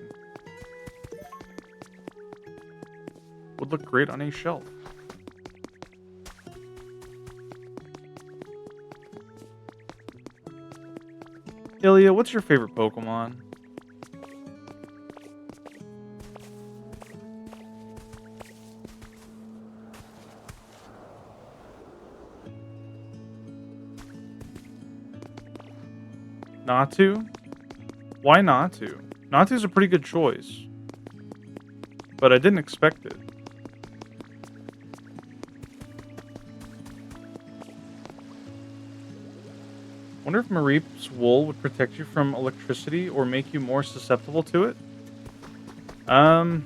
Would look great on a shelf. Ilya, what's your favorite Pokemon? Natu? Why Natu? Natu's a pretty good choice. But I didn't expect it. Wonder if Mareep's wool would protect you from electricity or make you more susceptible to it? I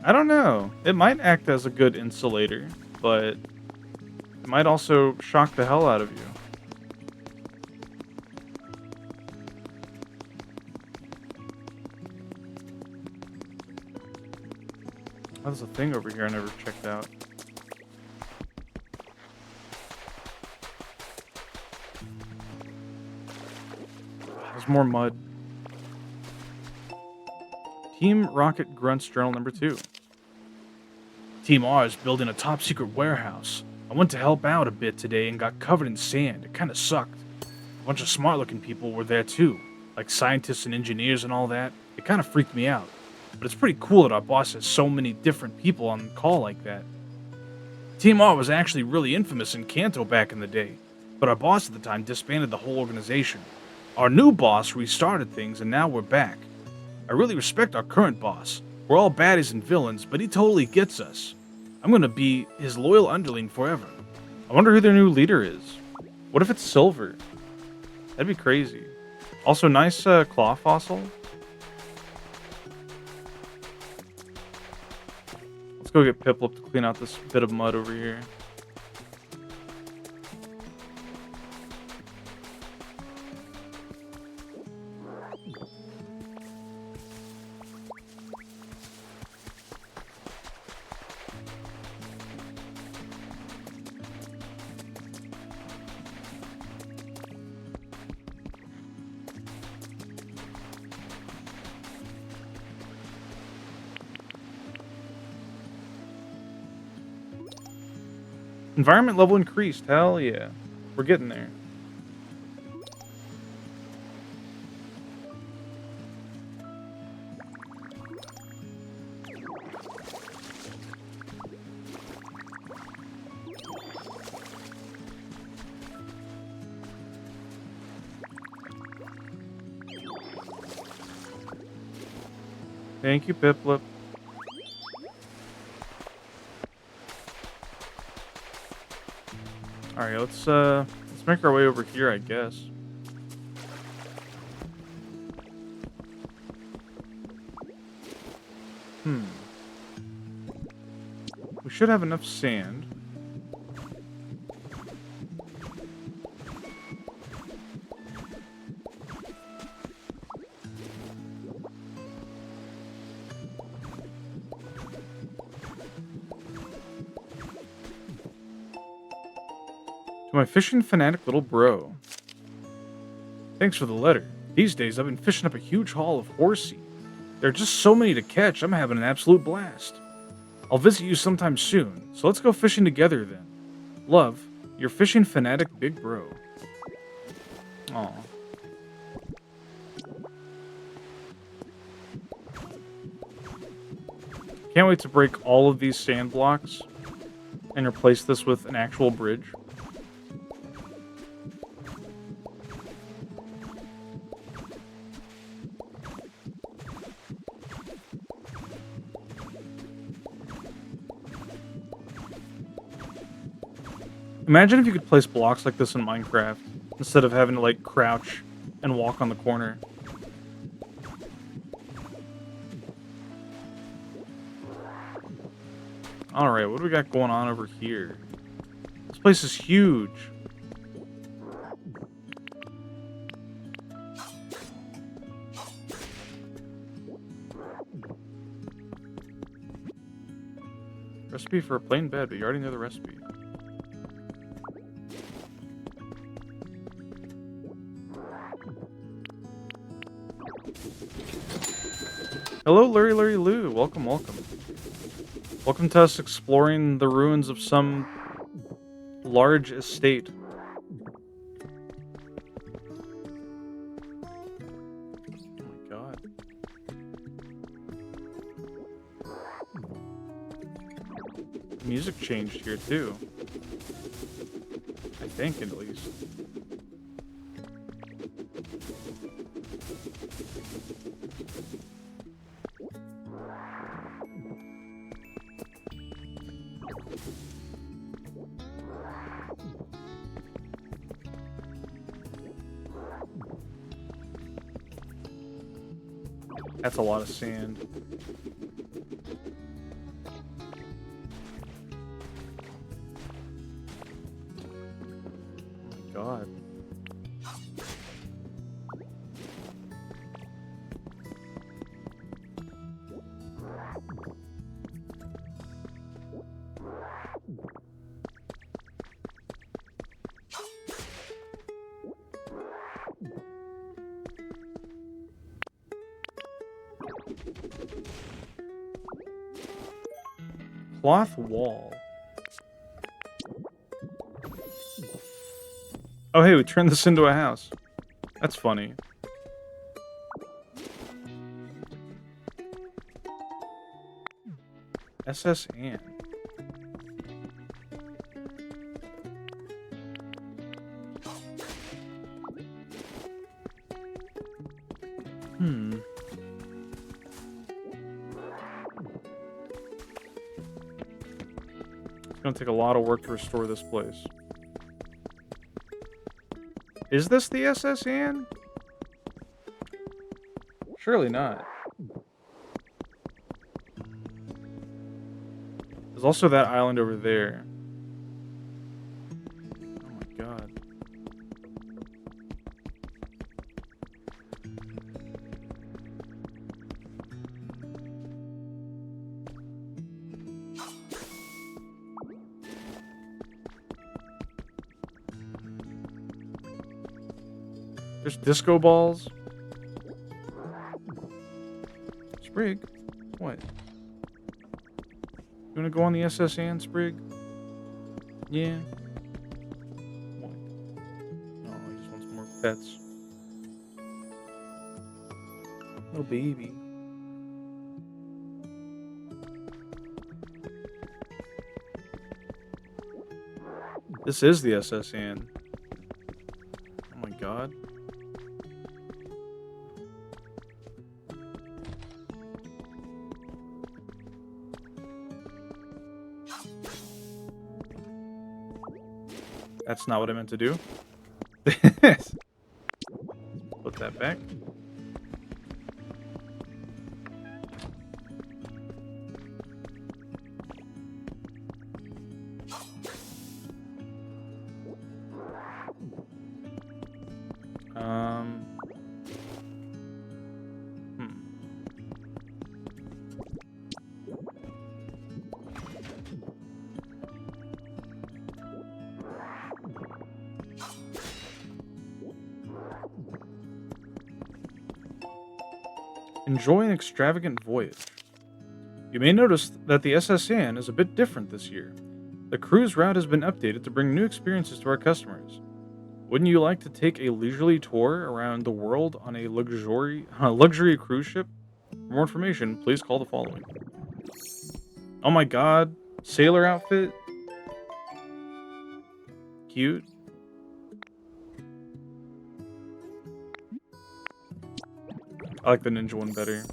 don't know. It might act as a good insulator, but it might also shock the hell out of you. Oh, there's a thing over here I never checked out. There's more mud. Team Rocket Grunts Journal number 2. Team R is building a top secret warehouse. I went to help out a bit today and got covered in sand. It kinda sucked. A bunch of smart looking people were there too, like scientists and engineers and all that. It kinda freaked me out. But it's pretty cool that our boss has so many different people on call like that. Team R was actually really infamous in Kanto back in the day, but our boss at the time disbanded the whole organization. Our new boss restarted things and now we're back. I really respect our current boss. We're all baddies and villains, but he totally gets us. I'm gonna be his loyal underling forever. I wonder who their new leader is. What if it's Silver? That'd be crazy. Also, nice claw fossil. Let's go get Piplup to clean out this bit of mud over here. Environment level increased. Hell yeah. We're getting there. Thank you, Piplup. Alright, let's make our way over here, I guess. We should have enough sand. To my fishing fanatic little bro. Thanks for the letter. These days I've been fishing up a huge haul of horsey. There are just so many to catch, I'm having an absolute blast. I'll visit you sometime soon, so let's go fishing together then. Love, your fishing fanatic big bro. Aw. Can't wait to break all of these sand blocks and replace this with an actual bridge. Imagine if you could place blocks like this in Minecraft, instead of having to, like, crouch and walk on the corner. Alright, what do we got going on over here? This place is huge. Recipe for a plain bed, but you already know the recipe. Hello, Larry Lou. Welcome, welcome. Welcome to us exploring the ruins of some large estate. Oh my god. Music changed here too. I think, at least. That's a lot of sand. Oh my god. Cloth wall. Oh hey, we turned this into a house. That's funny. SS Ann. It's gonna take a lot of work to restore this place. Is this the SS Ann? Surely not. There's also that island over there. Oh my god. There's disco balls. Sprig? What? You wanna go on the SS Ann, Sprig? Yeah. What? No, he just wants more pets. Little baby. This is the SS Ann. Oh my god. That's not what I meant to do. Put that back. Enjoy an extravagant voyage. You may notice that the SS Ann is a bit different this year. The cruise route has been updated to bring new experiences to our customers. Wouldn't you like to take a leisurely tour around the world on a luxury cruise ship? For more information, please call the following. Oh my god, sailor outfit? Cute. I like the ninja one better.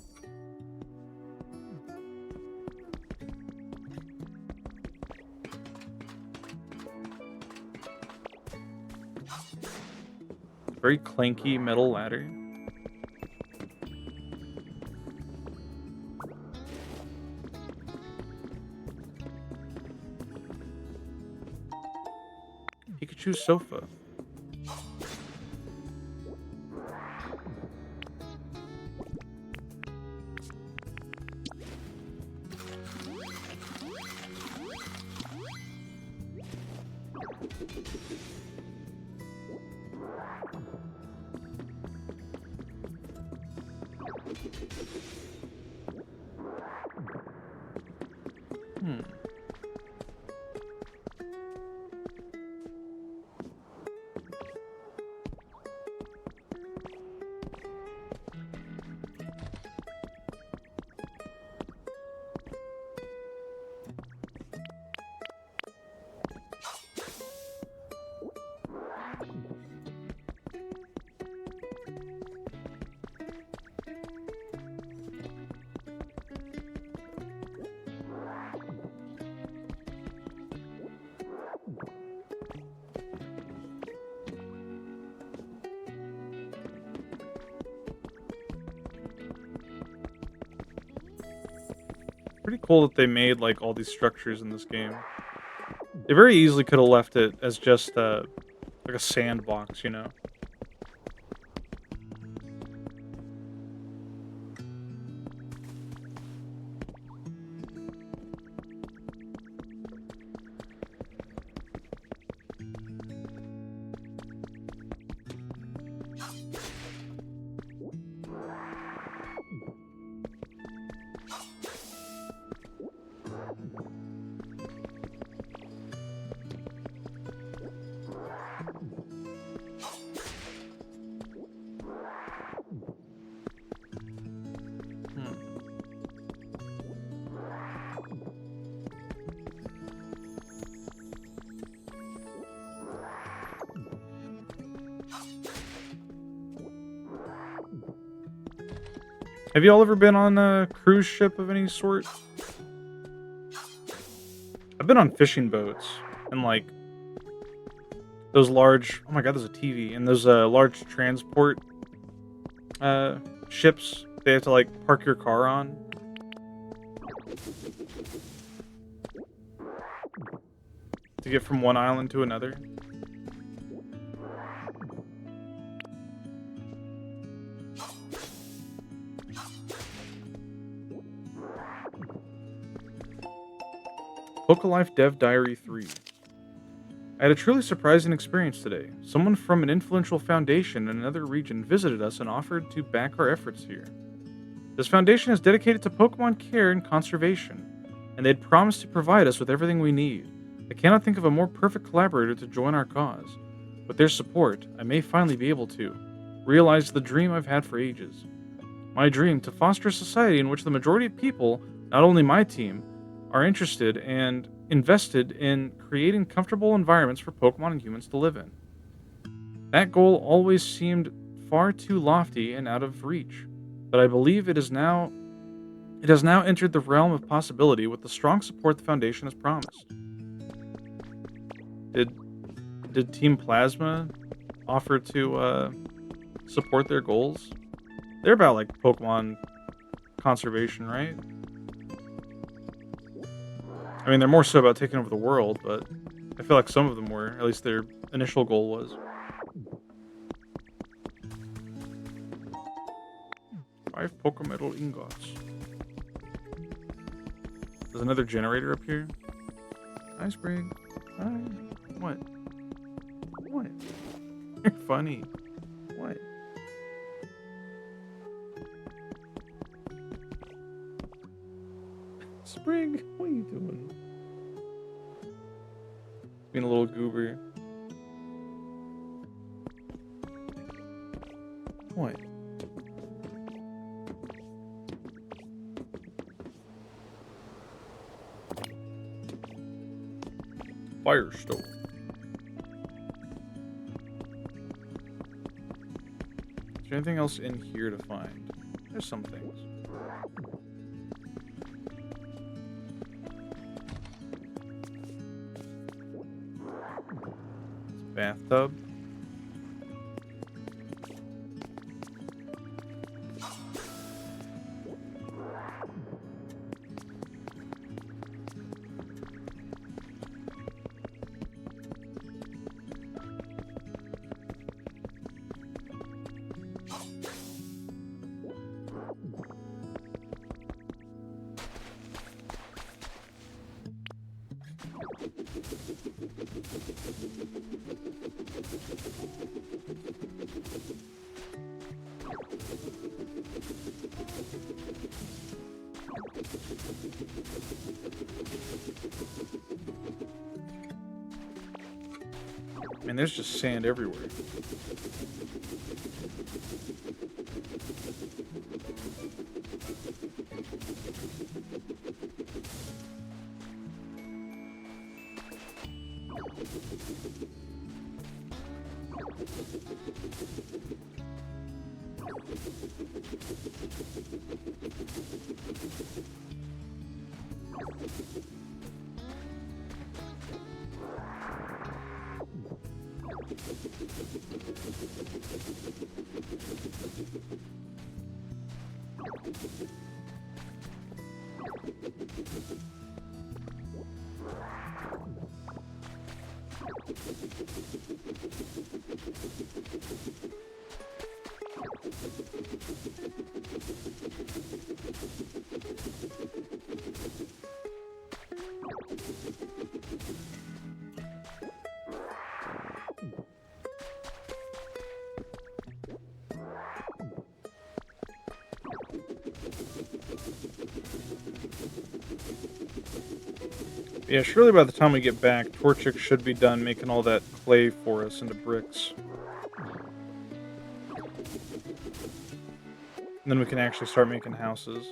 Very clanky metal ladder. Pikachu sofa. Hmm. Pretty cool that they made like all these structures in this game. They very easily could have left it as just like a sandbox, you know. Have you all ever been on a cruise ship of any sort? I've been on fishing boats and like those large. Oh my god, there's a TV and those large transport ships. They have to like park your car on. To get from one island to another. Pokolife Dev Diary 3. I had a truly surprising experience today. Someone from an influential foundation in another region visited us and offered to back our efforts here. This foundation is dedicated to Pokemon care and conservation, and they had promised to provide us with everything we need. I cannot think of a more perfect collaborator to join our cause. With their support, I may finally be able to realize the dream I've had for ages. My dream to foster a society in which the majority of people, not only my team, are interested and invested in creating comfortable environments for Pokemon and humans to live in. That goal always seemed far too lofty and out of reach, but I believe it has now entered the realm of possibility with the strong support the Foundation has promised. Did Team Plasma offer to support their goals? They're about like Pokemon conservation, right? I mean, they're more so about taking over the world, but I feel like some of them were. At least their initial goal was. 5 Pokemetal ingots. There's another generator up here. Hi, Sprig. Hi. What? What? You're funny. What? Sprig, what are you doing? Being a little goober. What? Firestone. Is there anything else in here to find? There's some things. Bathtub. Man, there's just sand everywhere. Yeah, surely by the time we get back, Torchic should be done making all that clay for us into bricks. And then we can actually start making houses.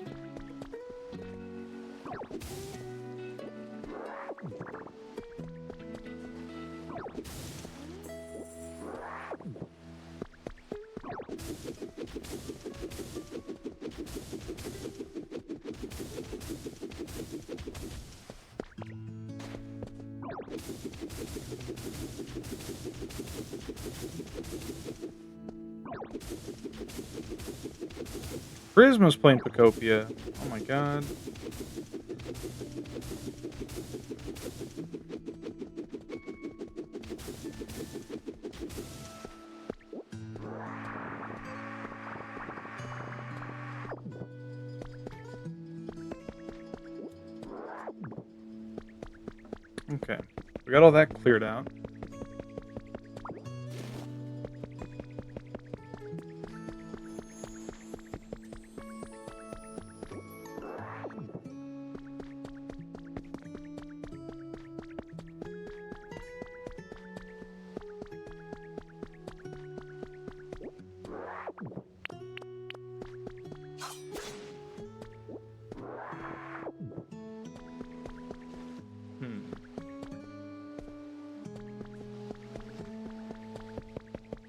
Prisma's playing Pokopia. Oh my god. Okay. We got all that cleared out.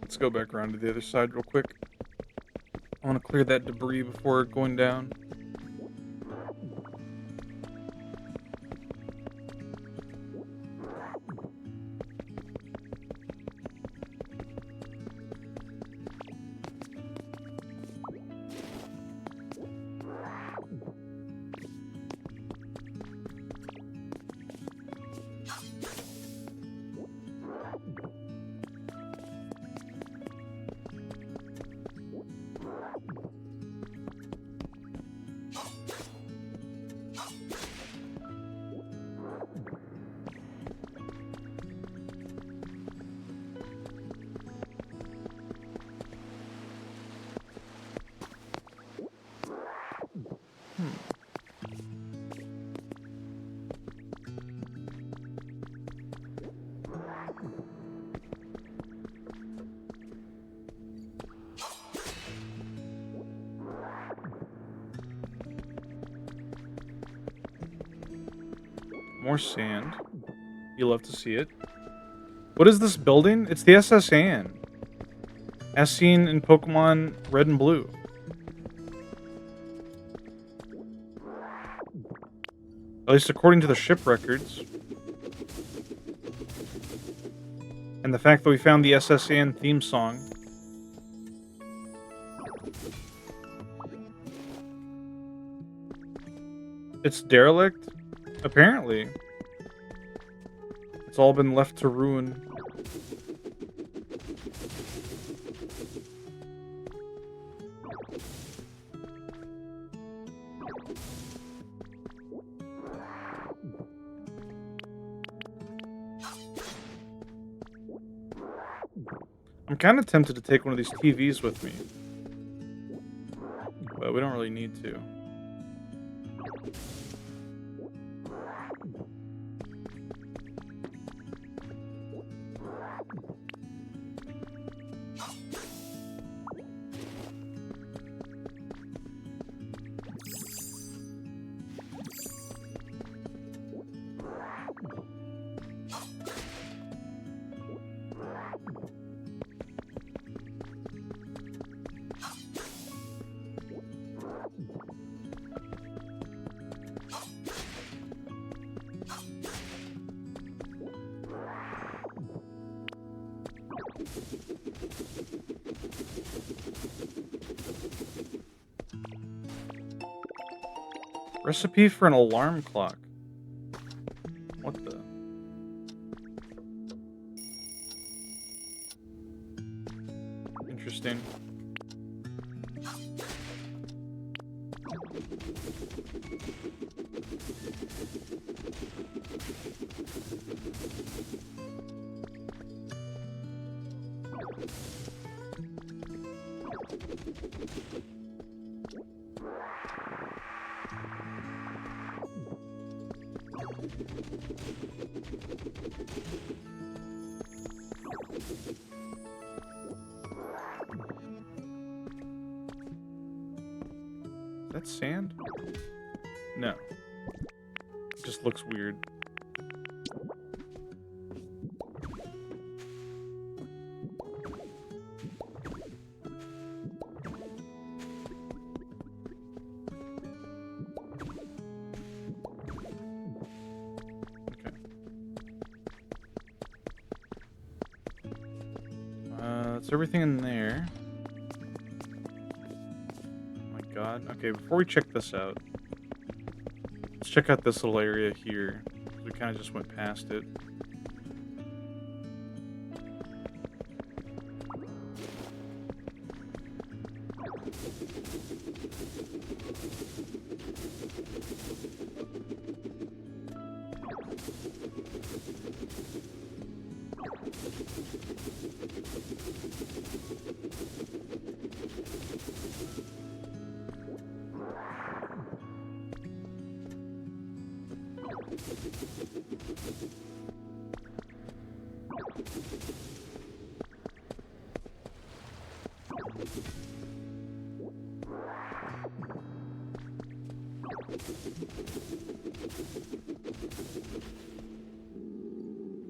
Let's go back around to the other side real quick. I want to clear that debris before going down. More sand. You love to see it. What is this building? It's the SS Anne. As seen in Pokemon Red and Blue. At least according to the ship records. And the fact that we found the SS Anne theme song. It's derelict? Apparently. It's all been left to ruin. I'm kind of tempted to take one of these TVs with me. But we don't really need to. Recipe for an alarm clock. What the? Interesting. Is that sand? No. It just looks weird. Okay. That's everything in there. God. Okay, before we check this out, let's check out this little area here. We kind of just went past it.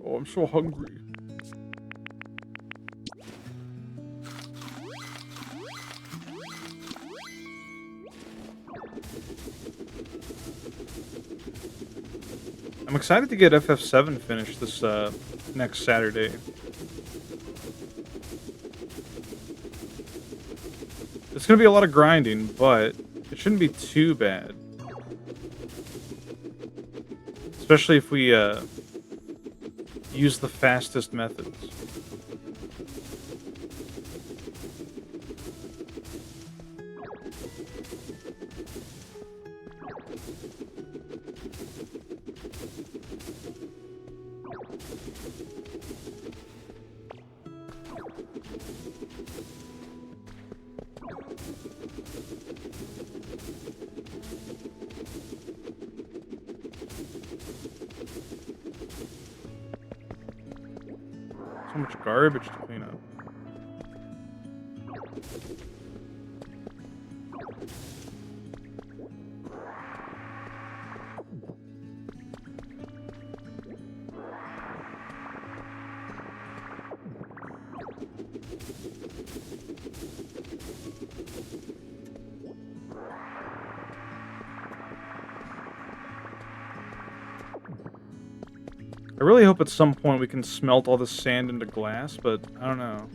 Oh, I'm so hungry. I'm excited to get FF7 finished this next Saturday. It's gonna be a lot of grinding, but it shouldn't be too bad. Especially if we use the fastest methods. So much garbage to clean up. I really hope at some point we can smelt all this sand into glass, but I don't know.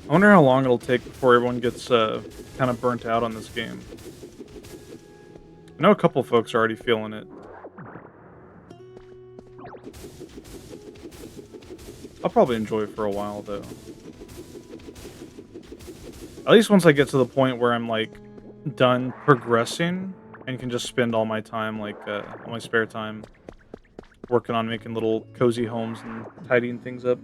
I wonder how long it'll take before everyone gets kind of burnt out on this game. I know a couple folks are already feeling it. I'll probably enjoy it for a while, though. At least once I get to the point where I'm, like, done progressing and can just spend all my time, like, all my spare time working on making little cozy homes and tidying things up.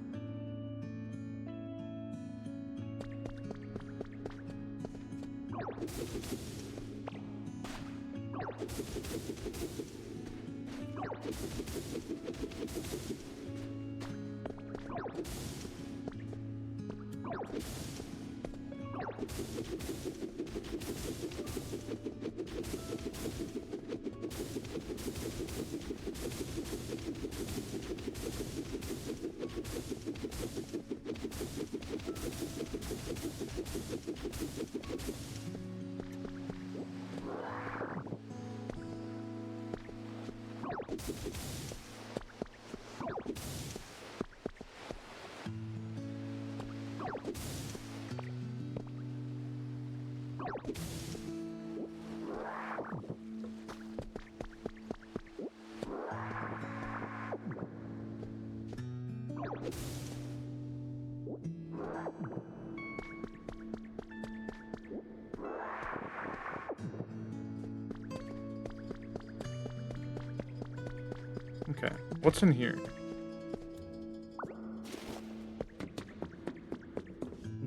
Okay, what's in here?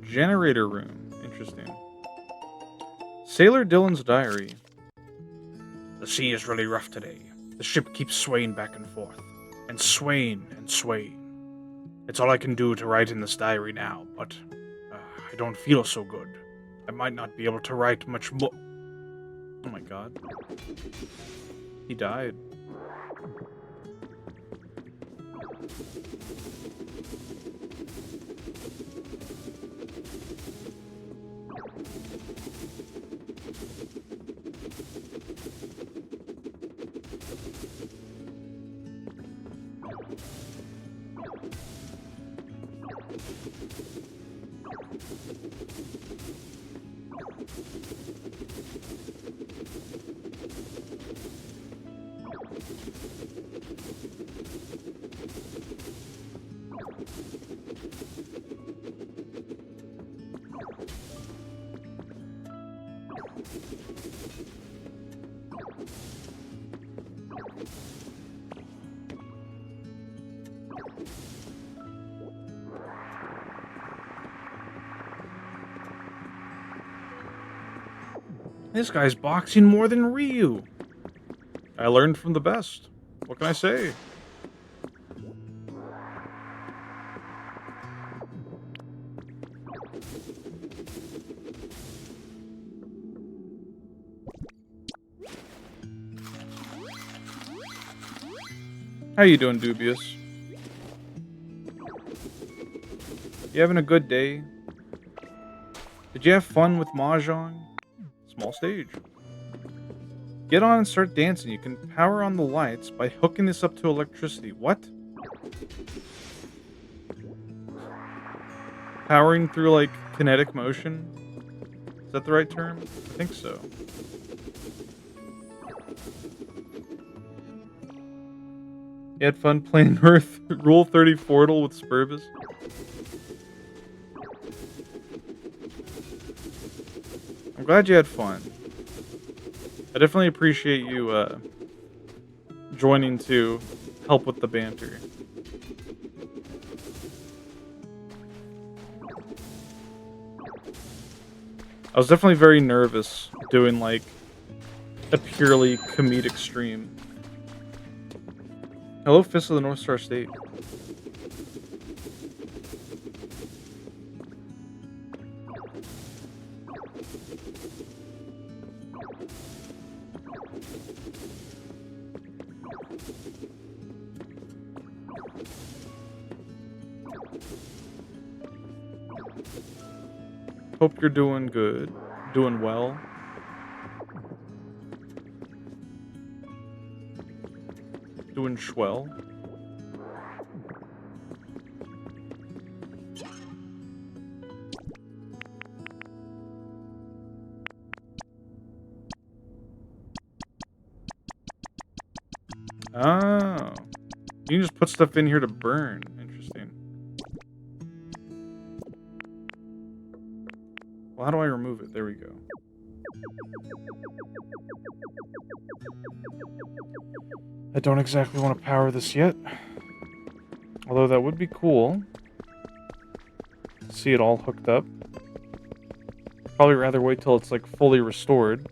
Generator room. Interesting. Sailor Dylan's diary. The sea is really rough today. The ship keeps swaying back and forth. And swaying and swaying. It's all I can do to write in this diary now, but I don't feel so good. I might not be able to write much more. Oh my god. He died. This guy's boxing more than Ryu. I learned from the best. What can I say? How you doing, Dubious? You having a good day? Did you have fun with Mahjong? Small stage. Get on and start dancing. You can power on the lights by hooking this up to electricity. What? Powering through, like, kinetic motion? Is that the right term? I think so. You had fun playing Earth Rule 30 Portal with Spurvis? I'm glad you had fun. I definitely appreciate you joining to help with the banter. I was definitely very nervous doing like a purely comedic stream. Hello, Fist of the North Star State. Hope you're doing good, doing well. Doing swell. Oh. You can just put stuff in here to burn. Interesting. Well, how do I remove it? There we go. I don't exactly want to power this yet. Although that would be cool. See it all hooked up. Probably rather wait till it's like fully restored.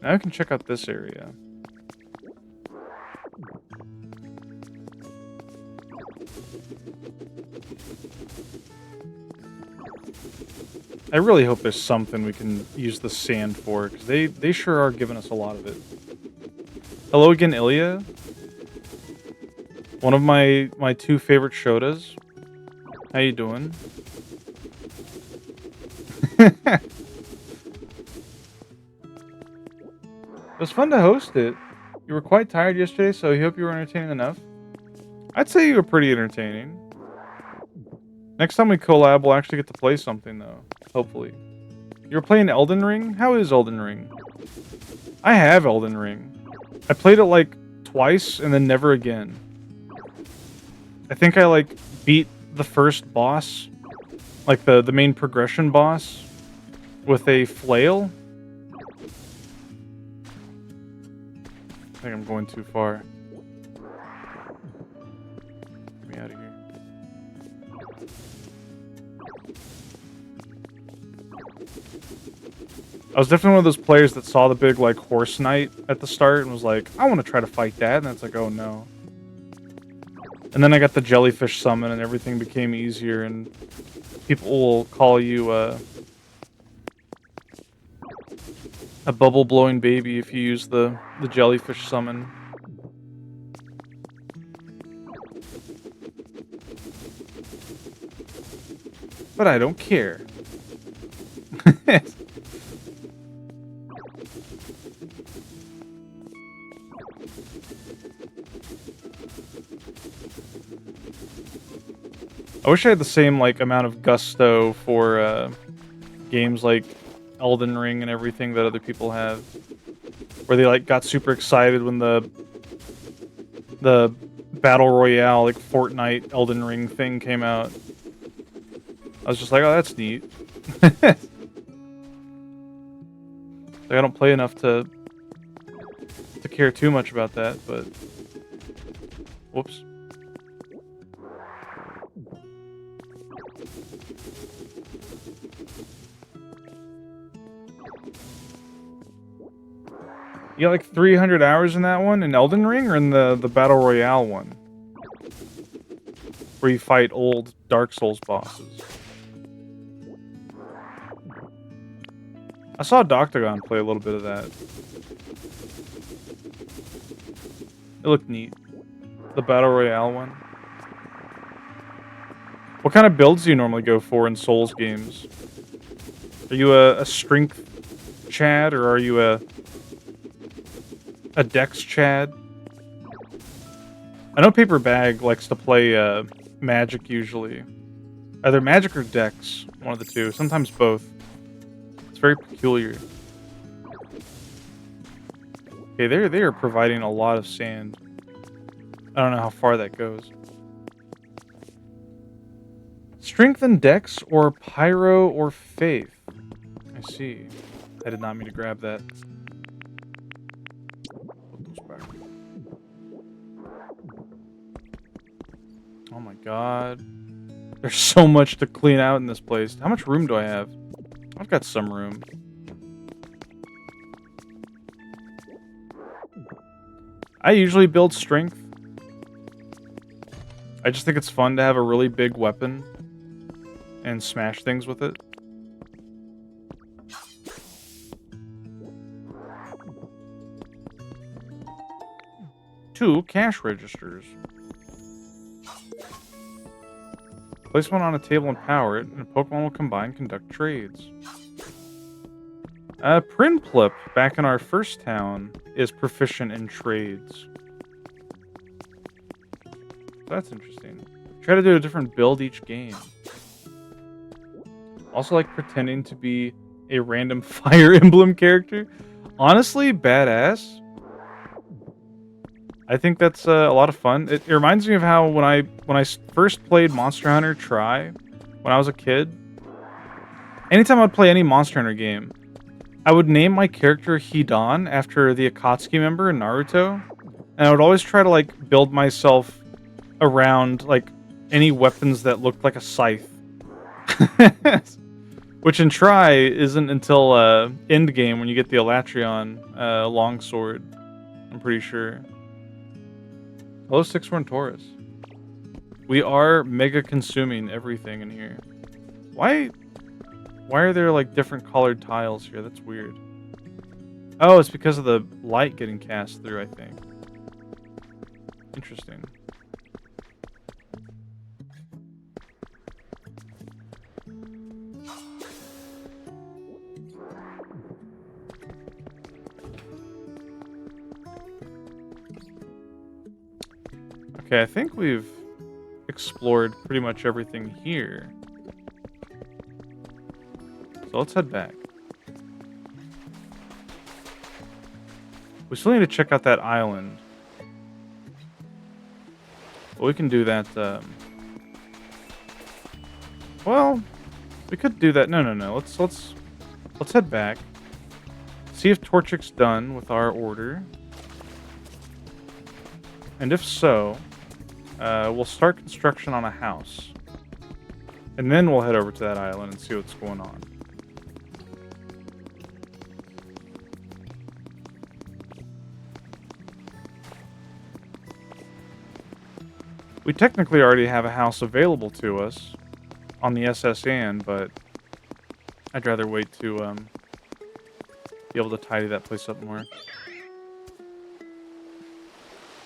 Now I can check out this area. I really hope there's something we can use the sand for, because they sure are giving us a lot of it. Hello again, Ilya. One of my two favorite shotas. How you doing? It was fun to host it. You were quite tired yesterday, so I hope you were entertaining enough. I'd say you were pretty entertaining. Next time we collab, we'll actually get to play something, though. Hopefully. You were playing Elden Ring? How is Elden Ring? I have Elden Ring. I played it, like, twice, and then never again. I think I, like, beat the first boss, like, the main progression boss, with a flail. I think I'm going too far. Get me out of here. I was definitely one of those players that saw the big, like, horse knight at the start and was like, I want to try to fight that. And it's like, oh no. And then I got the jellyfish summon and everything became easier, and people will call you a bubble blowing baby if you use the jellyfish summon. But I don't care. I wish I had the same, like, amount of gusto for games like Elden Ring and everything that other people have, where they, like, got super excited when the Battle Royale, like, Fortnite Elden Ring thing came out. I was just like, oh, that's neat. Like, I don't play enough to care too much about that, but... Whoops. You got like 300 hours in that one, in Elden Ring, or in the Battle Royale one? Where you fight old Dark Souls bosses. I saw Doctagon play a little bit of that. It looked neat. The Battle Royale one. What kind of builds do you normally go for in Souls games? Are you a strength Chad, or are you a Dex Chad? I know Paper Bag likes to play Magic usually. Either Magic or Dex, one of the two. Sometimes both. It's very peculiar. Okay, they are providing a lot of sand. I don't know how far that goes. Strength and Dex, or Pyro or Faith? I see. I did not mean to grab that. Oh my god. There's so much to clean out in this place. How much room do I have? I've got some room. I usually build strength. I just think it's fun to have a really big weapon and smash things with it. Two cash registers. Place one on a table and power it, and a Pokemon will combine and conduct trades. Prinplip, back in our first town, is proficient in trades. That's interesting. Try to do a different build each game. Also like pretending to be a random Fire Emblem character. Honestly, badass. I think that's a lot of fun. It reminds me of how when I first played Monster Hunter Tri, when I was a kid, Anytime I'd play any Monster Hunter game, I would name my character Hidan after the Akatsuki member in Naruto, and I would always try to like build myself around like any weapons that looked like a scythe. Which in Try isn't until end game when you get the Elatrion longsword. I'm pretty sure. Hello, 6-1 Taurus. We are mega consuming everything in here. Why are there like different colored tiles here? That's weird. Oh, it's because of the light getting cast through, I think. Interesting. Okay, I think we've explored pretty much everything here. So let's head back. We still need to check out that island. But we can do that, well, we could do that. No. Let's head back. See if Torchic's done with our order. And if so, we'll start construction on a house. And then we'll head over to that island and see what's going on. We technically already have a house available to us on the SS Anne, but I'd rather wait to be able to tidy that place up more.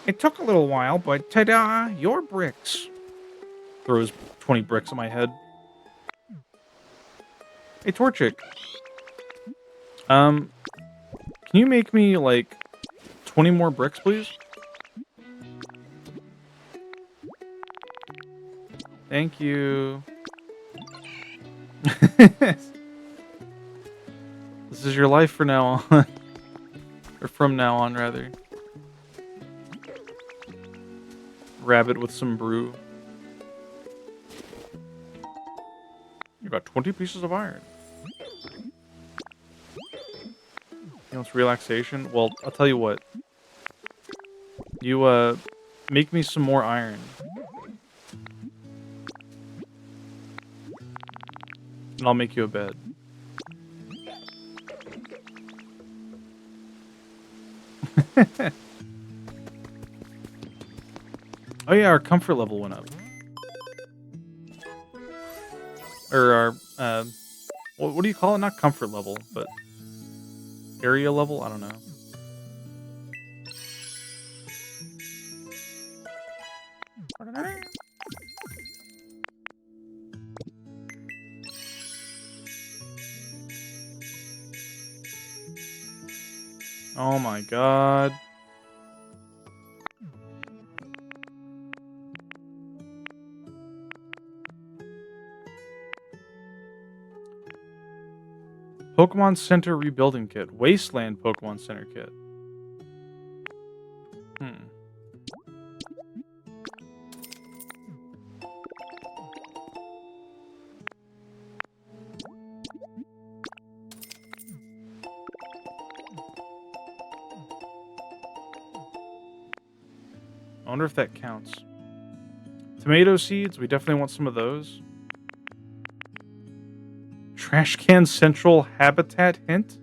It took a little while, but ta-da, your bricks. Throws 20 bricks at my head. Hey, Torchic. Can you make me, like, 20 more bricks, please? Thank you. This is your life for now on. Or from now on, rather. Rabbit with some brew. You got 20 pieces of iron. You know, it's relaxation. Well, I'll tell you what. You, make me some more iron. And I'll make you a bed. Oh yeah, our comfort level went up. Or our, what do you call it? Not comfort level, but area level? I don't know. Oh my god. Pokemon Center Rebuilding Kit. Wasteland Pokemon Center Kit. I wonder if that counts. Tomato seeds. We definitely want some of those. Trash Can Central Habitat Hint?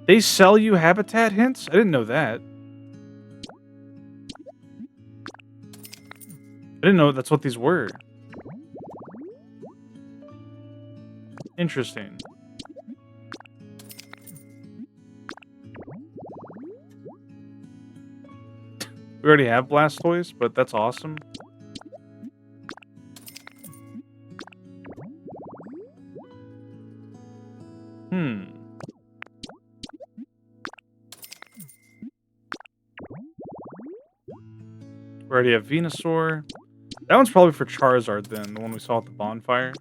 They sell you habitat hints? I didn't know that. I didn't know that's what these were. Interesting. We already have Blastoise, but that's awesome. We already have Venusaur. That one's probably for Charizard then, the one we saw at the bonfire.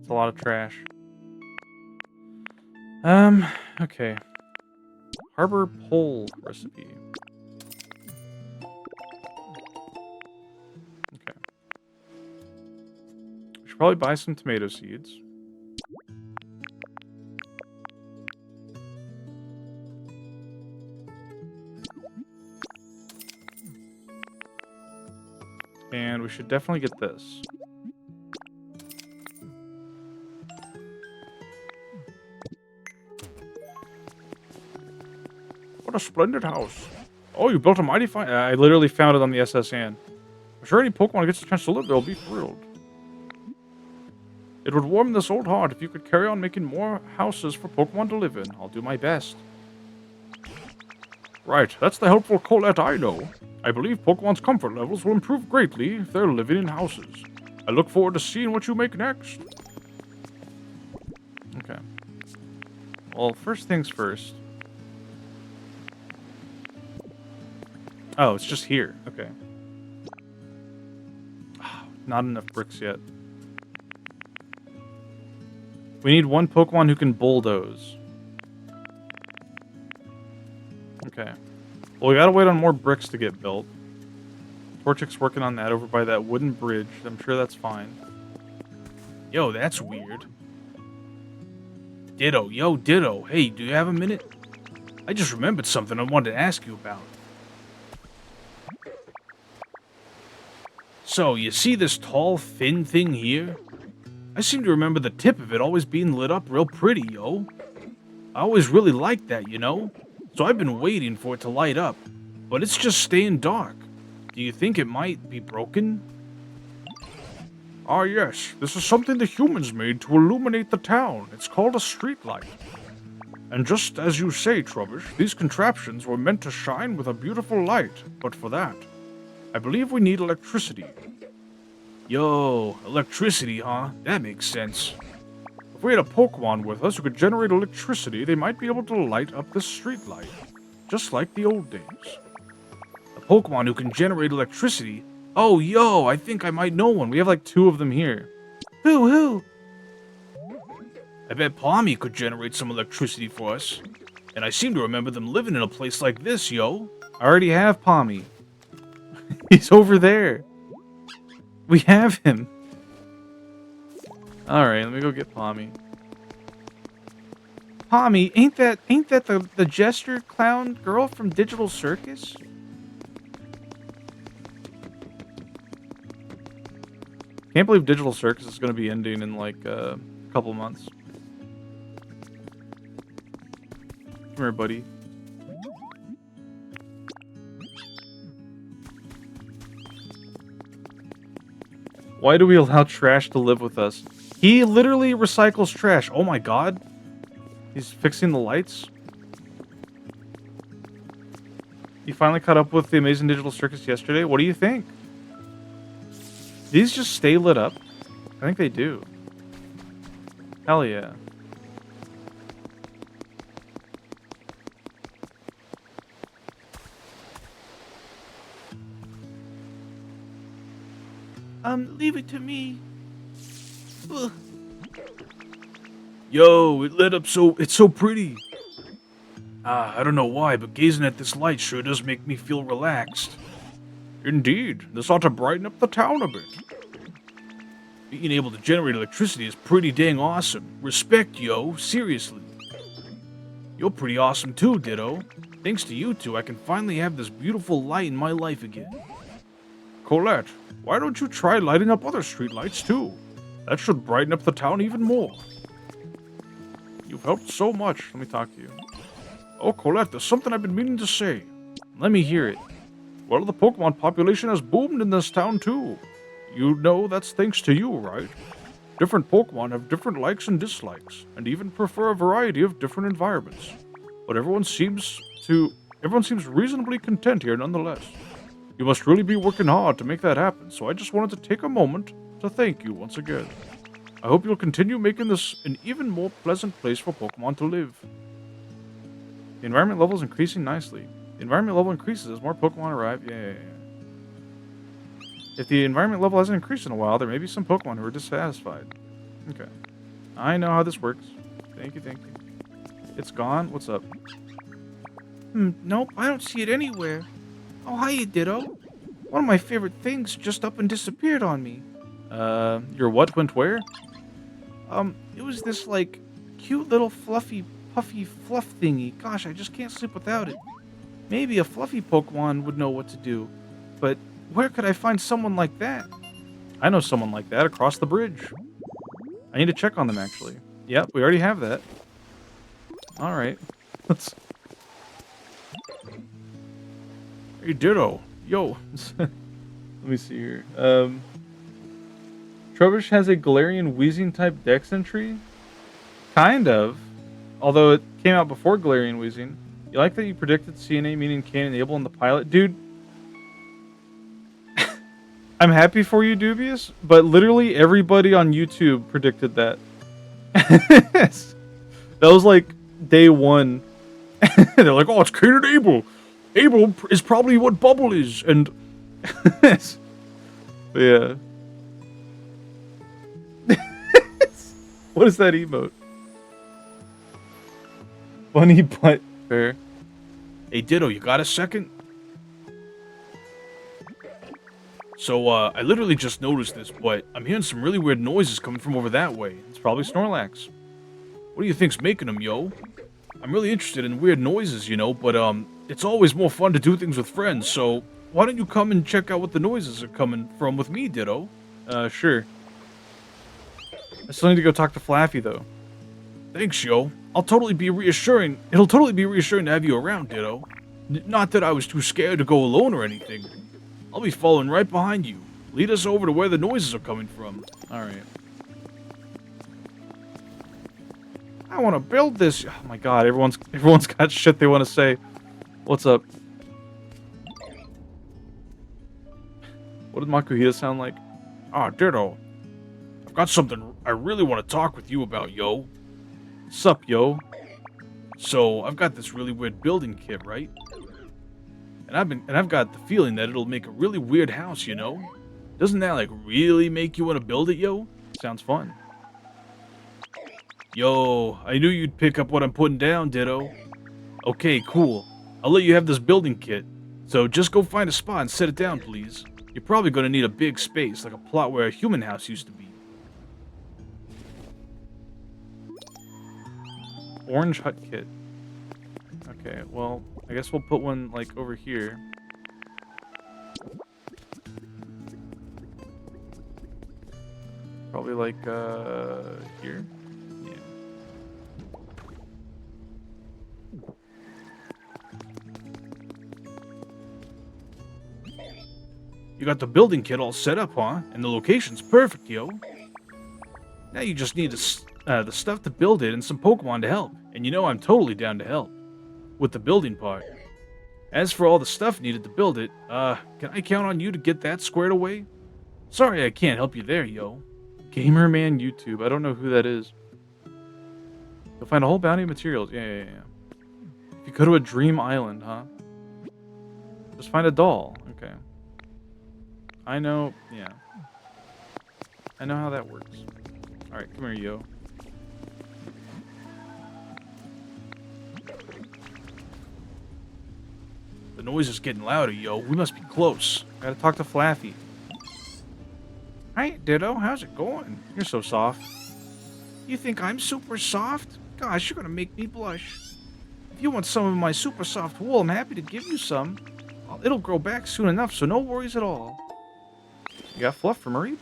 It's a lot of trash. Okay. Harbor pole recipe. Okay. We should probably buy some tomato seeds. And we should definitely get this. What a splendid house. Oh, you built a mighty fine... I literally found it on the SS Anne. I'm sure any Pokemon gets a chance to live there will be thrilled. It would warm this old heart if you could carry on making more houses for Pokemon to live in. I'll do my best. Right, that's the helpful Colette I know. I believe Pokemon's comfort levels will improve greatly if they're living in houses. I look forward to seeing what you make next. Okay. Well, first things first. Oh, it's just here. Okay. Not enough bricks yet. We need one Pokemon who can bulldoze. Okay. Well, we gotta wait on more bricks to get built. Torchic's working on that over by that wooden bridge. I'm sure that's fine. Yo, that's weird. Ditto, yo, Ditto. Hey, do you have a minute? I just remembered something I wanted to ask you about. So, you see this tall, thin thing here? I seem to remember the tip of it always being lit up real pretty, yo. I always really liked that, you know? So I've been waiting for it to light up, but it's just staying dark. Do you think it might be broken? Ah yes, this is something the humans made to illuminate the town. It's called a streetlight. And just as you say, Trubbish, these contraptions were meant to shine with a beautiful light, but for that, I believe we need electricity. Yo, electricity, huh? That makes sense. If we had a Pokemon with us who could generate electricity, they might be able to light up this streetlight, just like the old days. A Pokemon who can generate electricity? Oh, yo, I think I might know one. We have like 2 of them here. Who? I bet Palmy could generate some electricity for us. And I seem to remember them living in a place like this, yo. I already have Palmy. He's over there. We have him. Alright, let me go get Palmy. Palmy, ain't that the jester clown girl from Digital Circus? Can't believe Digital Circus is going to be ending in like a couple months. Come here, buddy. Why do we allow trash to live with us? He literally recycles trash. Oh my god. He's fixing the lights. You finally caught up with the Amazing Digital Circus yesterday. What do you think? These just stay lit up? I think they do. Hell yeah. Leave it to me. Ugh. Yo, it lit up it's so pretty. I don't know why, but gazing at this light sure does make me feel relaxed. Indeed, this ought to brighten up the town a bit. Being able to generate electricity is pretty dang awesome. Respect, yo, seriously. You're pretty awesome too, Ditto. Thanks to you two, I can finally have this beautiful light in my life again. Colette, why don't you try lighting up other streetlights too? That should brighten up the town even more. You've helped so much. Let me talk to you. Oh, Colette, there's something I've been meaning to say. Let me hear it. Well, the Pokemon population has boomed in this town too. You know that's thanks to you, right? Different Pokemon have different likes and dislikes, and even prefer a variety of different environments. But everyone seems reasonably content here nonetheless. You must really be working hard to make that happen, so I just wanted to take a moment to thank you once again. I hope you'll continue making this an even more pleasant place for Pokemon to live. The environment level is increasing nicely. The environment level increases as more Pokemon arrive. Yeah. If the environment level hasn't increased in a while, there may be some Pokemon who are dissatisfied. Okay. I know how this works. Thank you. It's gone. What's up? Nope, I don't see it anywhere. Oh, hiya, Ditto. One of my favorite things just up and disappeared on me. Your what went where? It was this, like, cute little fluffy, puffy fluff thingy. Gosh, I just can't sleep without it. Maybe a fluffy Pokemon would know what to do. But where could I find someone like that? I know someone like that across the bridge. I need to check on them, actually. Yep, we already have that. Alright. Let's... Hey, Ditto. Yo. Let me see here. Trubbish has a Galarian Wheezing type Dex entry? Kind of. Although it came out before Galarian Wheezing. You like that you predicted CNA meaning can enable in the pilot? Dude, I'm happy for you, Dubious, but literally everybody on YouTube predicted that. That was like day one. They're like, oh, it's Kane and Abel. Abel is probably what Bubble is. And yeah. What is that emote? Bunny butt fair. Hey, Ditto, you got a second? So, I literally just noticed this, but I'm hearing some really weird noises coming from over that way. It's probably Snorlax. What do you think's making them, yo? I'm really interested in weird noises, you know, but, it's always more fun to do things with friends, so why don't you come and check out what the noises are coming from with me, Ditto? Sure. I still need to go talk to Flaffy, though. Thanks, yo. It'll totally be reassuring to have you around, Ditto. Not that I was too scared to go alone or anything. I'll be following right behind you. Lead us over to where the noises are coming from. Alright. I want to build this. Oh my god, everyone's got shit they want to say. What's up? What did Makuhita sound like? Ah, Ditto. I've got something I really want to talk with you about, yo. Sup, yo? So, I've got this really weird building kit, right? And I've got the feeling that it'll make a really weird house, you know? Doesn't that, like, really make you want to build it, yo? Sounds fun. Yo, I knew you'd pick up what I'm putting down, Ditto. Okay, cool. I'll let you have this building kit. So just go find a spot and set it down, please. You're probably gonna need a big space, like a plot where a human house used to be. Orange hut kit. Okay, well, I guess we'll put one, like, over here. Probably, like, here? Yeah. You got the building kit all set up, huh? And the location's perfect, yo. Now you just need the stuff to build it and some Pokemon to help. And you know I'm totally down to help. With the building part. As for all the stuff needed to build it, can I count on you to get that squared away? Sorry I can't help you there, yo. Gamerman YouTube. I don't know who that is. You'll find a whole bounty of materials. Yeah. If you go to a dream island, huh? Just find a doll. Okay. I know. Yeah. I know how that works. Alright, come here, yo. The noise is getting louder, yo. We must be close. Gotta talk to Flaffy. Hi, Ditto. How's it going? You're so soft. You think I'm super soft? Gosh, you're gonna make me blush. If you want some of my super soft wool, I'm happy to give you some. It'll grow back soon enough, so no worries at all. You got fluff for Marie?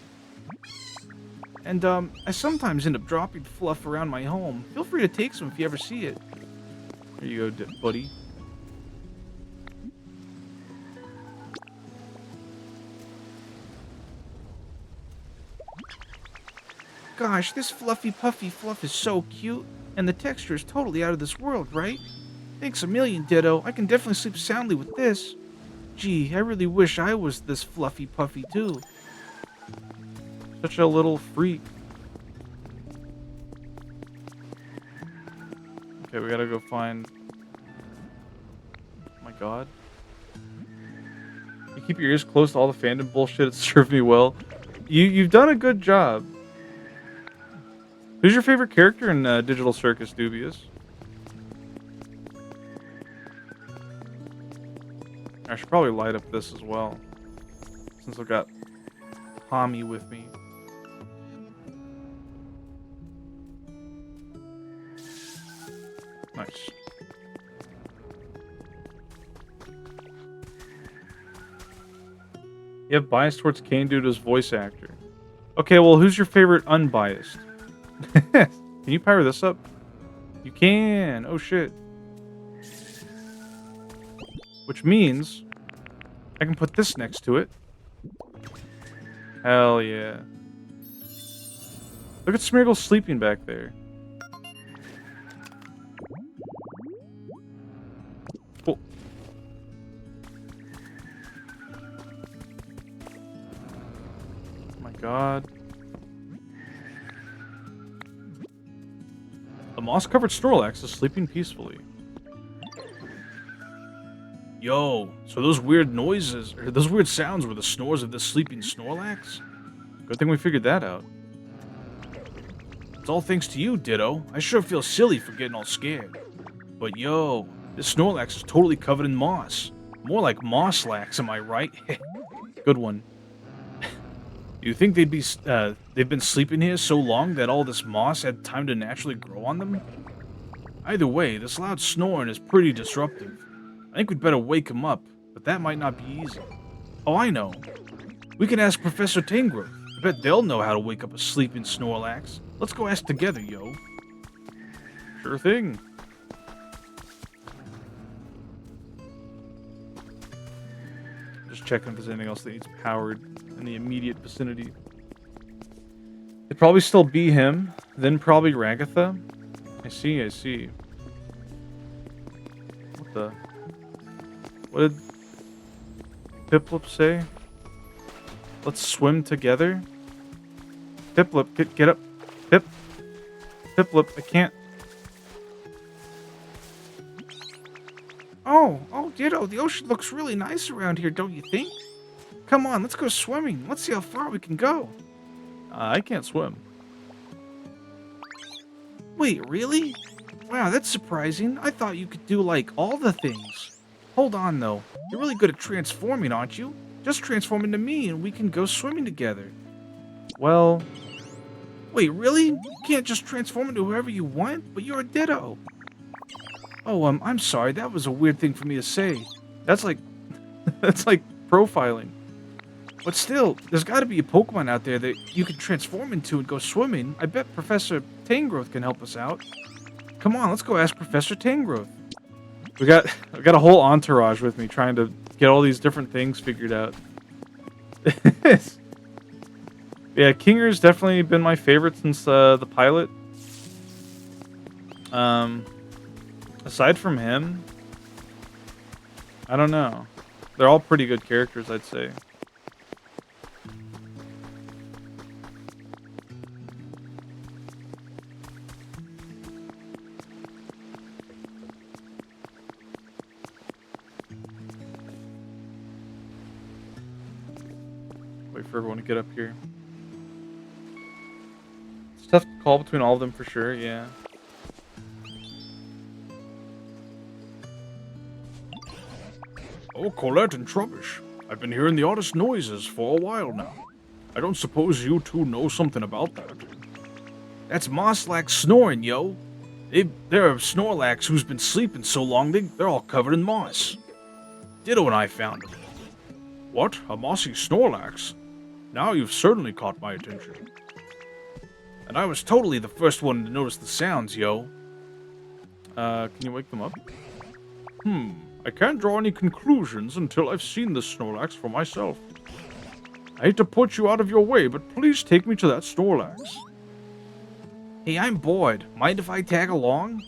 And, I sometimes end up dropping fluff around my home. Feel free to take some if you ever see it. Here you go, buddy. Gosh, this fluffy puffy fluff is so cute, and the texture is totally out of this world, right? Thanks a million, Ditto. I can definitely sleep soundly with this. Gee, I really wish I was this fluffy puffy too. Such a little freak. Okay, we gotta go find... Oh my god. You keep your ears close to all the fandom bullshit. It served me well. You've done a good job. Who's your favorite character in Digital Circus, Dubious? I should probably light up this as well, since I've got Tommy with me. Nice. You have bias towards Kane due to his voice actor. Okay, well, who's your favorite unbiased? Can you power this up? You can. Oh, shit. Which means I can put this next to it. Hell yeah. Look at Smeargle sleeping back there. Cool. Oh my god. The moss-covered Snorlax is sleeping peacefully. Yo, so those weird noises, or those weird sounds were the snores of this sleeping Snorlax? Good thing we figured that out. It's all thanks to you, Ditto. I sure feel silly for getting all scared. But yo, this Snorlax is totally covered in moss. More like Mosslax, am I right? Good one. You think they've been sleeping here so long that all this moss had time to naturally grow on them? Either way, this loud snoring is pretty disruptive. I think we'd better wake him up, but that might not be easy. Oh, I know. We can ask Professor Tangrowth. I bet they'll know how to wake up a sleeping Snorlax. Let's go ask together, yo. Sure thing. Just checking if there's anything else that needs powered in the immediate vicinity. It'd probably still be him, then probably Ragatha. I see, I see. What the? What did Piplup say? Let's swim together? Piplup, get up. Piplup, I can't. Oh, Ditto, the ocean looks really nice around here, don't you think? Come on, let's go swimming. Let's see how far we can go. I can't swim. Wait, really? Wow, that's surprising. I thought you could do, like, all the things. Hold on, though. You're really good at transforming, aren't you? Just transform into me and we can go swimming together. Well... Wait, really? You can't just transform into whoever you want? But you're a Ditto. Oh, I'm sorry. That was a weird thing for me to say. That's like... that's like profiling. But still, there's got to be a Pokemon out there that you can transform into and go swimming. I bet Professor Tangrowth can help us out. Come on, let's go ask Professor Tangrowth. I got a whole entourage with me trying to get all these different things figured out. Yeah, Kinger's definitely been my favorite since the pilot. Aside from him, I don't know. They're all pretty good characters, I'd say. Wait for everyone to get up here. It's tough to call between all of them for sure, yeah. Oh, Colette and Trubbish. I've been hearing the oddest noises for a while now. I don't suppose you two know something about that. That's Mosslax snoring, yo. They're a Snorlax who's been sleeping so long they're all covered in moss. Ditto and I found them. What? A mossy Snorlax? Now you've certainly caught my attention. And I was totally the first one to notice the sounds, yo. Can you wake them up? I can't draw any conclusions until I've seen this Snorlax for myself. I hate to put you out of your way, but please take me to that Snorlax. Hey, I'm bored. Mind if I tag along?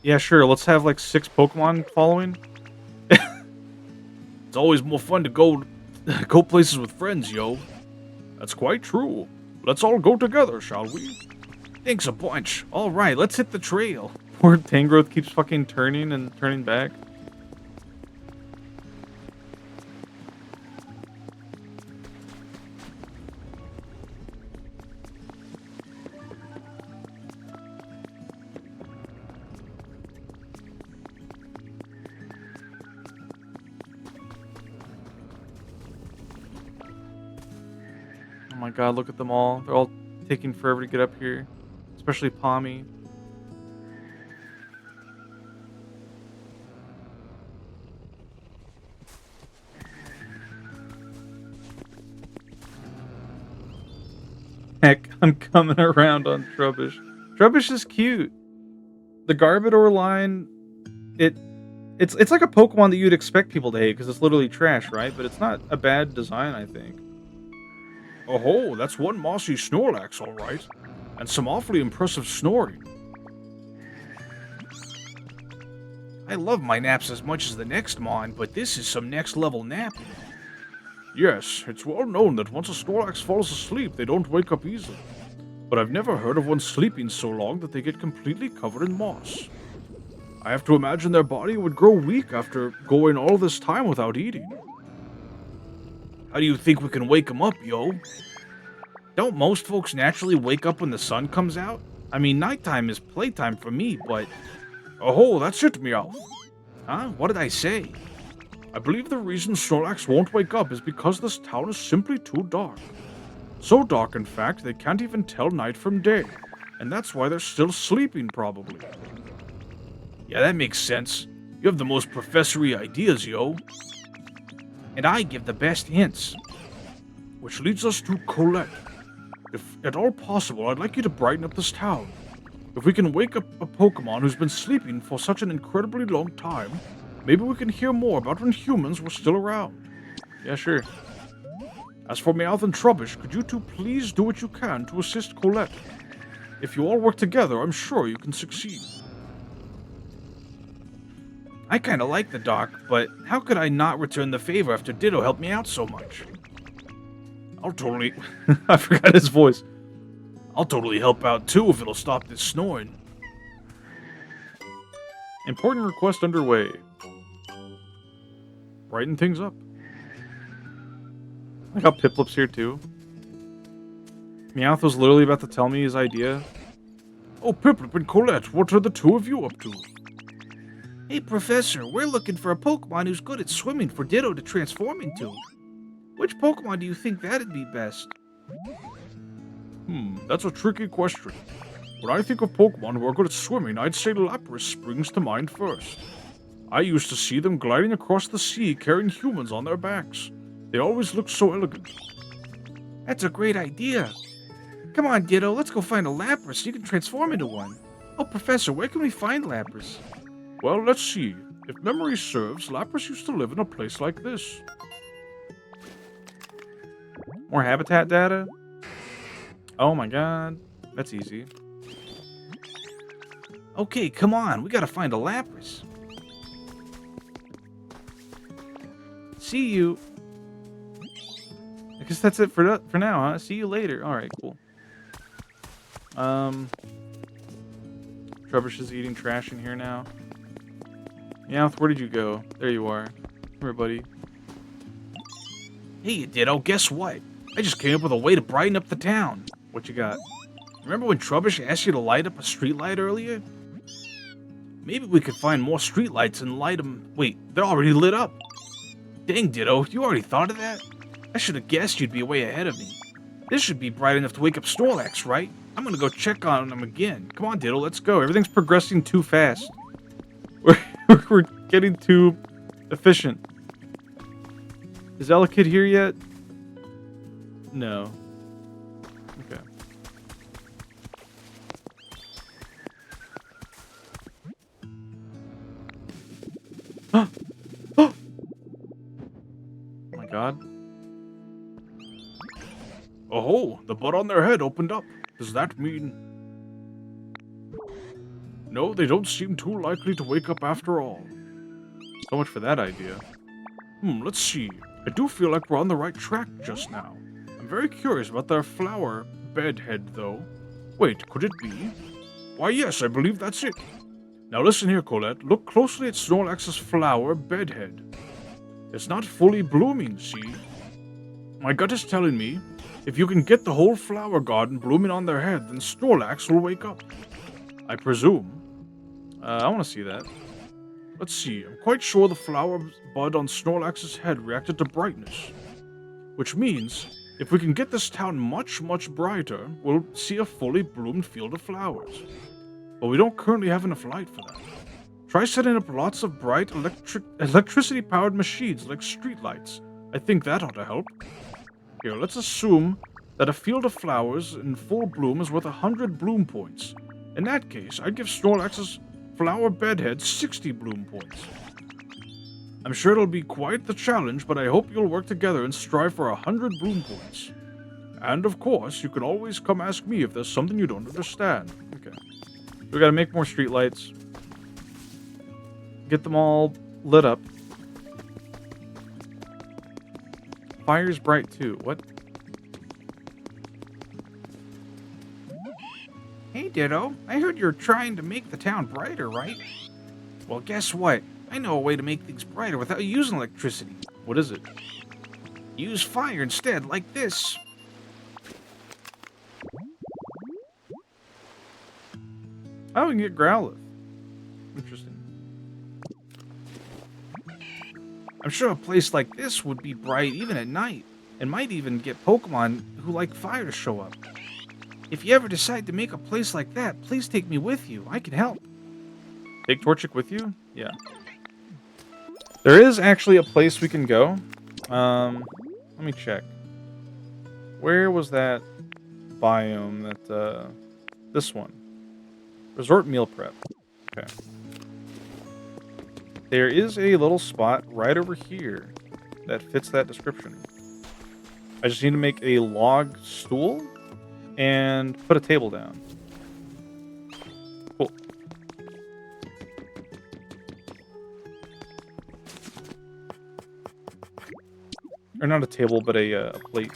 Yeah, sure. Let's have like 6 Pokemon following. It's always more fun to go places with friends, yo. That's quite true. Let's all go together, shall we? Thanks a bunch. All right, let's hit the trail. Poor Tangrowth keeps fucking turning and turning back. my god, look at them all. They're all taking forever to get up here. Especially Pommy. Heck, I'm coming around on Trubbish. Trubbish is cute. The Garbodor line, it's like a Pokemon that you'd expect people to hate because it's literally trash, right? But it's not a bad design, I think. Oh, that's one mossy Snorlax, all right. And some awfully impressive snoring. I love my naps as much as the next Mon, but this is some next level napping. Yes, it's well known that once a Snorlax falls asleep, they don't wake up easily. But I've never heard of one sleeping so long that they get completely covered in moss. I have to imagine their body would grow weak after going all this time without eating. How do you think we can wake them up, yo? Don't most folks naturally wake up when the sun comes out? I mean, nighttime is playtime for me, but... Oh, that's it, Meowth. Huh? What did I say? I believe the reason Snorlax won't wake up is because this town is simply too dark. So dark, in fact, they can't even tell night from day. And that's why they're still sleeping, probably. Yeah, that makes sense. You have the most professory ideas, yo. And I give the best hints. Which leads us to Colette. If at all possible, I'd like you to brighten up this town. If we can wake up a Pokemon who's been sleeping for such an incredibly long time, maybe we can hear more about when humans were still around. Yeah, sure. As for Meowth and Trubbish, could you two please do what you can to assist Colette? If you all work together, I'm sure you can succeed. I kinda like the doc, but how could I not return the favor after Ditto helped me out so much? I'll totally... I forgot his voice. I'll totally help out too if it'll stop this snoring. Important request underway. Brighten things up. I got Piplup's here too. Meowth was literally about to tell me his idea. Oh, Piplup and Colette, what are the two of you up to? Hey, Professor, we're looking for a Pokemon who's good at swimming for Ditto to transform into. Which Pokemon do you think that'd be best? That's a tricky question. When I think of Pokemon who are good at swimming, I'd say Lapras springs to mind first. I used to see them gliding across the sea carrying humans on their backs. They always looked so elegant. That's a great idea. Come on, Ditto, let's go find a Lapras so you can transform into one. Oh, Professor, where can we find Lapras? Well, let's see. If memory serves, Lapras used to live in a place like this. More habitat data? Oh my god. That's easy. Okay, come on. We gotta find a Lapras. See you. I guess that's it for now, huh? See you later. Alright, cool. Trubbish is eating trash in here now. Meowth, where did you go? There you are. Come here, buddy. Hey, Ditto, guess what? I just came up with a way to brighten up the town. What you got? Remember when Trubbish asked you to light up a streetlight earlier? Maybe we could find more streetlights and light them... Wait, they're already lit up. Dang, Ditto, you already thought of that? I should have guessed you'd be way ahead of me. This should be bright enough to wake up Snorlax, right? I'm gonna go check on him again. Come on, Ditto, let's go. Everything's progressing too fast. We're getting too efficient. Is Elekid here yet? No. Okay. Oh my god. Oh, the bud on their head opened up. Does that mean... No, they don't seem too likely to wake up after all. So much for that idea. Let's see. I do feel like we're on the right track just now. I'm very curious about their flower bedhead, though. Wait, could it be? Why, yes, I believe that's it. Now listen here, Colette. Look closely at Snorlax's flower bedhead. It's not fully blooming, see? My gut is telling me, if you can get the whole flower garden blooming on their head, then Snorlax will wake up. I presume. I want to see that. Let's see, I'm quite sure the flower bud on Snorlax's head reacted to brightness. Which means, If we can get this town much, much brighter, we'll see a fully bloomed field of flowers. But we don't currently have enough light for that. Try setting up lots of bright electricity-powered machines like streetlights. I think that ought to help. Here, let's assume that a field of flowers in full bloom is worth 100 bloom points. In that case, I'd give Snorlax's flower bedhead 60 bloom points. I'm sure it'll be quite the challenge, but I hope you'll work together and strive for 100 bloom points. And of course, you can always come ask me if there's something you don't understand. Okay. We gotta make more streetlights. Get them all lit up. Fire's bright too. What? Hey, Ditto. I heard you're trying to make the town brighter, right? Well, guess what? I know a way to make things brighter without using electricity. What is it? Use fire instead, like this. Oh, we can get Growlithe. Interesting. I'm sure a place like this would be bright even at night, and might even get Pokemon who like fire to show up. If you ever decide to make a place like that, please take me with you. I can help. Take Torchic with you? Yeah. There is actually a place we can go. Let me check. Where was that biome that, this one? Resort meal prep. Okay. There is a little spot right over here that fits that description. I just need to make a log stool and put a table down. Cool. Or not a table, but a plate.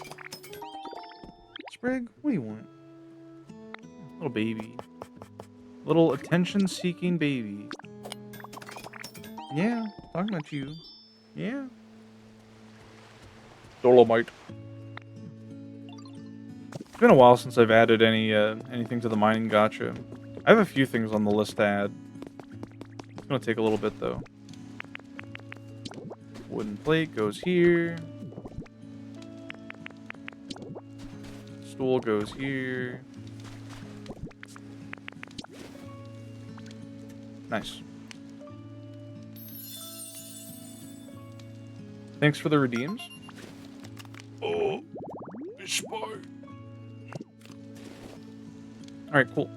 Sprig, what do you want? Little baby. Little attention-seeking baby. Yeah, talking about you. Yeah. Dolomite. It's been a while since I've added anything to the mining gacha. I have a few things on the list to add. It's gonna take a little bit though. Wooden plate goes here. Stool goes here. Nice. Thanks for the redeems. Oh, it's spy. Alright, cool.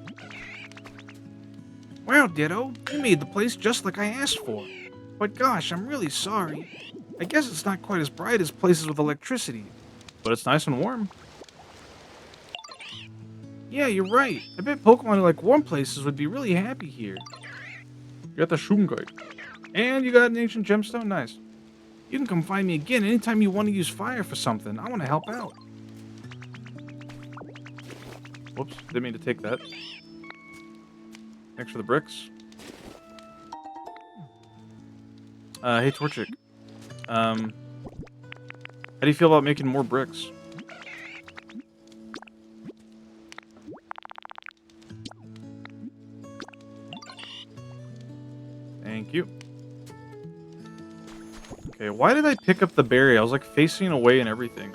Wow, Ditto, you made the place just like I asked for. But gosh, I'm really sorry. I guess it's not quite as bright as places with electricity. But it's nice and warm. Yeah, you're right. I bet Pokemon who like warm places would be really happy here. You got the Shungite. And you got an ancient gemstone? Nice. You can come find me again anytime you want to use fire for something. I want to help out. Whoops, didn't mean to take that. Thanks for the bricks. Hey Torchic. How do you feel about making more bricks? Thank you. Okay, why did I pick up the berry? I was like facing away and everything.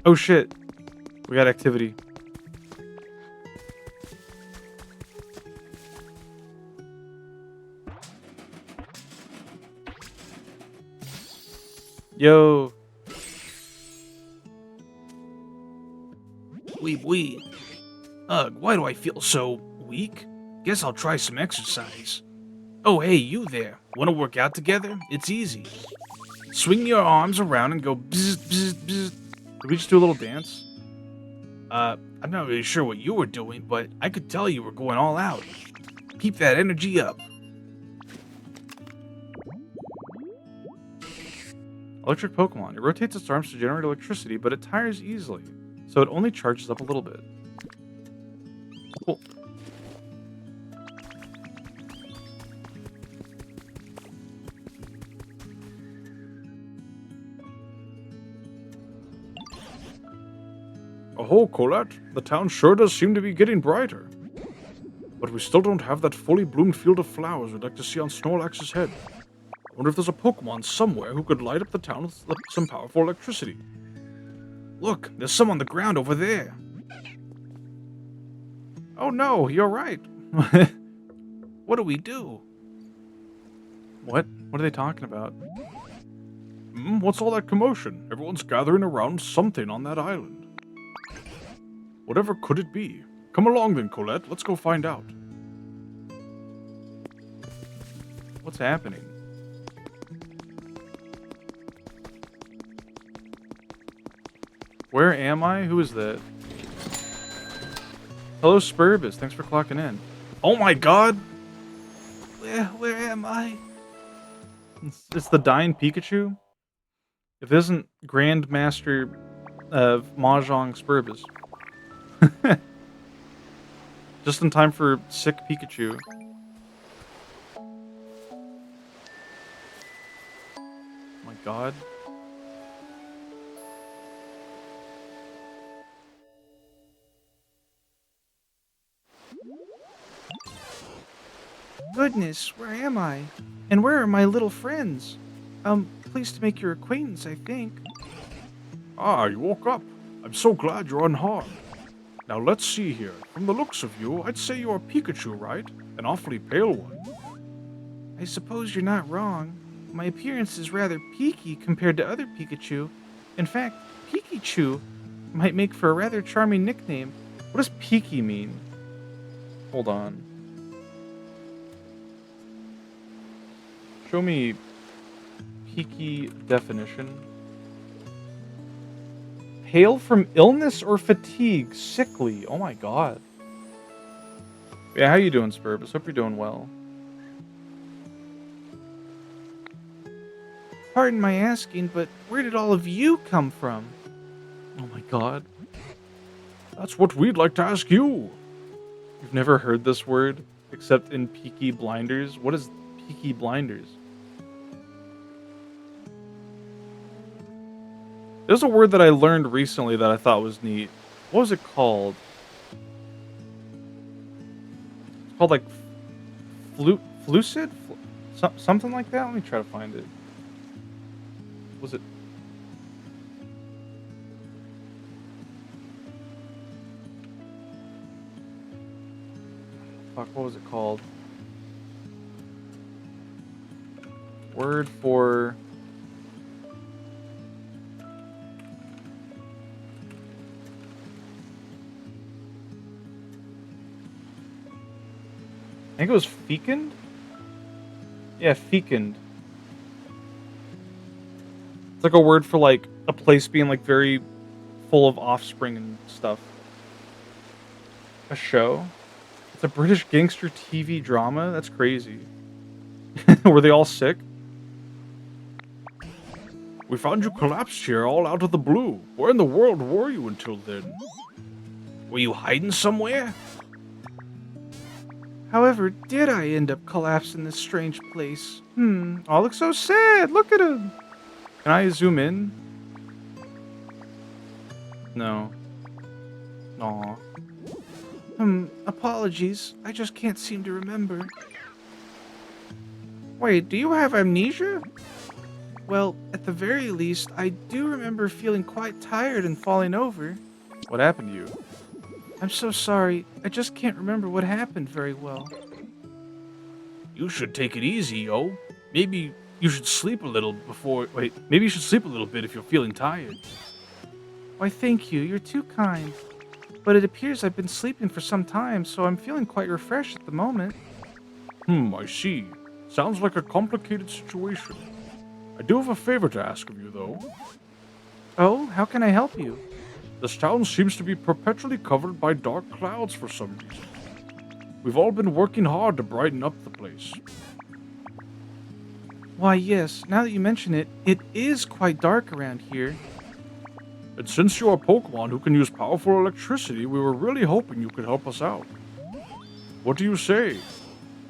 Oh shit. We got activity. Yo. Weeb. Ugh, why do I feel so weak? Guess I'll try some exercise. Oh, hey, you there. Want to work out together? It's easy. Swing your arms around and go bzz, bzz, bzz. Did we just do a little dance? I'm not really sure what you were doing, but I could tell you were going all out. Keep that energy up. Electric Pokemon. It rotates its arms to generate electricity, but it tires easily, so it only charges up a little bit. Cool. Oh, Colette, the town sure does seem to be getting brighter. But we still don't have that fully bloomed field of flowers we'd like to see on Snorlax's head. I wonder if there's a Pokemon somewhere who could light up the town with some powerful electricity. Look, there's some on the ground over there. Oh no, you're right. What do we do? What? What are they talking about? What's all that commotion? Everyone's gathering around something on that island. Whatever could it be? Come along then, Colette. Let's go find out. What's happening? Where am I? Who is that? Hello, Spurbus. Thanks for clocking in. Oh my god! Where am I? It's the dying Pikachu? If it isn't Grandmaster of Mahjong Spurbus. Just in time for sick Pikachu. Oh my god. Goodness, where am I? And where are my little friends? Pleased to make your acquaintance, I think. Ah, you woke up. I'm so glad you're unharmed. Now let's see here. From the looks of you, I'd say you're a Pikachu, right? An awfully pale one. I suppose you're not wrong. My appearance is rather peaky compared to other Pikachu. In fact, Pikachu might make for a rather charming nickname. What does peaky mean? Hold on. Show me peaky definition. Pale from illness or fatigue, sickly. Oh my god. Yeah, how you doing, Spurbus? Hope you're doing well. Pardon my asking, but where did all of you come from? Oh my god. That's what we'd like to ask you. You've never heard this word except in Peaky Blinders? What is Peaky Blinders? There's a word that I learned recently that I thought was neat. What was it called? It's called like flucid? Something like that? Let me try to find it. Was it? Fuck, what was it called? Word for... I think it was fecund? Yeah, fecund. It's like a word for like a place being like very full of offspring and stuff. A show? It's a British gangster TV drama? That's crazy. Were they all sick? We found you collapsed here all out of the blue. Where in the world were you until then? Were you hiding somewhere? However, did I end up collapsed in this strange place? Oh, looks so sad. Look at him. Can I zoom in? No. Aw. Apologies. I just can't seem to remember. Wait, do you have amnesia? Well, at the very least, I do remember feeling quite tired and falling over. What happened to you? I'm so sorry. I just can't remember what happened very well. You should take it easy, yo. Maybe you should sleep a little before... Wait, maybe you should sleep a little bit if you're feeling tired. Why, thank you. You're too kind. But it appears I've been sleeping for some time, so I'm feeling quite refreshed at the moment. I see. Sounds like a complicated situation. I do have a favor to ask of you, though. Oh, how can I help you? This town seems to be perpetually covered by dark clouds for some reason. We've all been working hard to brighten up the place. Why, yes, now that you mention it, it is quite dark around here. And since you're a Pokemon who can use powerful electricity, we were really hoping you could help us out. What do you say?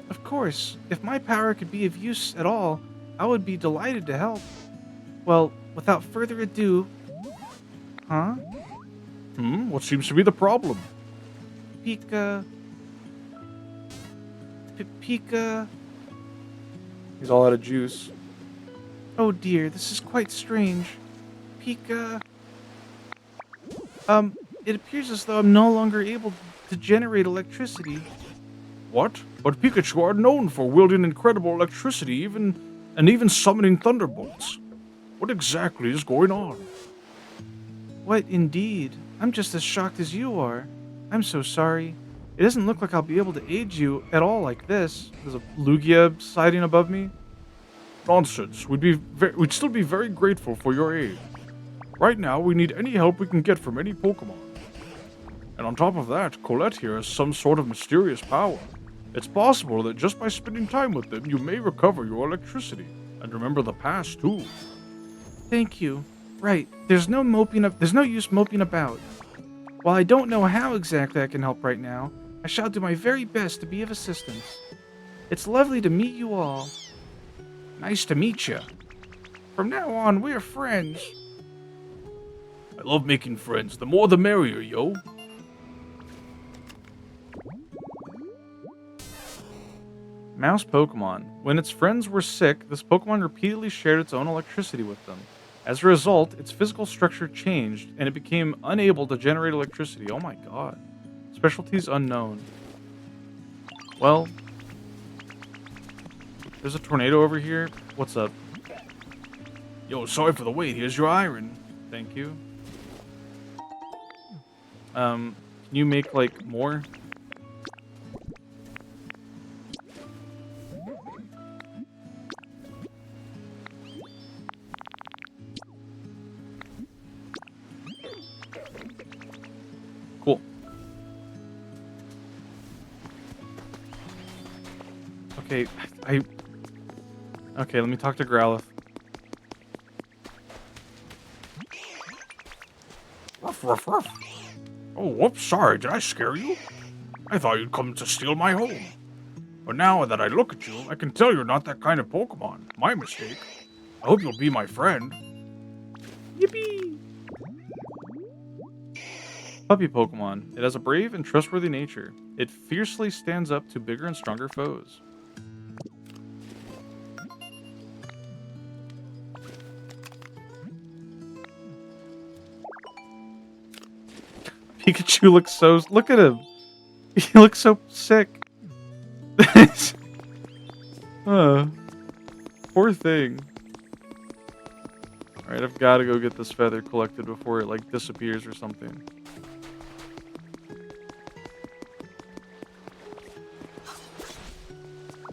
Of course, if my power could be of use at all, I would be delighted to help. Well, without further ado... Huh? What seems to be the problem? Pika... Pika... He's all out of juice. Oh dear, this is quite strange. Pika... It appears as though I'm no longer able to generate electricity. What? But Pikachu are known for wielding incredible electricity, even summoning thunderbolts. What exactly is going on? What indeed? I'm just as shocked as you are. I'm so sorry. It doesn't look like I'll be able to aid you at all like this. There's a Lugia sliding above me. Nonsense. We'd still be very grateful for your aid. Right now, we need any help we can get from any Pokemon. And on top of that, Colette here has some sort of mysterious power. It's possible that just by spending time with them, you may recover your electricity. And remember the past, too. Thank you. Right. There's no use moping about. While I don't know how exactly I can help right now, I shall do my very best to be of assistance. It's lovely to meet you all. Nice to meet you. From now on, we're friends. I love making friends. The more the merrier, yo. Mouse Pokemon. When its friends were sick, this Pokemon repeatedly shared its own electricity with them. As a result, its physical structure changed, and it became unable to generate electricity. Oh my god. Specialties unknown. Well, there's a tornado over here. What's up? Yo, sorry for the wait. Here's your iron. Thank you. Can you make, like, more? Cool. Okay, Okay, let me talk to Growlithe. Ruff, ruff, ruff. Oh, whoops, sorry, did I scare you? I thought you'd come to steal my home. But now that I look at you, I can tell you're not that kind of Pokemon. My mistake. I hope you'll be my friend. Yippee! Puppy Pokemon. It has a brave and trustworthy nature. It fiercely stands up to bigger and stronger foes. Pikachu looks so... Look at him. He looks so sick. Poor thing. Alright, I've got to go get this feather collected before it, like, disappears or something.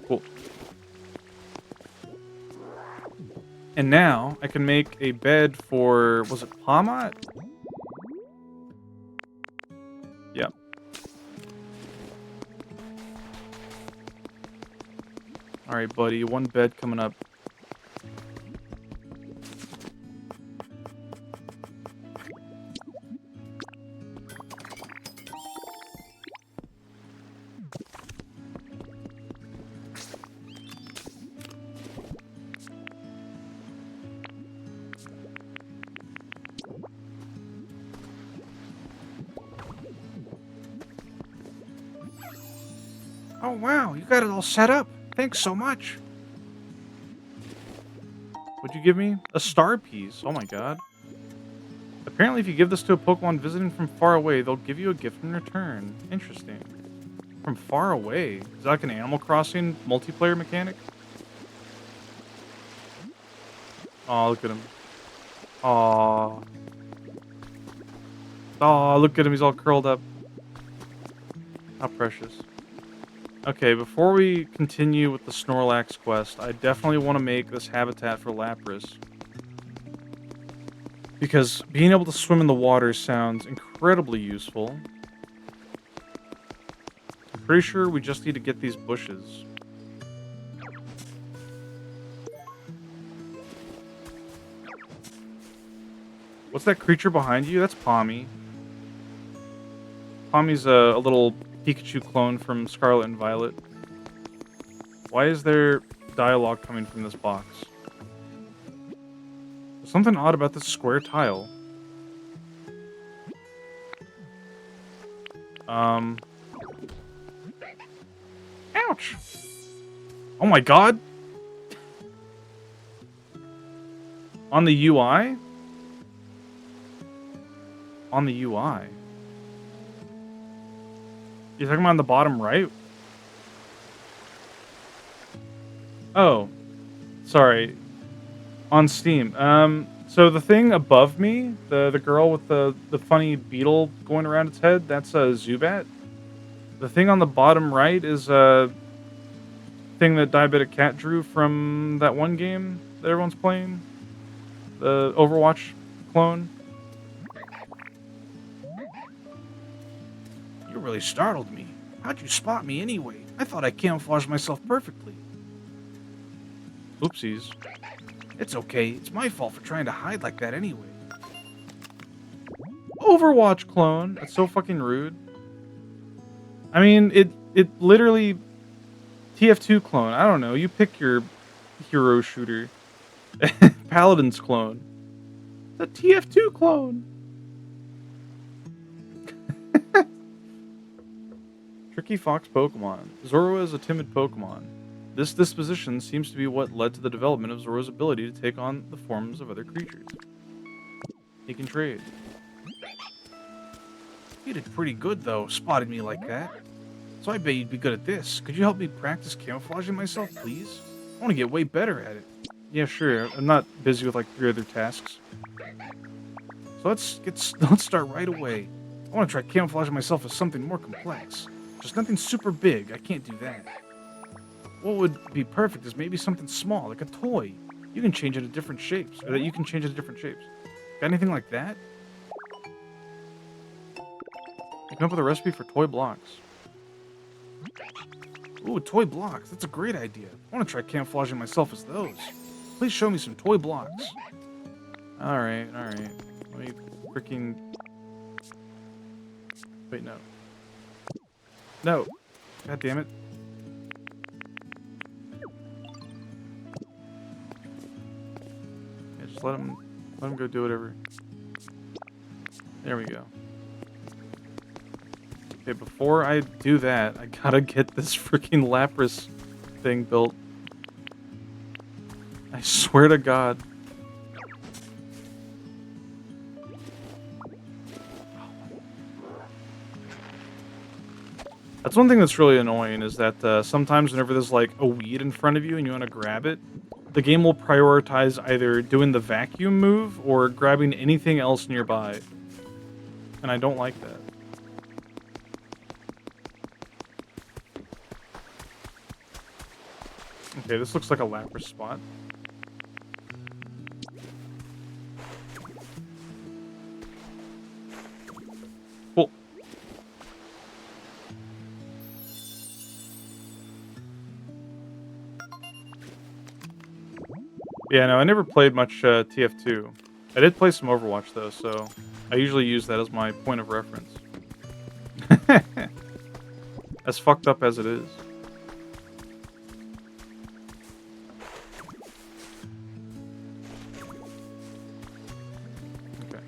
Cool. And now, I can make a bed for... Was it Pawmot? Yeah. Alright, buddy. One bed coming up. Oh, wow, you got it all set up. Thanks so much. What'd you give me? A star piece. Oh my god. Apparently, if you give this to a Pokemon visiting from far away, they'll give you a gift in return. Interesting. From far away? Is that like an Animal Crossing multiplayer mechanic? Oh, look at him. Aw. Oh, look at him. He's all curled up. How precious. Okay, before we continue with the Snorlax quest, I definitely want to make this habitat for Lapras. Because being able to swim in the water sounds incredibly useful. I'm pretty sure we just need to get these bushes. What's that creature behind you? That's Pommy. Pommy's a little Pikachu clone from Scarlet and Violet. Why is there dialogue coming from this box? There's something odd about this square tile. Ouch! Oh my god! On the UI? on the UI. You're talking about on the bottom right? Oh, sorry. On Steam. So the thing above me, the girl with the funny beetle going around its head, that's a Zubat. The thing on the bottom right is a thing that Diabetic Cat drew from that one game that everyone's playing. The Overwatch clone. You really startled me. How'd you spot me anyway? I thought I camouflaged myself perfectly. Oopsies. It's okay. It's my fault for trying to hide like that anyway. Overwatch clone. That's so fucking rude. I mean, it literally TF2 clone. I don't know. You pick your hero shooter. Paladin's clone. The TF2 clone. Tricky Fox Pokemon. Zoroa is a timid Pokemon. This disposition seems to be what led to the development of Zoroa's ability to take on the forms of other creatures. He can trade. You did pretty good, though, spotting me like that. So I bet you'd be good at this. Could you help me practice camouflaging myself, please? I want to get way better at it. Yeah, sure. I'm not busy with like 3 other tasks. So let's start right away. I want to try camouflaging myself as something more complex. Just nothing super big. I can't do that. What would be perfect is maybe something small, like a toy. You can change it into different shapes. Or that you can change it to different shapes. Got anything like that? You come up with a recipe for toy blocks. Ooh, toy blocks. That's a great idea. I want to try camouflaging myself as those. Please show me some toy blocks. Alright. Let me freaking... Wait, no. No! God damn it. Yeah, just let him go do whatever. There we go. Okay, before I do that, I gotta get this freaking Lapras thing built. I swear to God. That's one thing that's really annoying, is that sometimes whenever there's like a weed in front of you and you want to grab it, the game will prioritize either doing the vacuum move or grabbing anything else nearby. And I don't like that. Okay, this looks like a Lapras spot. Cool. Yeah, no, I never played much TF2. I did play some Overwatch, though, so I usually use that as my point of reference. As fucked up as it is. Okay.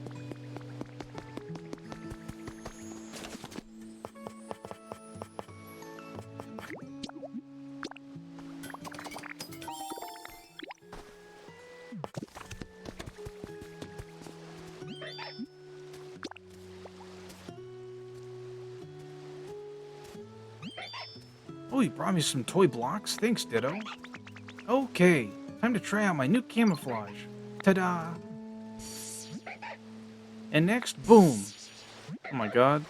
Oh, you brought me some toy blocks? Thanks, Ditto. Okay, time to try out my new camouflage. Ta-da! And next, boom! Oh my god.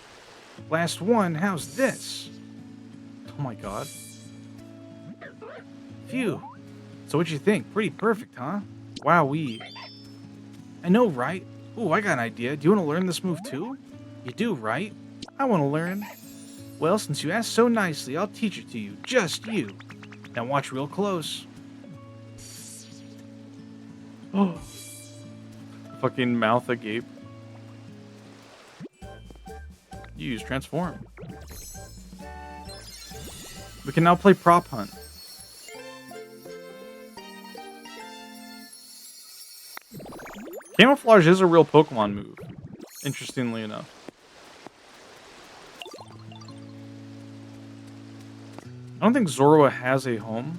Last one, how's this? Oh my god. Phew. So what'd you think? Pretty perfect, huh? Wowee. I know, right? Ooh, I got an idea. Do you want to learn this move too? You do, right? I want to learn. Well, since you asked so nicely, I'll teach it to you. Just you. Now watch real close. Oh. Fucking mouth agape. You use transform. We can now play prop hunt. Camouflage is a real Pokemon move, interestingly enough. I don't think Zoroa has a home.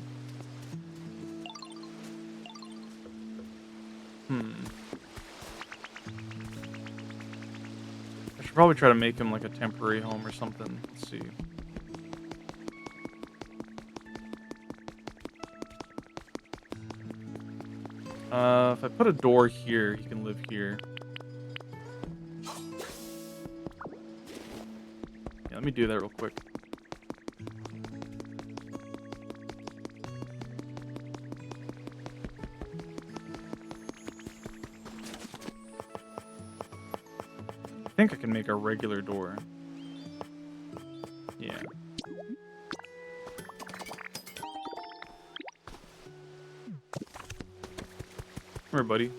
Probably try to make him like a temporary home or something. Let's see. If I put a door here, he can live here. Yeah, let me do that real quick. I think I can make a regular door. Yeah. Come here, buddy.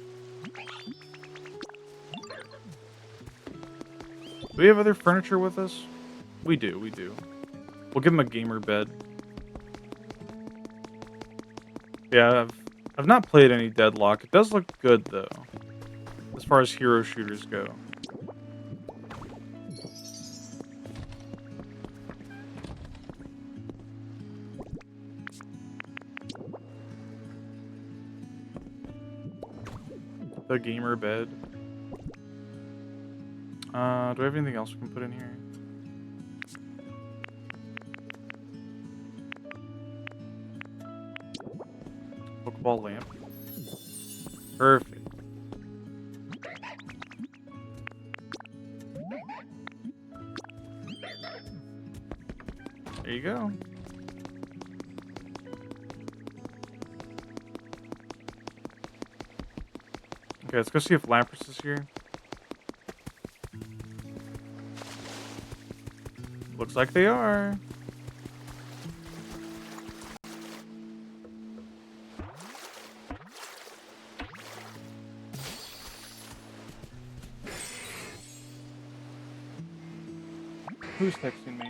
Do we have other furniture with us? We do, we do. We'll give him a gamer bed. Yeah, I've not played any Deadlock. It does look good, though, as far as hero shooters go. The gamer bed. Do I have anything else we can put in here? Pokeball lamp. Perfect. There you go. Okay, let's go see if Lapras is here. Looks like they are. Who's texting me?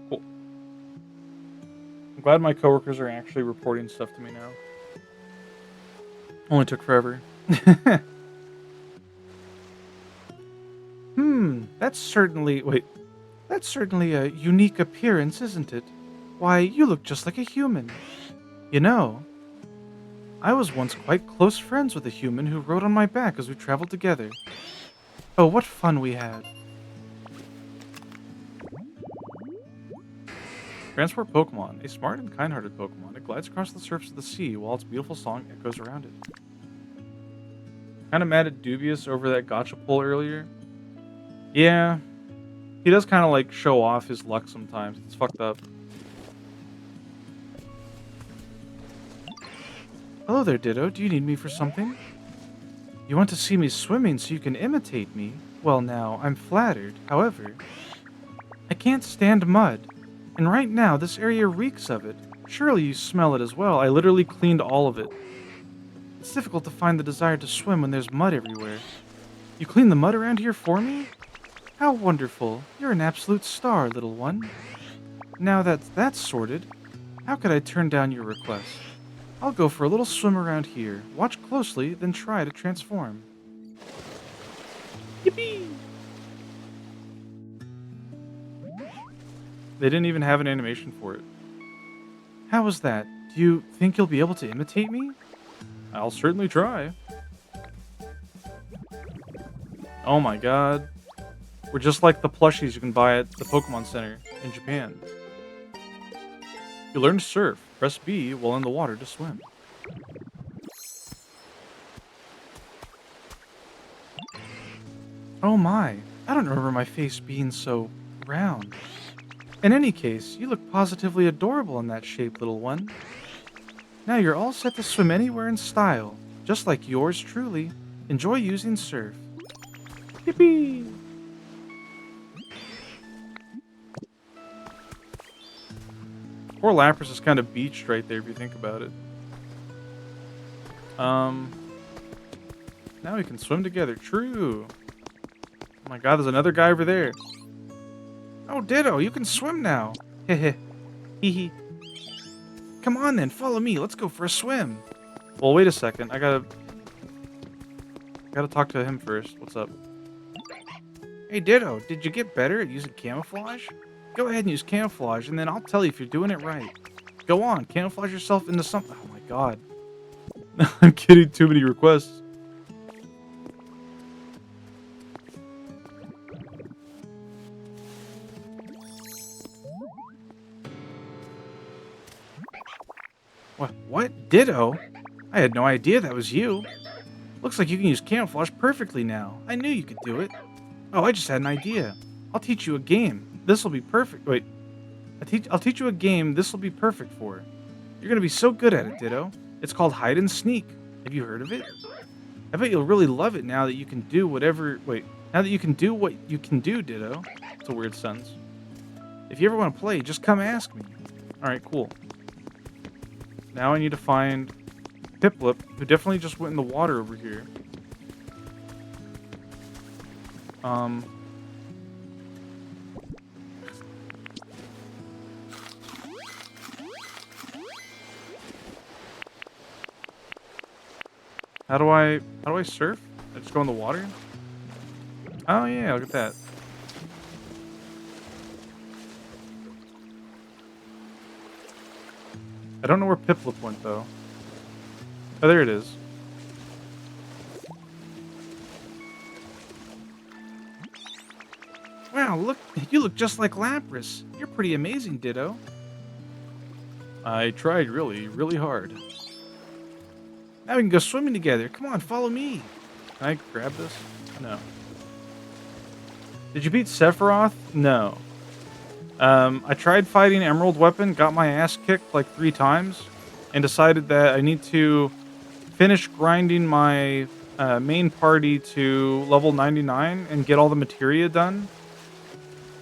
Cool. I'm glad my coworkers are actually reporting stuff to me now. Only took forever. That's certainly... Wait. That's certainly a unique appearance, isn't it? Why, you look just like a human. You know, I was once quite close friends with a human who rode on my back as we traveled together. Oh, what fun we had. Transport Pokemon. A smart and kind-hearted Pokemon. It glides across the surface of the sea while its beautiful song echoes around it. Kind of mad at Dubious over that gotcha pull earlier. Yeah. He does kind of like show off his luck sometimes. It's fucked up. Hello there, Ditto. Do you need me for something? You want to see me swimming so you can imitate me? Well now, I'm flattered. However, I can't stand mud. And right now, this area reeks of it. Surely you smell it as well. I literally cleaned all of it. It's difficult to find the desire to swim when there's mud everywhere. You clean the mud around here for me? How wonderful. You're an absolute star, little one. Now that that's sorted, how could I turn down your request? I'll go for a little swim around here. Watch closely, then try to transform. Yippee! They didn't even have an animation for it. How was that? Do you think you'll be able to imitate me? I'll certainly try. Oh my god. We're just like the plushies you can buy at the Pokemon Center in Japan. You learn to surf. Press B while in the water to swim. Oh my. I don't remember my face being so round. In any case, you look positively adorable in that shape, little one. Now you're all set to swim anywhere in style, just like yours truly. Enjoy using surf. Yippee! Poor Lapras is kind of beached right there if you think about it. Now we can swim together. True. Oh my god, there's another guy over there. Oh, Ditto, you can swim now. Heh heh. Hee hee. come on then, follow me. Let's go for a swim. Well, wait a second. I gotta talk to him first. What's up? Hey, Ditto, did you get better at using camouflage? Go ahead and use camouflage, and then I'll tell you if you're doing it right. Go on, camouflage yourself into something. Oh my god. I'm getting too many requests. What? Ditto? I had no idea that was you. Looks like you can use camouflage perfectly now. I knew you could do it. Oh, I just had an idea. I'll teach you a game. This'll be perfect. Wait. I'll teach you a game this'll be perfect for. You're gonna be so good at it, Ditto. It's called Hide and Sneak. Have you heard of it? I bet you'll really love it now that you can do whatever... Wait. Now that you can do what you can do, Ditto. It's a weird sentence. If you ever want to play, just come ask me. Alright, cool. Now I need to find Piplup, who definitely just went in the water over here. How do I surf? I just go in the water? Oh yeah, look at that. I don't know where Piplup went though. Oh, there it is. Wow, look, you look just like Lapras. You're pretty amazing, Ditto. I tried really, really hard. Now we can go swimming together. Come on, follow me. Can I grab this? No. Did you beat Sephiroth? No. I tried fighting Emerald Weapon, got my ass kicked like 3 times, and decided that I need to finish grinding my main party to level 99 and get all the materia done.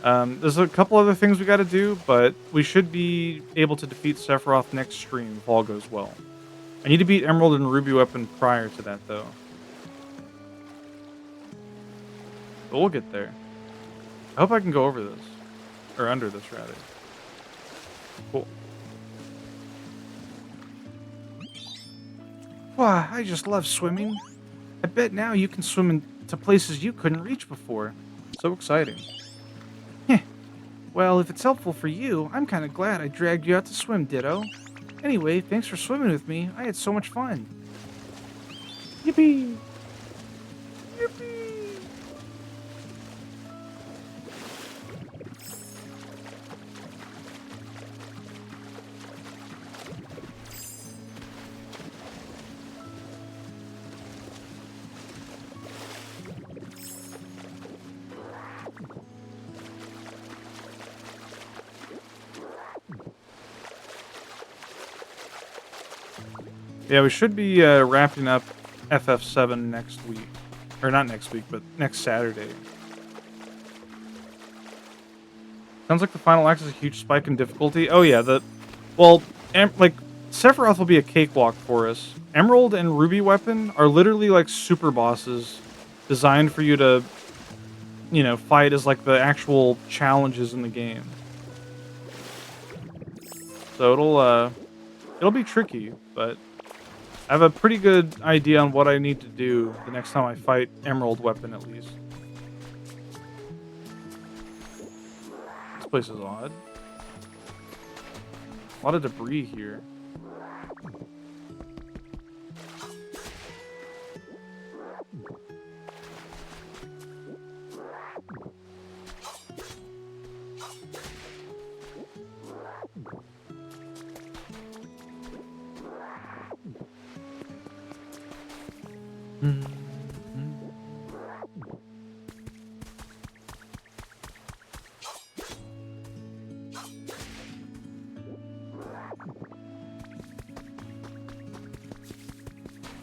There's a couple other things we gotta do, but we should be able to defeat Sephiroth next stream if all goes well. I need to beat Emerald and Ruby Weapon prior to that, though. But we'll get there. I hope I can go over this. Or under this, rather. Cool. Wow, I just love swimming. I bet now you can swim into places you couldn't reach before. So exciting. Heh. Well, if it's helpful for you, I'm kind of glad I dragged you out to swim, Ditto. Anyway, thanks for swimming with me. I had so much fun. Yippee! Yippee! Yeah, we should be wrapping up FF7 next week. Or not next week, but next Saturday. Sounds like the final act is a huge spike in difficulty. Oh yeah, like, Sephiroth will be a cakewalk for us. Emerald and Ruby Weapon are literally like super bosses designed for you to, you know, fight as like the actual challenges in the game. So it'll be tricky, but I have a pretty good idea on what I need to do the next time I fight Emerald Weapon, at least. This place is odd. A lot of debris here.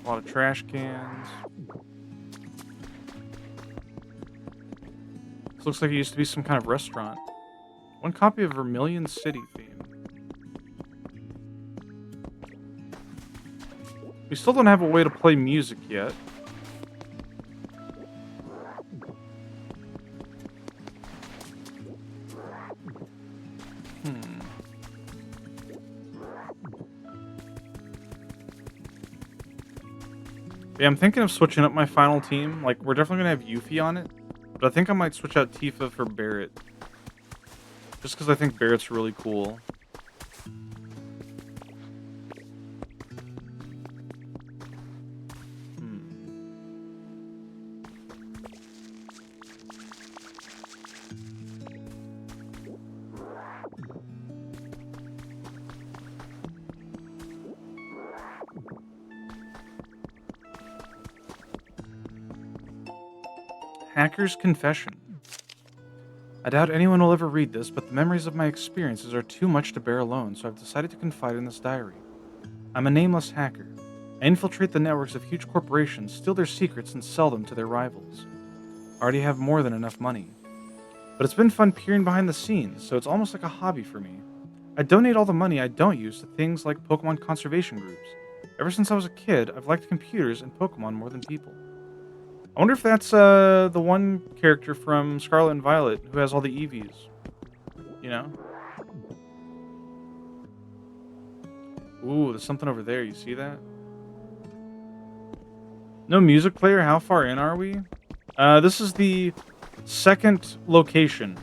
A lot of trash cans. This looks like it used to be some kind of restaurant. One copy of Vermilion City theme. We still don't have a way to play music yet. Yeah, I'm thinking of switching up my final team. Like, we're definitely going to have Yuffie on it. But I think I might switch out Tifa for Barret. Just because I think Barret's really cool. Hacker's Confession. I doubt anyone will ever read this, but the memories of my experiences are too much to bear alone, so I've decided to confide in this diary. I'm a nameless hacker. I infiltrate the networks of huge corporations, steal their secrets, and sell them to their rivals. I already have more than enough money. But it's been fun peering behind the scenes, so it's almost like a hobby for me. I donate all the money I don't use to things like Pokemon conservation groups. Ever since I was a kid, I've liked computers and Pokemon more than people. I wonder if that's the one character from Scarlet and Violet who has all the EVs. You know? Ooh, there's something over there. You see that? No music player? How far in are we? This is the second location.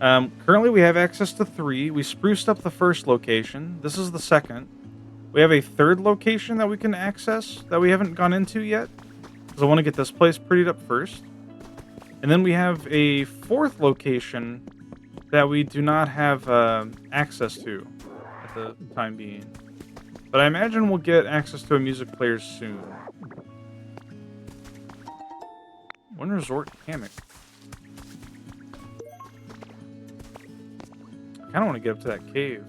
Currently we have access to 3. We spruced up the first location. This is the second. We have a third location that we can access that we haven't gone into yet. Because I want to get this place prettied up first. And then we have a 4th location that we do not have access to at the time being. But I imagine we'll get access to a music player soon. One resort hammock. I kind of want to get up to that cave.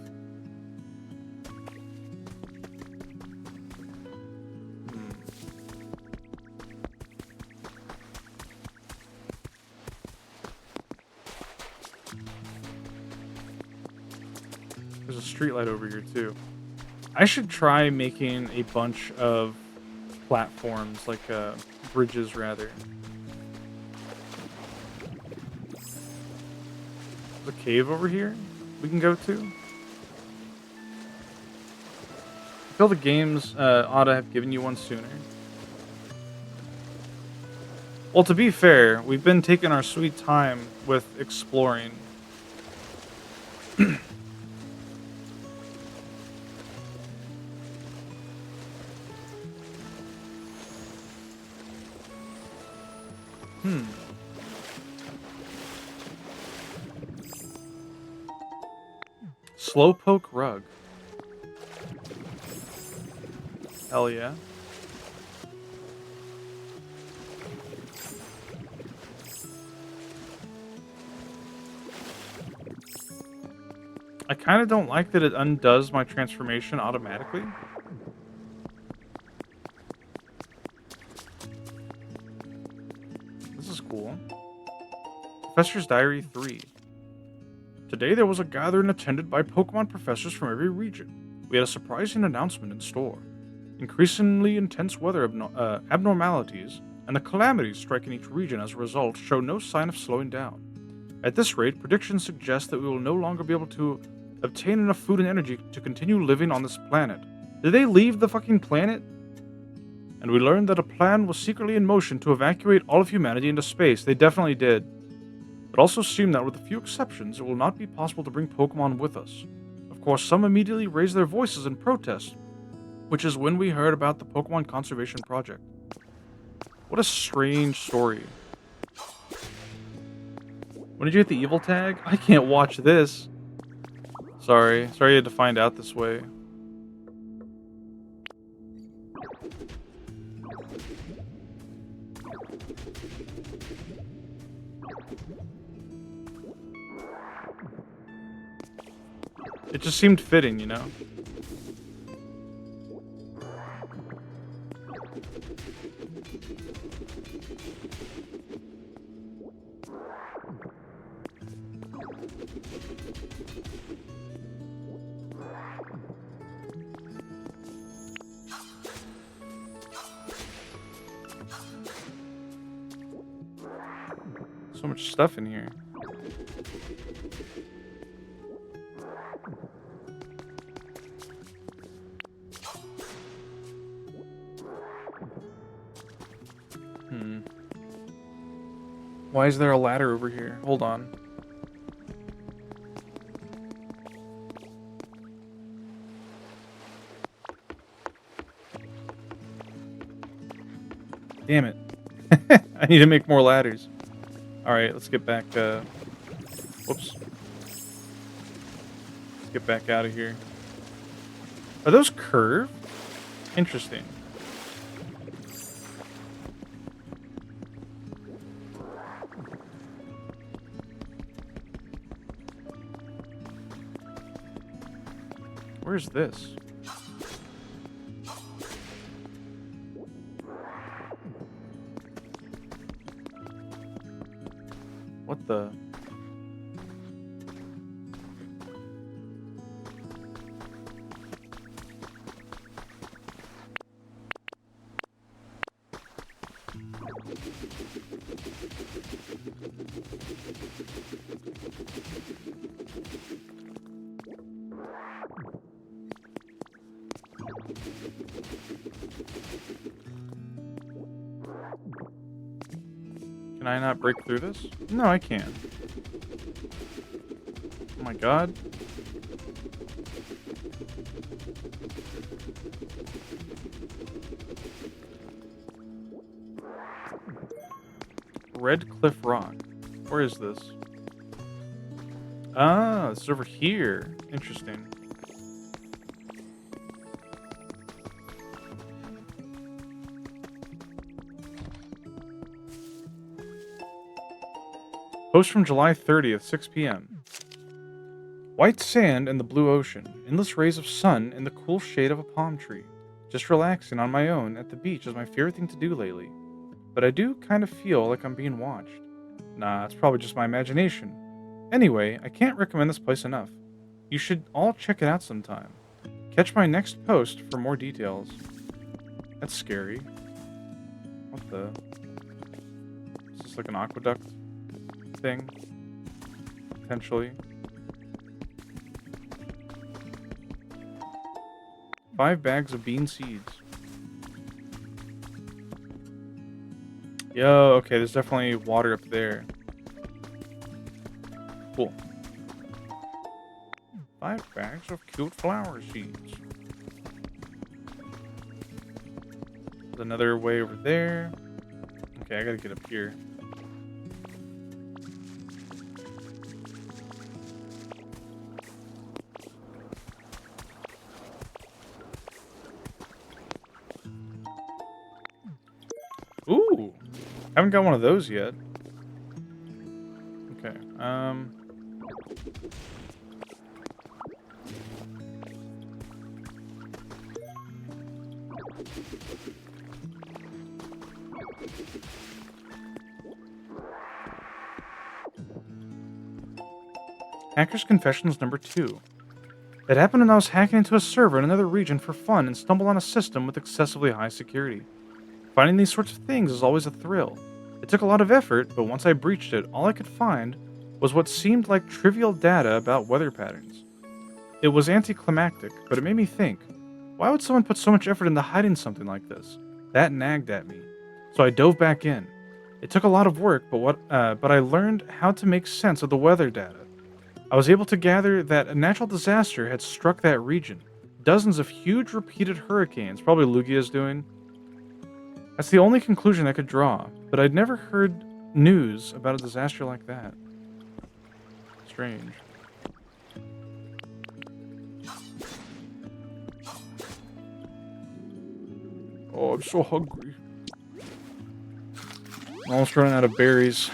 There's a streetlight over here too. I should try making a bunch of platforms, like bridges rather. There's a cave over here we can go to. I feel the games ought to have given you one sooner. Well, to be fair, we've been taking our sweet time with exploring. Slowpoke rug. Hell yeah. I kind of don't like that it undoes my transformation automatically. This is cool. Professor's Diary 3. Today there was a gathering attended by Pokemon professors from every region. We had a surprising announcement in store. Increasingly intense weather abnormalities and the calamities striking each region as a result show no sign of slowing down. At this rate, predictions suggest that we will no longer be able to obtain enough food and energy to continue living on this planet. Did they leave the fucking planet? And we learned that a plan was secretly in motion to evacuate all of humanity into space. They definitely did. It also seemed that with a few exceptions, it will not be possible to bring Pokemon with us. Of course, some immediately raised their voices in protest, which is when we heard about the Pokemon Conservation Project. What a strange story. When did you get the evil tag? I can't watch this. Sorry you had to find out this way. It just seemed fitting, you know? So much stuff in here. Why is there a ladder over here? Hold on. Damn it. I need to make more ladders. Alright, let's get back, whoops. Let's get back out of here. Are those curved? Interesting. Where's this? What the? Can I not break through this? No, I can. Oh my god. Red Cliff Rock. Where is this? Ah, it's over here. Interesting. Post from July 30th, 6 p.m. White sand and the blue ocean, endless rays of sun in the cool shade of a palm tree. Just relaxing on my own at the beach is my favorite thing to do lately. But I do kind of feel like I'm being watched. Nah, it's probably just my imagination. Anyway, I can't recommend this place enough. You should all check it out sometime. Catch my next post for more details. That's scary. What the? Is this like an aqueduct thing? Potentially. 5 bags of bean seeds. Yo, okay, there's definitely water up there. Cool. 5 bags of cute flower seeds. There's another way over there. Okay, I gotta get up here. Ooh, haven't got one of those yet. Okay, Hacker's Confessions number 2. It happened when I was hacking into a server in another region for fun and stumbled on a system with excessively high security. Finding these sorts of things is always a thrill. It took a lot of effort, but once I breached it, all I could find was what seemed like trivial data about weather patterns. It was anticlimactic, but it made me think, why would someone put so much effort into hiding something like this? That nagged at me. So I dove back in. It took a lot of work, but I learned how to make sense of the weather data. I was able to gather that a natural disaster had struck that region. Dozens of huge repeated hurricanes, probably Lugia's doing. That's the only conclusion I could draw, but I'd never heard news about a disaster like that. Strange. Oh, I'm so hungry. I'm almost running out of berries.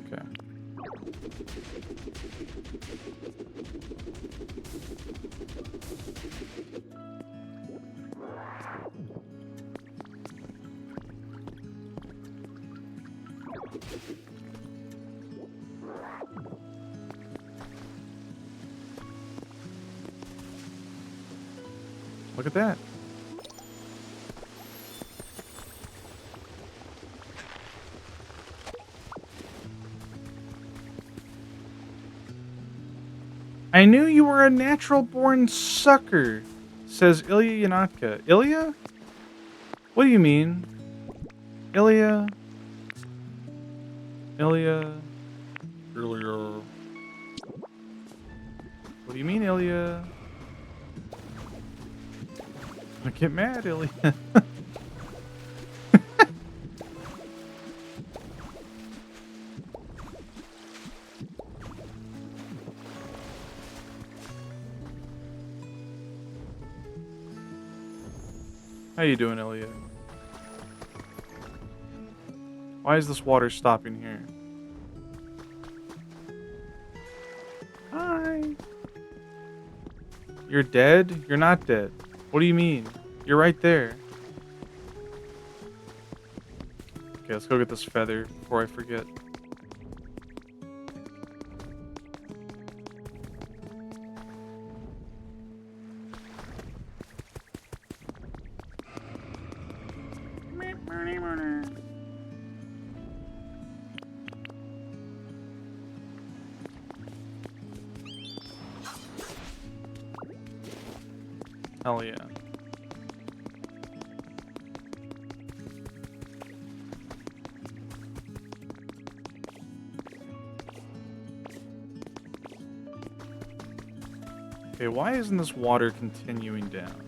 Okay. Look at that. I knew you were a natural-born sucker, says Ilya Yanatka. Ilya? What do you mean? Ilya? Ilya? Ilya? What do you mean, Ilya? Don't get mad, Ilya. How you doing, Ilya? Why is this water stopping here? Hi. You're dead? You're not dead. What do you mean? You're right there. Okay, let's go get this feather before I forget. Hell yeah. Okay, why isn't this water continuing down?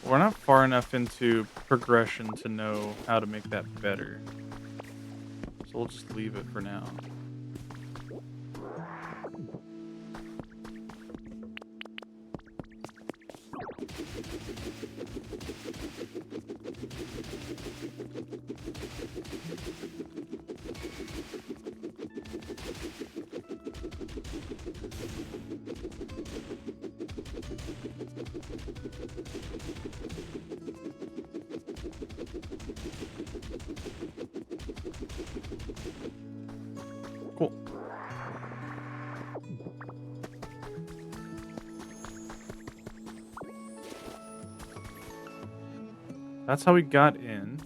We're not far enough into progression to know how to make that better. So we'll just leave it for now. Cool. That's how we got in.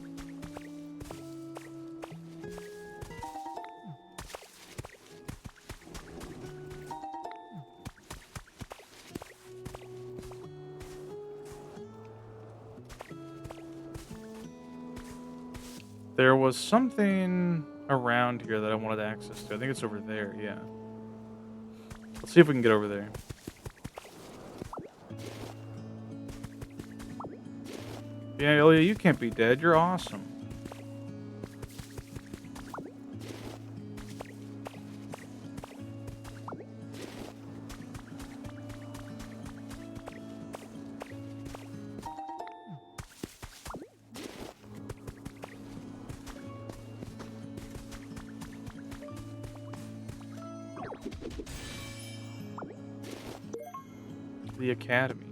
There was something around here that I wanted access to. I think it's over there, yeah. Let's see if we can get over there. Yeah, Ilya, you can't be dead. You're awesome. The academy.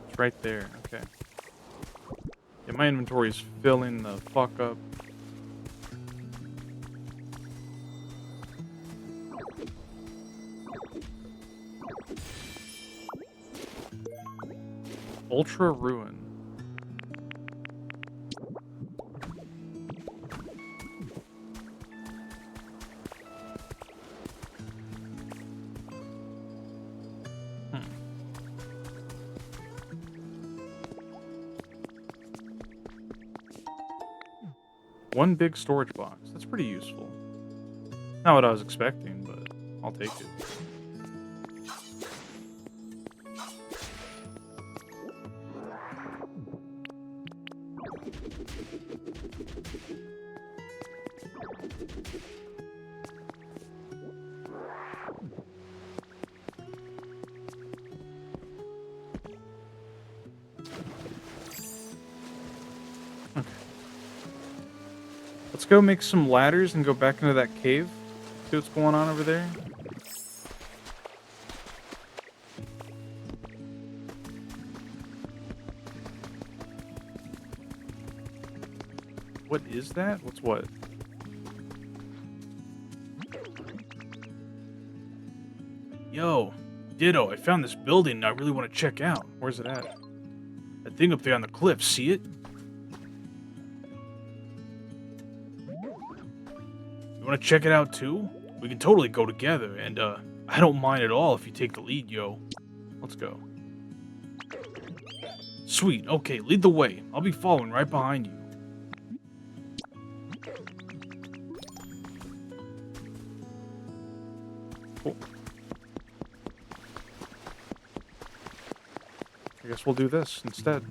It's right there. Okay. Yeah, my inventory is filling the fuck up. Ultra Ruin. One big storage box. That's pretty useful. Not what I was expecting, but I'll take it. Let's go make some ladders and go back into that cave. See what's going on over there. What is that? What's what? Yo, Ditto, I found this building I really want to check out. Where's it at? That thing up there on the cliff, see it? You want to check it out too? We can totally go together, and I don't mind at all if you take the lead, yo. Let's go. Sweet, okay, lead the way. I'll be following right behind you. Cool. I guess we'll do this instead.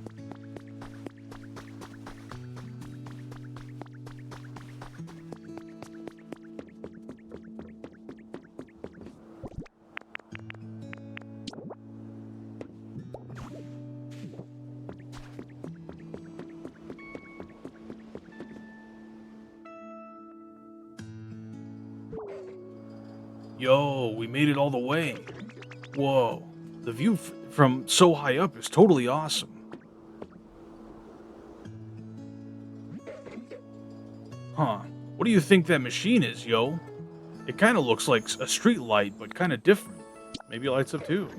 Yo, we made it all the way. Whoa, the view from so high up is totally awesome. Huh, what do you think that machine is, yo? It kind of looks like a street light, but kind of different. Maybe it lights up too.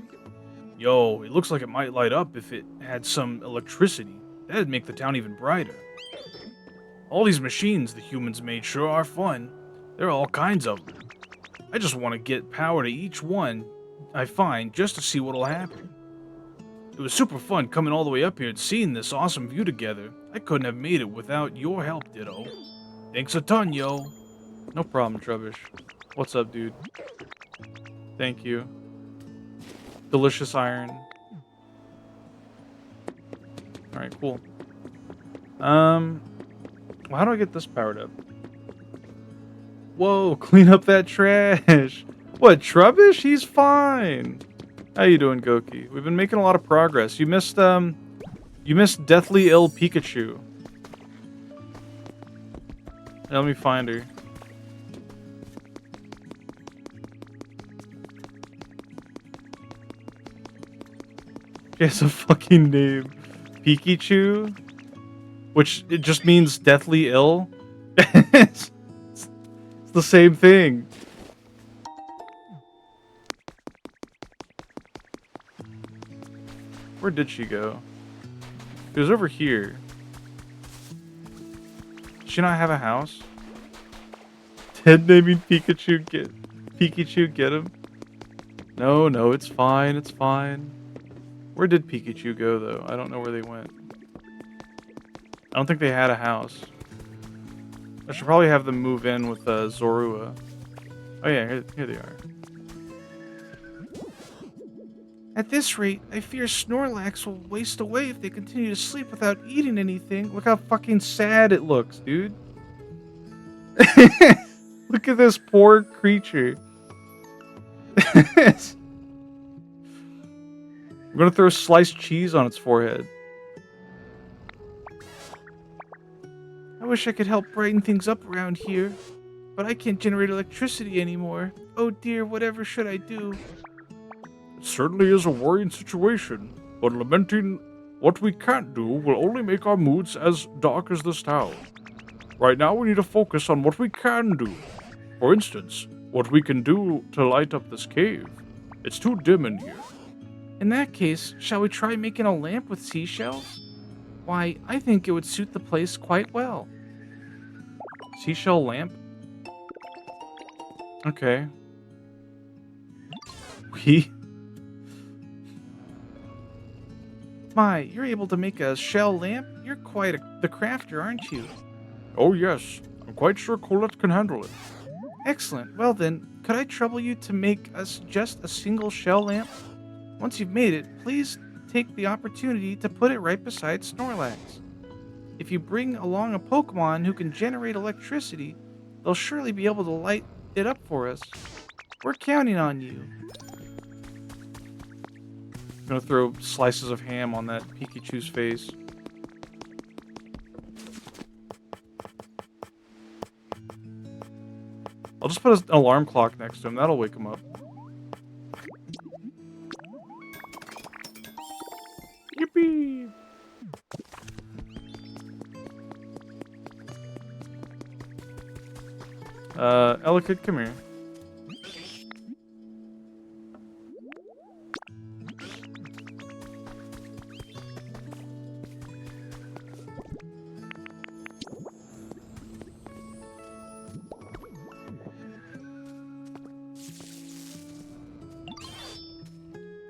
Yo, it looks like it might light up if it had some electricity. That'd make the town even brighter. All these machines the humans made sure are fun. There are all kinds of them. I just want to get power to each one I find just to see what'll happen. It was super fun coming all the way up here and seeing this awesome view together. I couldn't have made it without your help, Ditto. Thanks a ton, yo. No problem, Trubbish. What's up, dude? Thank you. Delicious iron. Alright, cool. Well, how do I get this powered up? Whoa, clean up that trash. What, Trubbish? He's fine. How you doing, Goki? We've been making a lot of progress. You missed deathly ill Pikachu. Let me find her. She has a fucking name. Pikachu? Which, it just means deathly ill? It's the same thing. Where did she go? She was over here. Does she not have a house? Ted naming Pikachu, get him? No, it's fine, it's fine. Where did Pikachu go, though? I don't know where they went. I don't think they had a house. I should probably have them move in with Zorua. Oh yeah, here they are. At this rate, I fear Snorlax will waste away if they continue to sleep without eating anything. Look how fucking sad it looks, dude. Look at this poor creature. I'm gonna throw sliced cheese on its forehead. I wish I could help brighten things up around here, but I can't generate electricity anymore. Oh dear, whatever should I do? It certainly is a worrying situation, but lamenting what we can't do will only make our moods as dark as this town. Right now we need to focus on what we can do. For instance, what we can do to light up this cave. It's too dim in here. In that case, shall we try making a lamp with seashells? Why, I think it would suit the place quite well. Seashell lamp? Okay. My, you're able to make a shell lamp? You're quite the crafter, aren't you? Oh yes, I'm quite sure Colette can handle it. Excellent. Well then, could I trouble you to make us just a single shell lamp? Once you've made it, please take the opportunity to put it right beside Snorlax. If you bring along a Pokemon who can generate electricity, they'll surely be able to light it up for us. We're counting on you. I'm gonna throw slices of ham on that Pikachu's face. I'll just put an alarm clock next to him. That'll wake him up. Yippee! Ellicott, come here.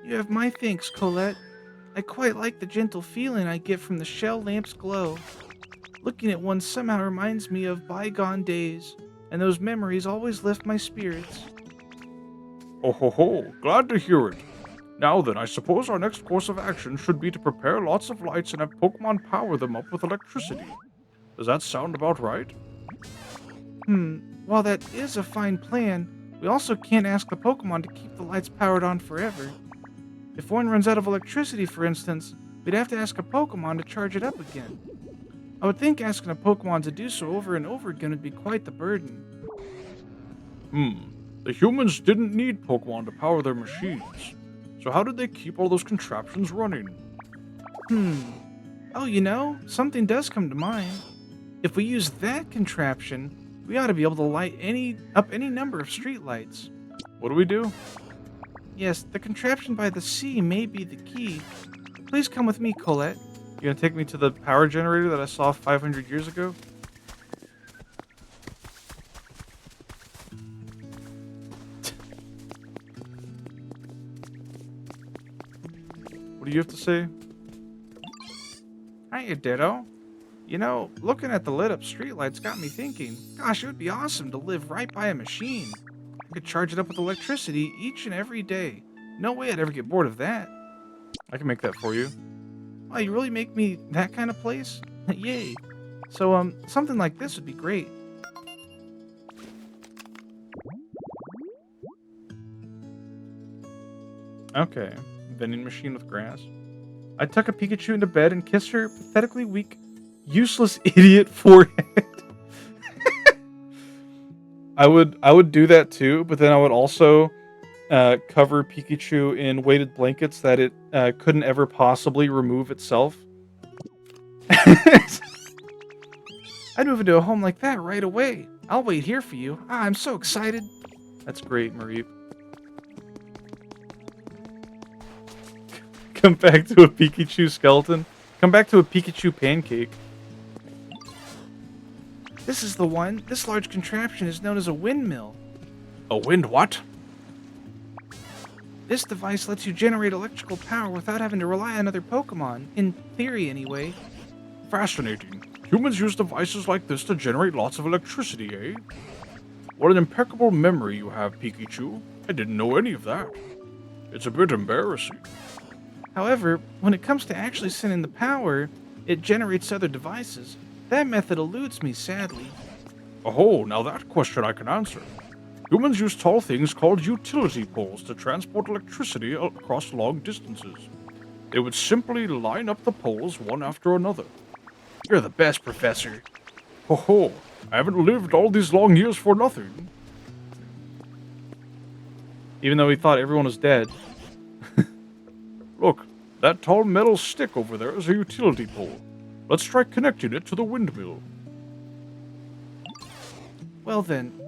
You have my thanks, Colette. I quite like the gentle feeling I get from the shell lamp's glow. Looking at one somehow reminds me of bygone days, and those memories always lift my spirits. Oh ho ho, glad to hear it. Now then, I suppose our next course of action should be to prepare lots of lights and have Pokemon power them up with electricity. Does that sound about right? While that is a fine plan, we also can't ask the Pokemon to keep the lights powered on forever. If one runs out of electricity, for instance, we'd have to ask a Pokemon to charge it up again. I would think asking a Pokemon to do so over and over again would be quite the burden. The humans didn't need Pokemon to power their machines. So how did they keep all those contraptions running? Oh, you know, something does come to mind. If we use that contraption, we ought to be able to light up any number of streetlights. What do we do? Yes, the contraption by the sea may be the key. Please come with me, Colette. You gonna take me to the power generator that I saw 500 years ago? What do you have to say? Hiya, Ditto. You know, looking at the lit up streetlights got me thinking, gosh, it would be awesome to live right by a machine. I could charge it up with electricity each and every day. No way I'd ever get bored of that. I can make that for you. Wow, you really make me that kind of place? Yay. So, something like this would be great. Okay. Vending machine with grass. I tuck a Pikachu into bed and kiss her pathetically weak, useless idiot forehead. I would do that too, but then I would also cover Pikachu in weighted blankets that it couldn't ever possibly remove itself. I'd move into a home like that right away. I'll wait here for you. I'm so excited. That's great, Marie. Come back to a Pikachu skeleton. Come back to a Pikachu pancake. This is the one. This large contraption is known as a windmill. A wind what? This device lets you generate electrical power without having to rely on other Pokemon. In theory, anyway. Fascinating. Humans use devices like this to generate lots of electricity, eh? What an impeccable memory you have, Pikachu. I didn't know any of that. It's a bit embarrassing. However, when it comes to actually sending the power, it generates other devices. That method eludes me, sadly. Oh, now that question I can answer. Humans use tall things called utility poles to transport electricity across long distances. They would simply line up the poles one after another. You're the best, Professor. Ho, I haven't lived all these long years for nothing. Even though he thought everyone was dead. Look, that tall metal stick over there is a utility pole. Let's try connecting it to the windmill. Well then,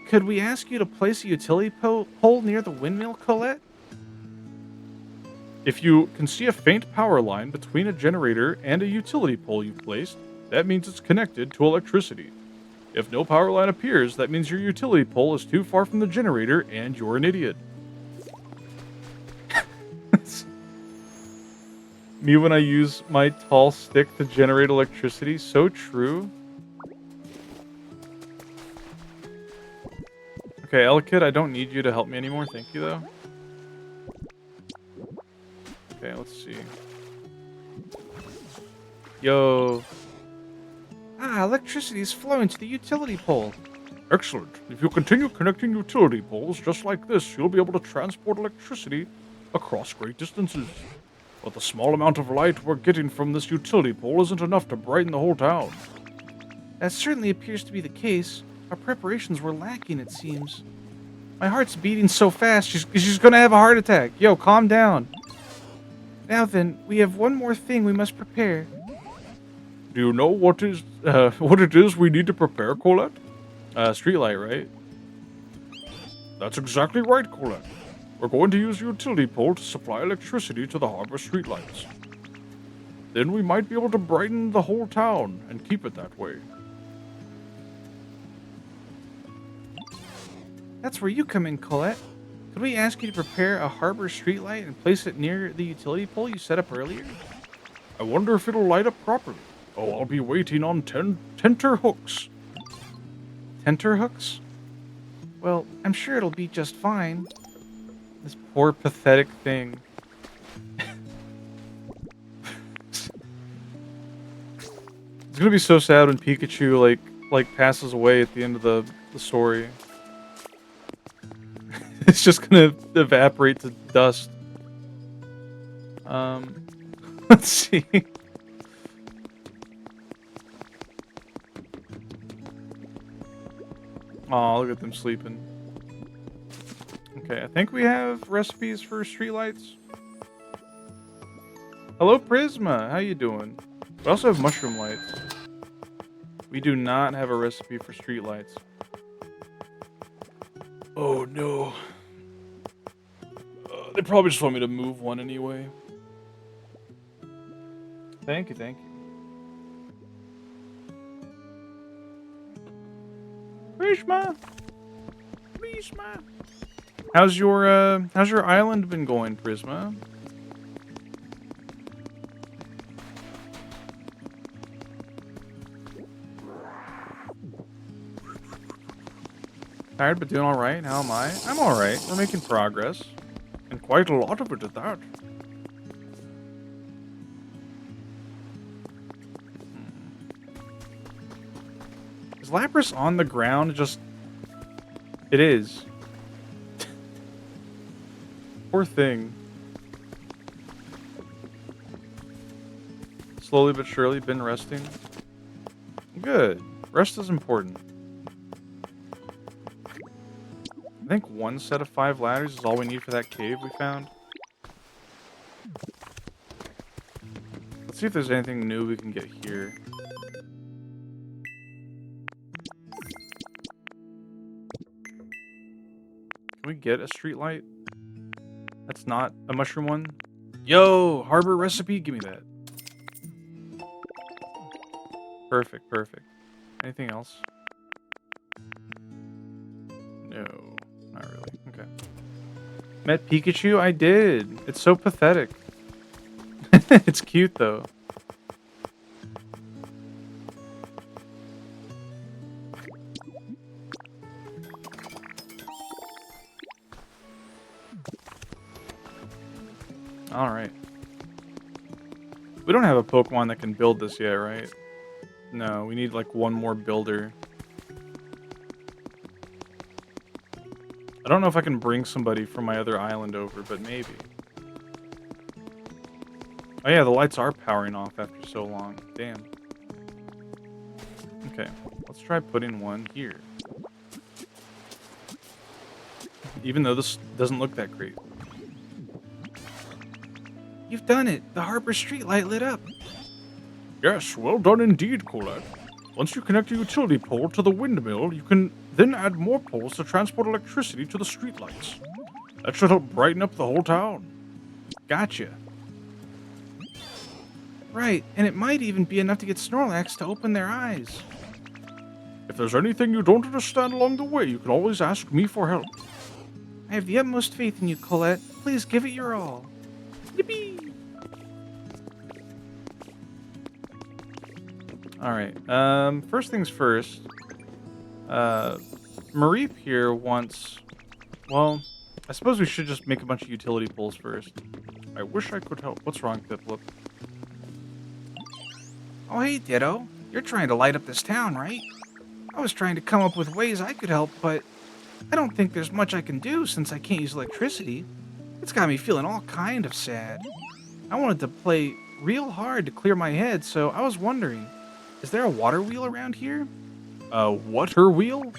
could we ask you to place a utility pole near the windmill, Colette? If you can see a faint power line between a generator and a utility pole you've placed, that means it's connected to electricity. If no power line appears, that means your utility pole is too far from the generator and you're an idiot. Me when I use my tall stick to generate electricity, so true. Okay, Elkid, I don't need you to help me anymore, thank you though. Okay, let's see. Yo. Electricity is flowing to the utility pole. Excellent. If you continue connecting utility poles just like this, you'll be able to transport electricity across great distances. But the small amount of light we're getting from this utility pole isn't enough to brighten the whole town. That certainly appears to be the case. Our preparations were lacking, it seems. My heart's beating so fast, she's gonna have a heart attack. Yo, calm down. Now then, we have one more thing we must prepare. Do you know what it is we need to prepare, Colette? Streetlight, right? That's exactly right, Colette. We're going to use a utility pole to supply electricity to the harbor streetlights. Then we might be able to brighten the whole town and keep it that way. That's where you come in, Colette. Could we ask you to prepare a harbor streetlight and place it near the utility pole you set up earlier? I wonder if it'll light up properly. Oh, I'll be waiting on tenter hooks. Tenter hooks? Well, I'm sure it'll be just fine. This poor, pathetic thing. It's gonna be so sad when Pikachu like passes away at the end of the story. It's just gonna evaporate to dust. Let's see. Oh, look at them sleeping. Okay, I think we have recipes for streetlights. Hello, Prisma. How you doing? We also have mushroom lights. We do not have a recipe for streetlights. Oh, no. They probably just want me to move one anyway. Thank you, thank you. Prisma! Prisma! How's your island been going, Prisma? Tired but doing alright? How am I? I'm alright. We're making progress. And quite a lot of it at that. Is Lapras on the ground? Just... It is. Poor thing. Slowly but surely been resting. Good. Rest is important. I think one set of 5 ladders is all we need for that cave we found. Let's see if there's anything new we can get here. Can we get a street light? That's not a mushroom one? Yo, harbor recipe, give me that. Perfect, perfect. Anything else? No, not really. Okay. Met Pikachu? I did. It's so pathetic. It's cute though. Alright. We don't have a Pokemon that can build this yet, right? No, we need like one more builder. I don't know if I can bring somebody from my other island over, but maybe. Oh yeah, the lights are powering off after so long. Damn. Okay, let's try putting one here. Even though this doesn't look that great. You've done it! The harbor streetlight lit up! Yes, well done indeed, Colette. Once you connect a utility pole to the windmill, you can then add more poles to transport electricity to the streetlights. That should help brighten up the whole town. Gotcha. Right, and it might even be enough to get Snorlax to open their eyes. If there's anything you don't understand along the way, you can always ask me for help. I have the utmost faith in you, Colette. Please give it your all. Yippee! Alright, first things first. Mareep here wants... Well, I suppose we should just make a bunch of utility poles first. I wish I could help. What's wrong, Piplup? Oh, hey, Ditto. You're trying to light up this town, right? I was trying to come up with ways I could help, but I don't think there's much I can do since I can't use electricity. It's got me feeling all kind of sad. I wanted to play real hard to clear my head, so I was wondering, is there a water wheel around here? Water wheel?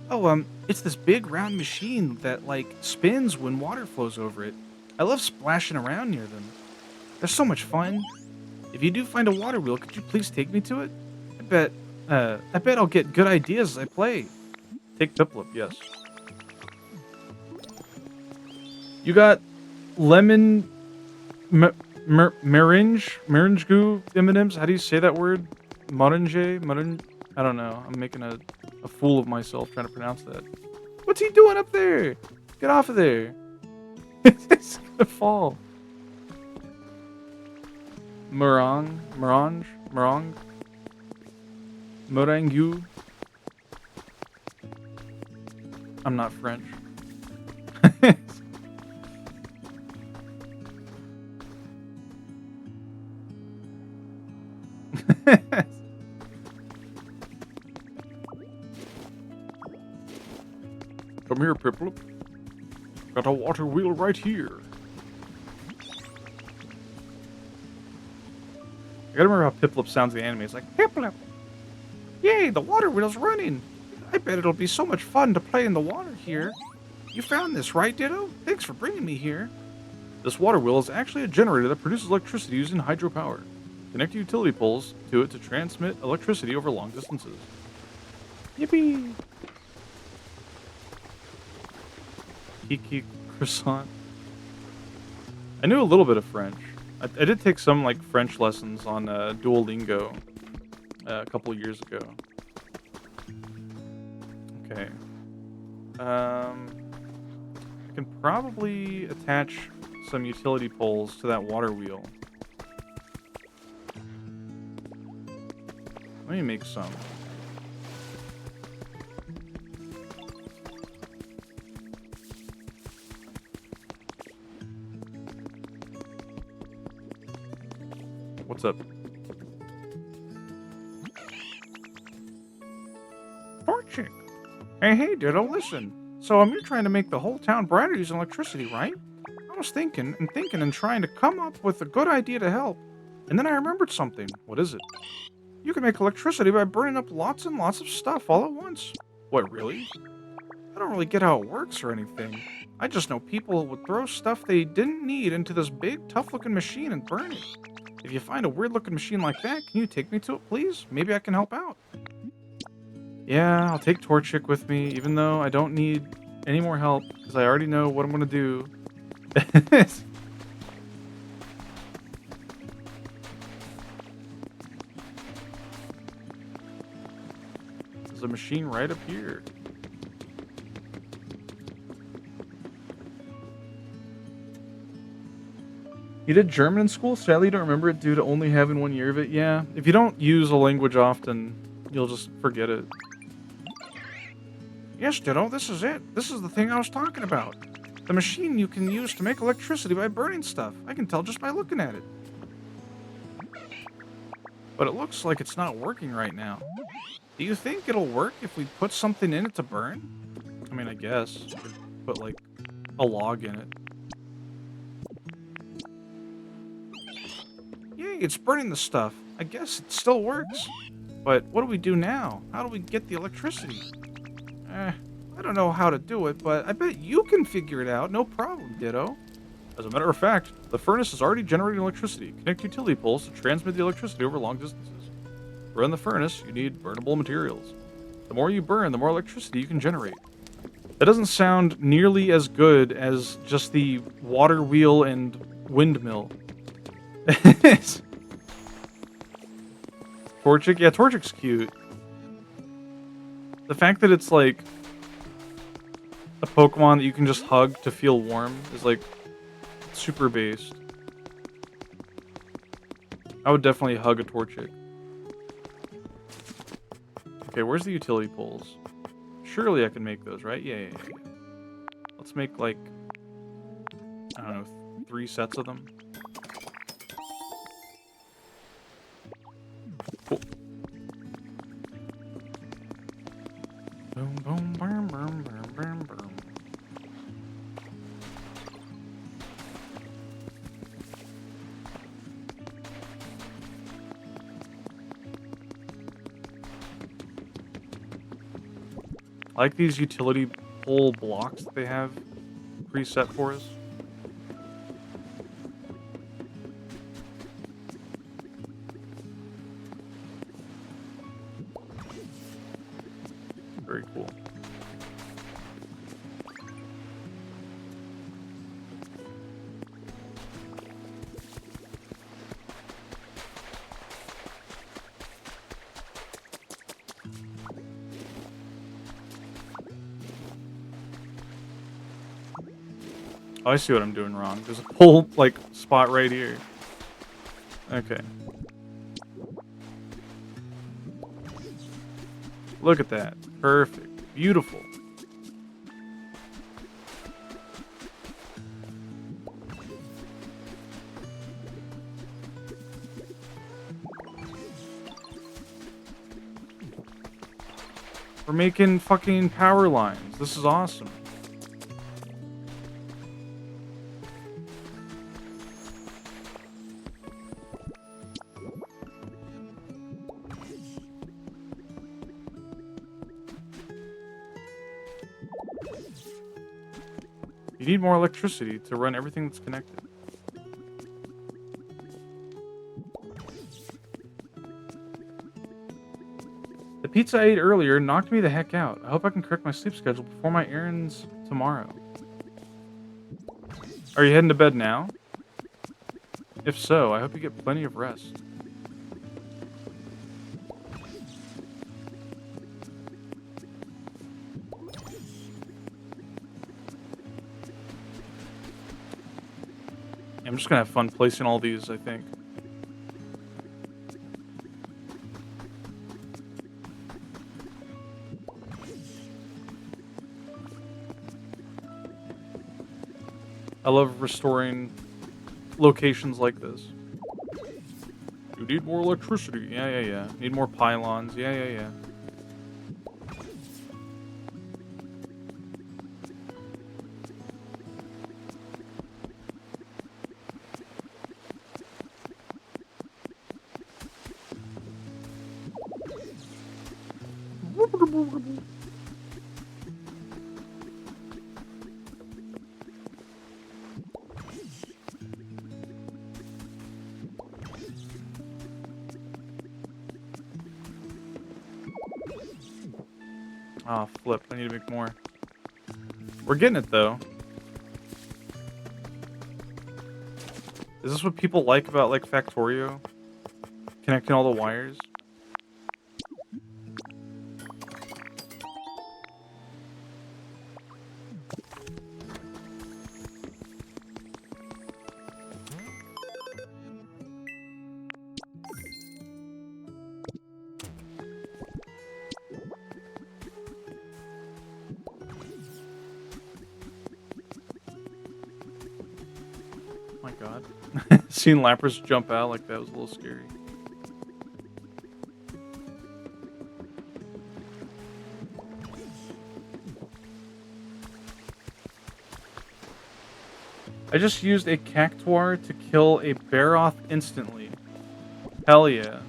Oh, it's this big round machine that, like, spins when water flows over it. I love splashing around near them. They're so much fun. If you do find a water wheel, could you please take me to it? I bet I'll get good ideas as I play. Take Piplup, yes. You got lemon Meringue goo M&Ms. How do you say that word? Maringe? I don't know. I'm making a fool of myself trying to pronounce that. What's he doing up there? Get off of there. It's gonna fall. Meringue. Meringue. I'm not French. Come here, Piplup. Got a water wheel right here. I gotta remember how Piplup sounds in the anime. It's like, Piplup! Yay, the water wheel's running! I bet it'll be so much fun to play in the water here. You found this, right, Ditto? Thanks for bringing me here. This water wheel is actually a generator that produces electricity using hydropower. Connect utility poles to it to transmit electricity over long distances. Yippee! Kiki croissant. I knew a little bit of French. I did take some like French lessons on Duolingo a couple years ago. Okay. I can probably attach some utility poles to that water wheel. Let me make some. What's up? Torchic. Hey, Ditto, listen. So, you're trying to make the whole town brighter using electricity, right? I was thinking and trying to come up with a good idea to help. And then I remembered something. What is it? You can make electricity by burning up lots and lots of stuff all at once. What, really? I don't really get how it works or anything. I just know people would throw stuff they didn't need into this big, tough-looking machine and burn it. If you find a weird-looking machine like that, can you take me to it, please? Maybe I can help out. Yeah, I'll take Torchic with me, even though I don't need any more help, because I already know what I'm going to do. There's a machine right up here. You did German in school? Sadly, you don't remember it due to only having 1 year of it. Yeah, if you don't use a language often, you'll just forget it. Yes, Ditto, this is it. This is the thing I was talking about. The machine you can use to make electricity by burning stuff. I can tell just by looking at it. But it looks like it's not working right now. Do you think it'll work if we put something in it to burn? I mean, I guess. Put, like, a log in it. Yay, it's burning the stuff. I guess it still works. But what do we do now? How do we get the electricity? I don't know how to do it, but I bet you can figure it out. No problem, Ditto. As a matter of fact, the furnace is already generating electricity. Connect utility poles to transmit the electricity over long distances. To run the furnace, you need burnable materials. The more you burn, the more electricity you can generate. That doesn't sound nearly as good as just the water wheel and windmill. Torchic? Yeah, Torchic's cute. The fact that it's like a Pokemon that you can just hug to feel warm is like super based. I would definitely hug a Torchic. Okay, where's the utility poles? Surely I can make those, right? Yeah. Let's make like, I don't know, 3 sets of them. Cool. Boom, boom, boom, boom, boom, boom, boom. I like these utility pole blocks that they have preset for us. Very cool. Oh, I see what I'm doing wrong. There's a pull, like, spot right here. Okay. Look at that. Perfect. Beautiful. We're making fucking power lines. This is awesome. You need more electricity to run everything that's connected. The pizza I ate earlier knocked me the heck out. I hope I can correct my sleep schedule before my errands tomorrow. Are you heading to bed now? If so, I hope you get plenty of rest. I'm just gonna have fun placing all these, I think. I love restoring locations like this. You need more electricity. Yeah. Need more pylons. Yeah. Ah, flip. I need to make more. We're getting it, though. Is this what people like about, like, Factorio? Connecting all the wires? My god. Seeing Lapras jump out like that was a little scary. I just used a Cactuar to kill a Baroth instantly. Hell yeah.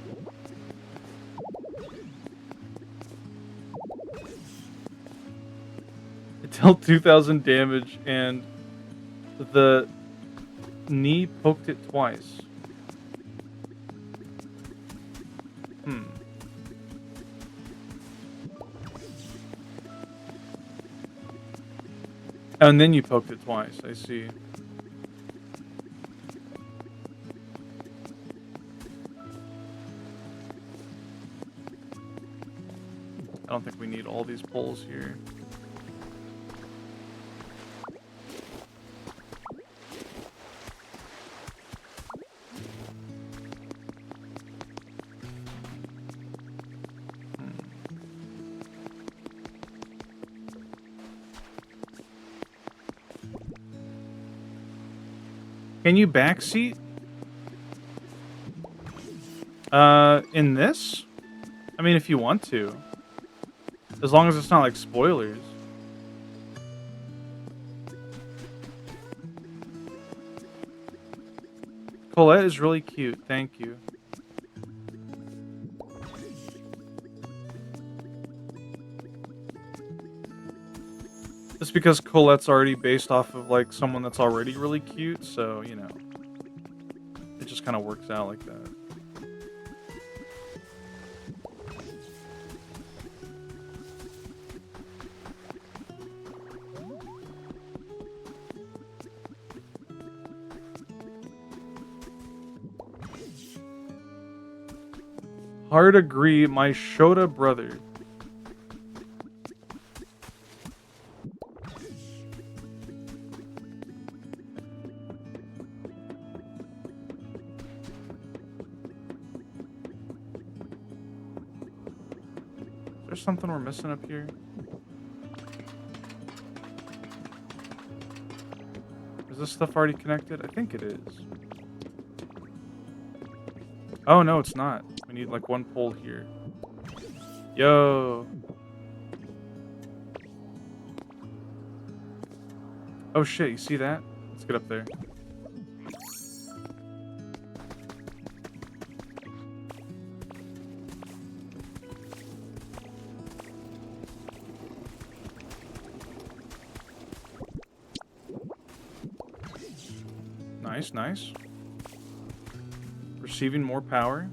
It dealt 2,000 damage and the knee poked it twice. Oh, and then you poked it twice, I see. I don't think we need all these poles here. Can you backseat? In this? I mean, if you want to. As long as it's not like spoilers. Colette is really cute, thank you. Just because Colette's already based off of like someone that's already really cute, so you know. It just kind of works out like that. Hard agree, my Shota brother. There's something we're missing up here. Is this stuff already connected? I think it is. Oh, no, it's not. We need like one pole here. Yo. Oh shit, you see that? Let's get up there. Nice, nice. Receiving more power.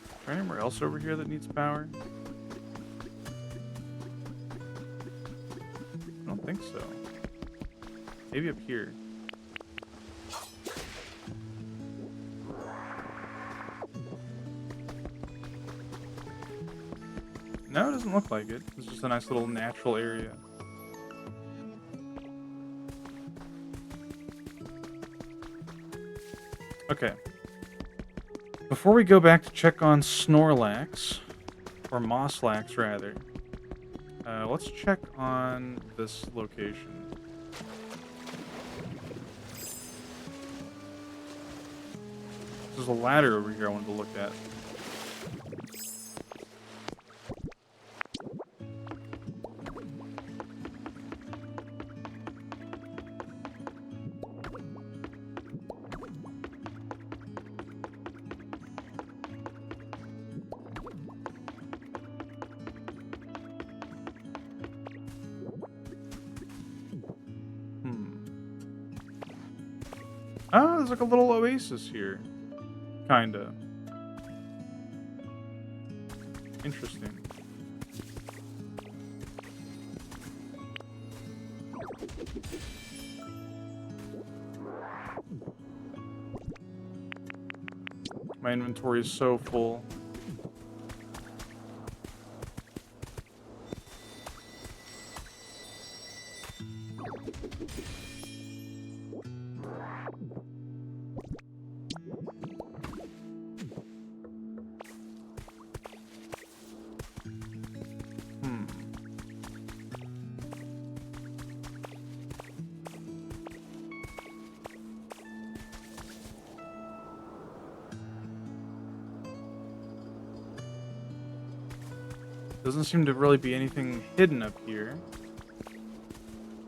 Is there anywhere else over here that needs power? I don't think so. Maybe up here. No, it doesn't look like it. It's just a nice little natural area. Okay. Before we go back to check on Snorlax, or Mosslax rather, let's check on this location. There's a ladder over here I wanted to look at. Oh, there's like a little oasis here. Kinda. Interesting. My inventory is so full. Doesn't seem to really be anything hidden up here.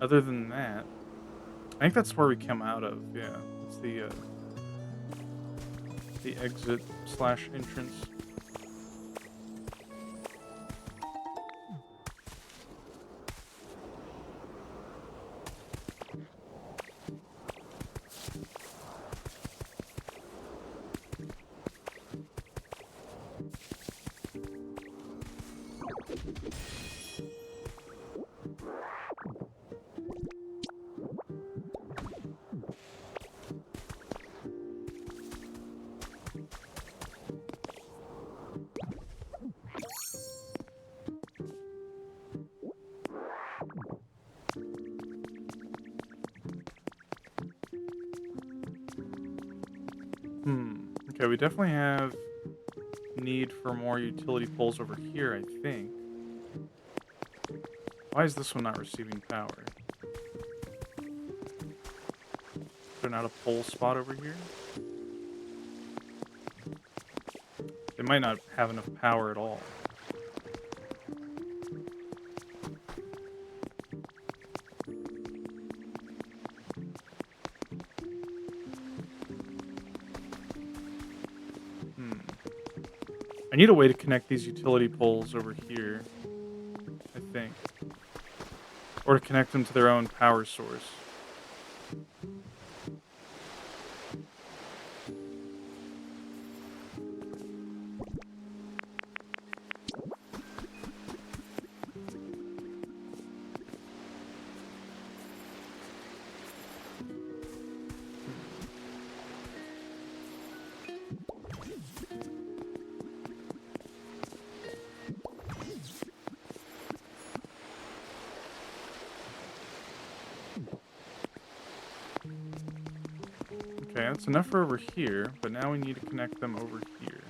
Other than that, I think that's where we come out of. Yeah, it's the exit slash entrance. Okay, we definitely have need for more utility poles over here, I think. Why is this one not receiving power? Is there not a pole spot over here? They might not have enough power at all. I need a way to connect these utility poles over here, I think. Or to connect them to their own power source. Okay, that's enough for over here, but now we need to connect them over here.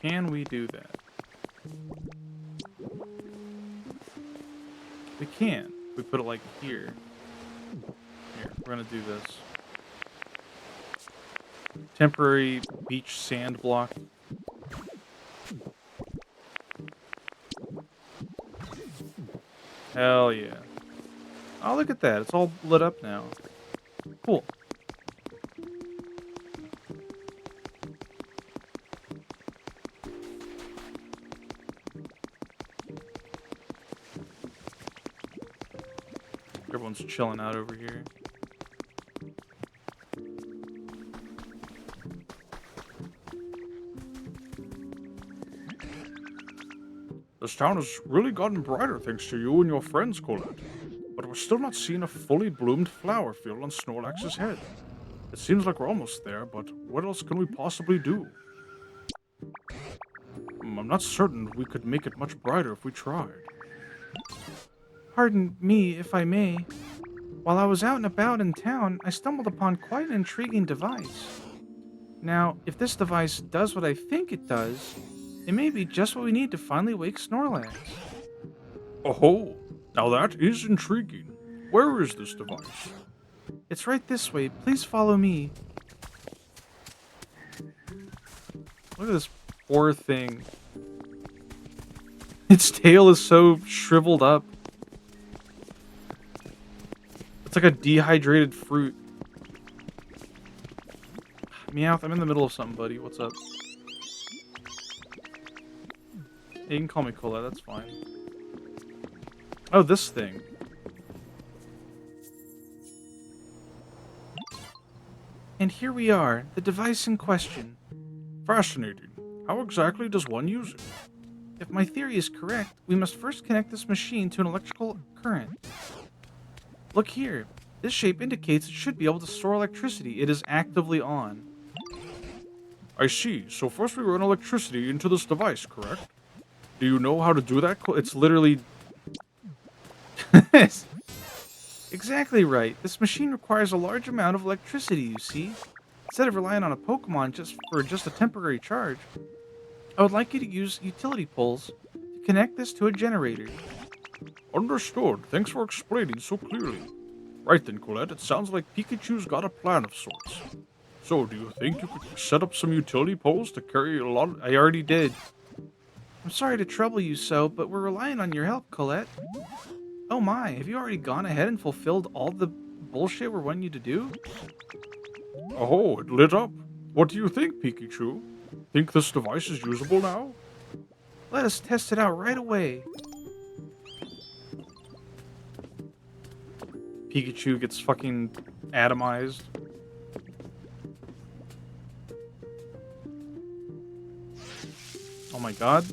Can we do that? We can. We put it like here. Here, we're gonna do this. Temporary beach sand block. Hell yeah. Oh, look at that. It's all lit up now. Cool. Everyone's chilling out over here. This town has really gotten brighter thanks to you and your friends, Colette. But we're still not seeing a fully bloomed flower field on Snorlax's head. It seems like we're almost there, but what else can we possibly do? I'm not certain we could make it much brighter if we tried. Pardon me, if I may. While I was out and about in town, I stumbled upon quite an intriguing device. Now, if this device does what I think it does, it may be just what we need to finally wake Snorlax. Oh, now that is intriguing. Where is this device? It's right this way. Please follow me. Look at this poor thing. Its tail is so shriveled up. It's like a dehydrated fruit. Meowth, I'm in the middle of something, buddy. What's up? Yeah, you can call me Colette, that's fine. Oh, this thing. And here we are, the device in question. Fascinating. How exactly does one use it? If my theory is correct, we must first connect this machine to an electrical current. Look here. This shape indicates it should be able to store electricity. It is actively on. I see. So first we run electricity into this device, correct? Do you know how to do that? It's literally... Exactly right. This machine requires a large amount of electricity, you see. Instead of relying on a Pokemon for just a temporary charge, I would like you to use utility poles to connect this to a generator. Understood. Thanks for explaining so clearly. Right then, Colette, it sounds like Pikachu's got a plan of sorts. So, do you think you could set up some utility poles to carry a lot I already did. I'm sorry to trouble you so, but we're relying on your help, Colette. Oh my, have you already gone ahead and fulfilled all the bullshit we're wanting you to do? Oh, it lit up. What do you think, Pikachu? Think this device is usable now? Let us test it out right away. Pikachu gets fucking atomized. Oh my god.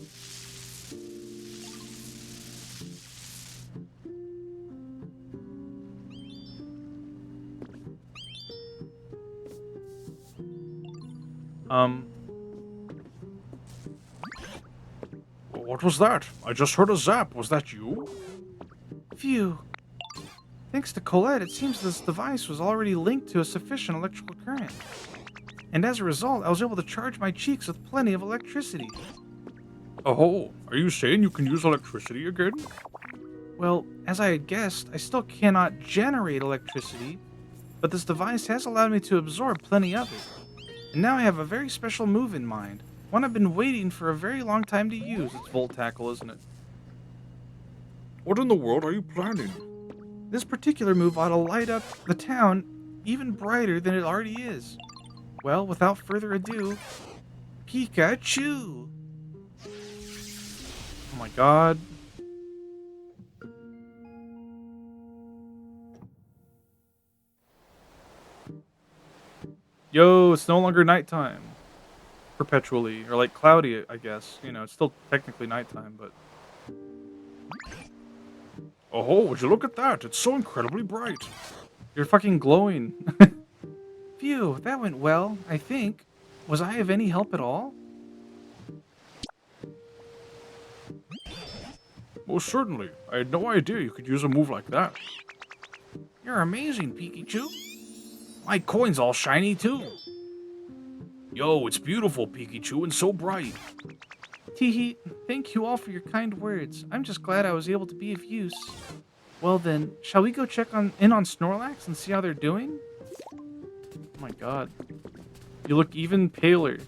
What was that? I just heard a zap. Was that you? Phew. Thanks to Colette, it seems this device was already linked to a sufficient electrical current. And as a result, I was able to charge my cheeks with plenty of electricity. Oh, are you saying you can use electricity again? Well, as I had guessed, I still cannot generate electricity, but this device has allowed me to absorb plenty of it. And now I have a very special move in mind, one I've been waiting for a very long time to use. It's Volt Tackle, isn't it? What in the world are you planning? This particular move ought to light up the town even brighter than it already is. Well, without further ado, Pikachu! Oh my god. Yo, it's no longer nighttime. Perpetually. Or like cloudy, I guess. You know, it's still technically nighttime, but... Oh, would you look at that? It's so incredibly bright. You're fucking glowing. Phew, that went well, I think. Was I of any help at all? Most certainly. I had no idea you could use a move like that. You're amazing, Pikachu. My coin's all shiny, too. Yo, it's beautiful, Pikachu, and so bright. Teehee, thank you all for your kind words. I'm just glad I was able to be of use. Well then, shall we go check in on Snorlax and see how they're doing? Oh my god. You look even paler.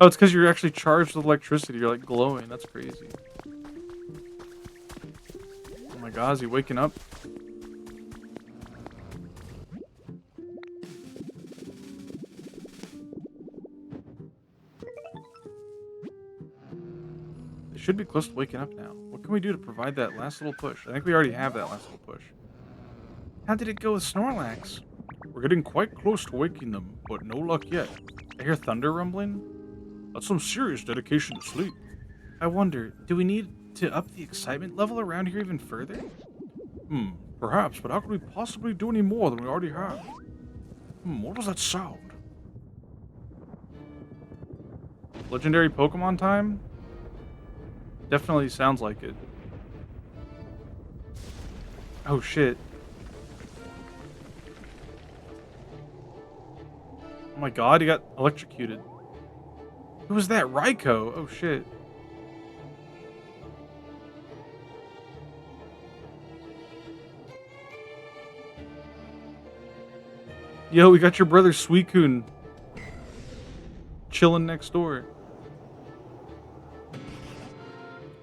Oh, it's because you're actually charged with electricity. You're like glowing. That's crazy. Oh my god, is he waking up? They should be close to waking up now. What can we do to provide that last little push? I think we already have that last little push. How did it go with Snorlax? We're getting quite close to waking them, but no luck yet. I hear thunder rumbling. That's some serious dedication to sleep. I wonder, do we need to up the excitement level around here even further? Perhaps, but how could we possibly do any more than we already have? What was that sound? Legendary Pokemon time? Definitely sounds like it. Oh shit. Oh my god, he got electrocuted. Who was that? Raikou? Oh shit. Yo, we got your brother Suicune chilling next door.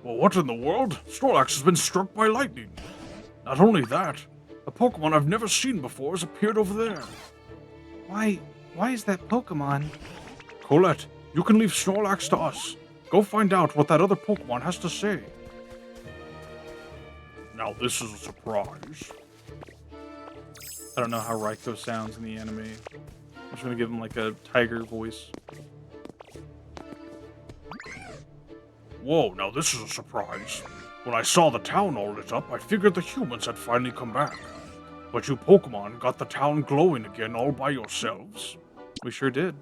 Well, what in the world? Snorlax has been struck by lightning. Not only that, a Pokemon I've never seen before has appeared over there. Why is that Pokemon? Colette, you can leave Snorlax to us. Go find out what that other Pokemon has to say. Now this is a surprise. I don't know how Raikou sounds in the anime. I'm just gonna give him like a tiger voice. Whoa, now this is a surprise. When I saw the town all lit up, I figured the humans had finally come back. But you Pokemon got the town glowing again all by yourselves. We sure did.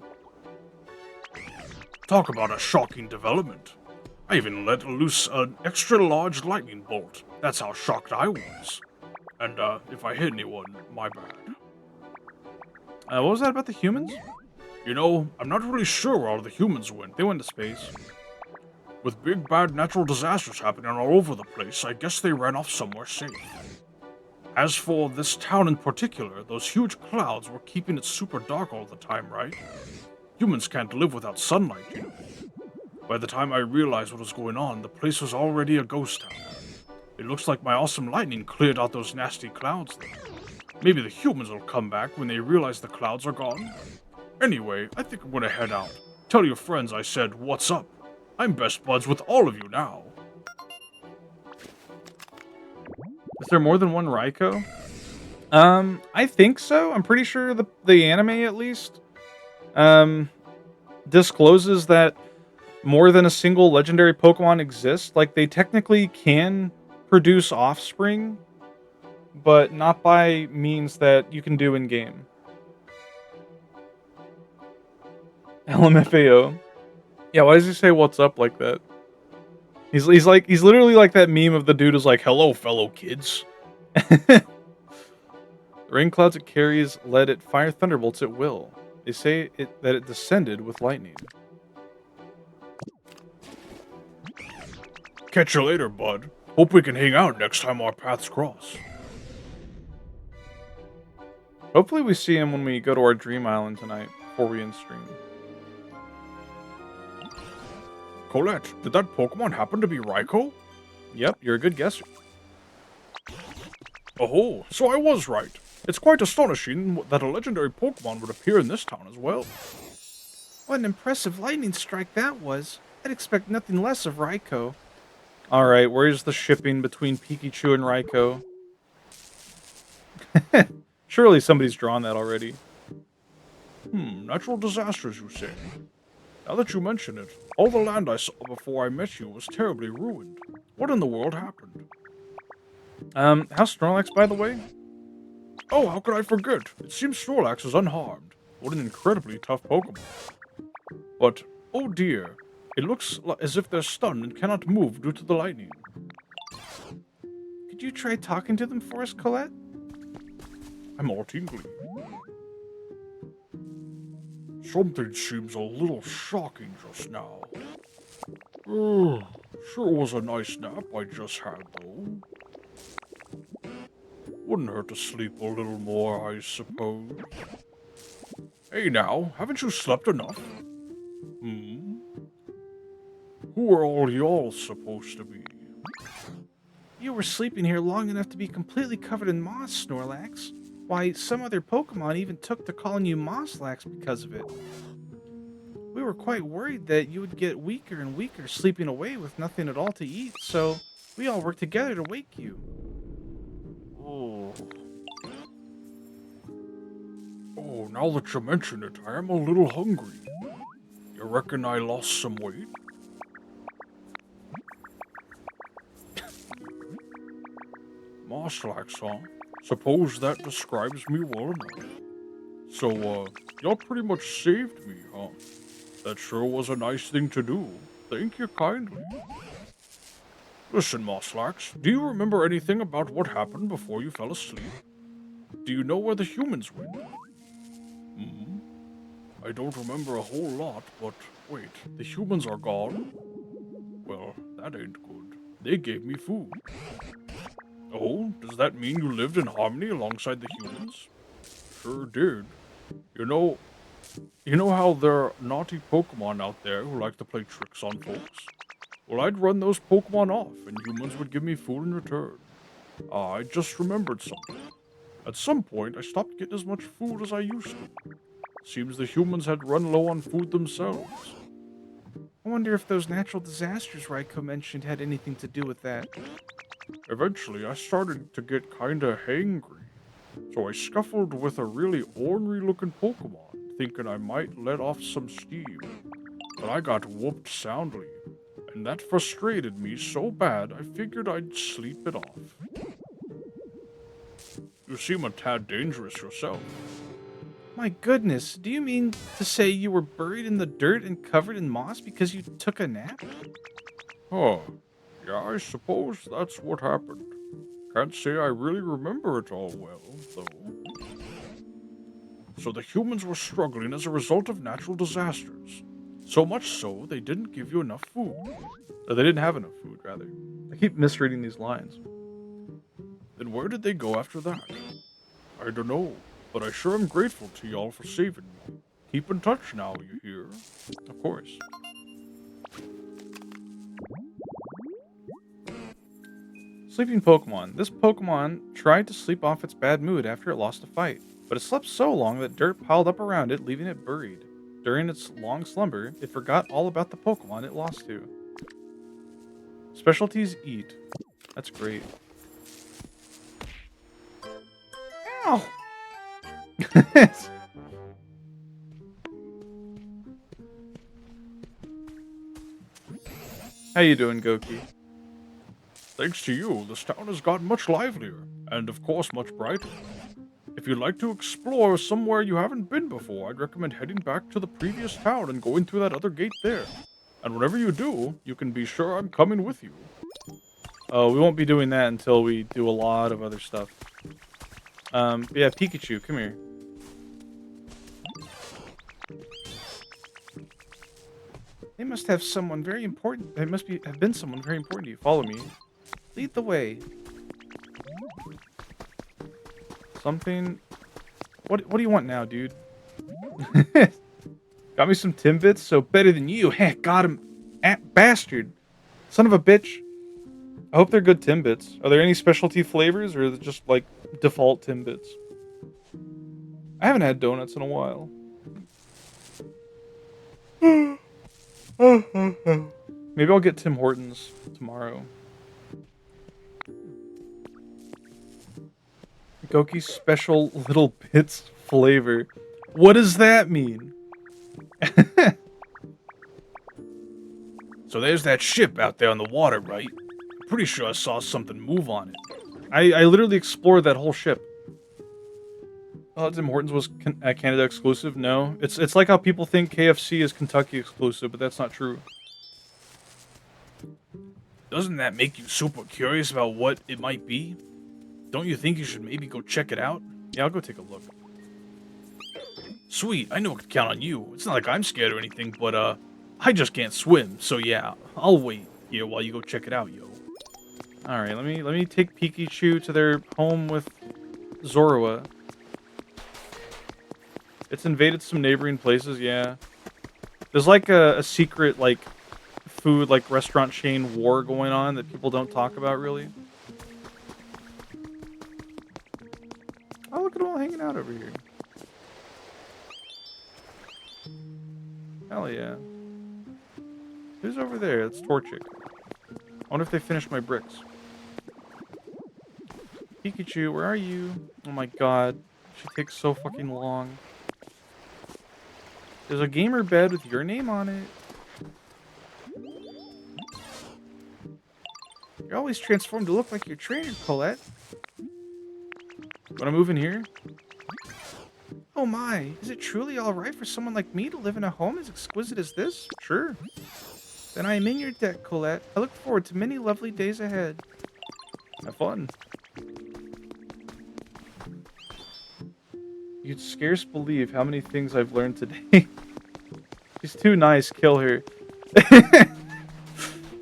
Talk about a shocking development. I even let loose an extra large lightning bolt. That's how shocked I was. And, if I hit anyone, my bad. What was that about the humans? You know, I'm not really sure where all the humans went. They went to space. With big bad natural disasters happening all over the place, I guess they ran off somewhere safe. As for this town in particular, those huge clouds were keeping it super dark all the time, right? Humans can't live without sunlight, you know. By the time I realized what was going on, the place was already a ghost town. It looks like my awesome lightning cleared out those nasty clouds there. Maybe the humans will come back when they realize the clouds are gone. Anyway, I think I'm gonna head out. Tell your friends I said, what's up? I'm best buds with all of you now. Is there more than one Raikou? I think so. I'm pretty sure the anime, at least, discloses that more than a single legendary Pokemon exists. Like, they technically can produce offspring, but not by means that you can do in-game. LMFAO. Yeah, why does he say what's up like that? He's literally like that meme of the dude who's like, hello, fellow kids. The rain clouds it carries let it fire thunderbolts at will. They say that it descended with lightning. Catch you later, bud. Hope we can hang out next time our paths cross. Hopefully we see him when we go to our Dream Island tonight, before we end stream. Colette, did that Pokemon happen to be Raikou? Yep, you're a good guesser. Oh, so I was right. It's quite astonishing that a legendary Pokemon would appear in this town as well. What an impressive lightning strike that was. I'd expect nothing less of Raikou. Alright, where's the shipping between Pikachu and Raikou? Surely somebody's drawn that already. Natural disasters, you say? Now that you mention it, all the land I saw before I met you was terribly ruined. What in the world happened? How's Snorlax, by the way? Oh, how could I forget? It seems Snorlax is unharmed. What an incredibly tough Pokemon. But, oh dear, it looks as if they're stunned and cannot move due to the lightning. Can Could you try talking to them for us, Colette? I'm all tingly. Something seems a little shocking just now. Sure was a nice nap I just had, though. Wouldn't hurt to sleep a little more, I suppose. Hey now, haven't you slept enough? Who are all y'all supposed to be? You were sleeping here long enough to be completely covered in moss, Snorlax. Why, some other Pokemon even took to calling you Mosslax because of it. We were quite worried that you would get weaker and weaker sleeping away with nothing at all to eat, so we all worked together to wake you. Oh, now that you mention it, I am a little hungry. You reckon I lost some weight? Mosslax, huh? Suppose that describes me well enough. So, y'all pretty much saved me, huh? That sure was a nice thing to do. Thank you kindly. Listen, Mosslax, do you remember anything about what happened before you fell asleep? Do you know where the humans went? I don't remember a whole lot, but wait, the humans are gone? Well, that ain't good. They gave me food. Oh, does that mean you lived in harmony alongside the humans? Sure did. You know how there are naughty Pokemon out there who like to play tricks on folks? Well, I'd run those Pokemon off, and humans would give me food in return. I just remembered something. At some point, I stopped getting as much food as I used to. Seems the humans had run low on food themselves. I wonder if those natural disasters Raikou mentioned had anything to do with that. Eventually, I started to get kinda hangry, so I scuffled with a really ornery-looking Pokemon, thinking I might let off some steam. But I got whooped soundly, and that frustrated me so bad I figured I'd sleep it off. You seem a tad dangerous yourself. My goodness, do you mean to say you were buried in the dirt and covered in moss because you took a nap? Huh. Yeah, I suppose that's what happened. Can't say I really remember it all well, though. So the humans were struggling as a result of natural disasters. So much so, they didn't give you enough food. Or they didn't have enough food, rather. I keep misreading these lines. Then where did they go after that? I don't know, but I sure am grateful to y'all for saving me. Keep in touch now, you hear? Of course. Sleeping Pokemon. This Pokemon tried to sleep off its bad mood after it lost a fight, but it slept so long that dirt piled up around it, leaving it buried. During its long slumber, it forgot all about the Pokemon it lost to. Specialties eat. That's great. Ow! How you doing, Goki? Thanks to you, this town has gotten much livelier, and of course much brighter. If you'd like to explore somewhere you haven't been before, I'd recommend heading back to the previous town and going through that other gate there. And whenever you do, you can be sure I'm coming with you. Oh, we won't be doing that until we do a lot of other stuff. But yeah, Pikachu, come here. They must have someone very important. They must have been someone very important to you. Follow me. Lead the way. Something. What do you want now, dude? Got me some Timbits, so better than you. Heck, got him. Bastard. Son of a bitch. I hope they're good Timbits. Are there any specialty flavors, or is it just like default Timbits? I haven't had donuts in a while. Maybe I'll get Tim Hortons tomorrow. Goki's special little bits flavor. What does that mean? So there's that ship out there on the water, right? Pretty sure I saw something move on it. I literally explored that whole ship. Oh, Tim Hortons was Canada exclusive? No. It's like how people think KFC is Kentucky exclusive, but that's not true. Doesn't that make you super curious about what it might be? Don't you think you should maybe go check it out? Yeah, I'll go take a look. Sweet, I know I can count on you. It's not like I'm scared or anything, but, I just can't swim, so yeah, I'll wait here while you go check it out, yo. Alright, let me take Pikachu to their home with Zorua. It's invaded some neighboring places, yeah. There's like a secret, like, food, like, restaurant chain war going on that people don't talk about, really. Oh, look at them all hanging out over here. Hell yeah. Who's over there? It's Torchic. I wonder if they finished my bricks. Pikachu, where are you? Oh my god. She takes so fucking long. There's a gamer bed with your name on it. You're always transformed to look like your trainer, Colette. Wanna move in here? Oh my, is it truly alright for someone like me to live in a home as exquisite as this? Sure. Then I am in your debt, Colette. I look forward to many lovely days ahead. Have fun. You'd scarce believe how many things I've learned today. She's too nice, kill her.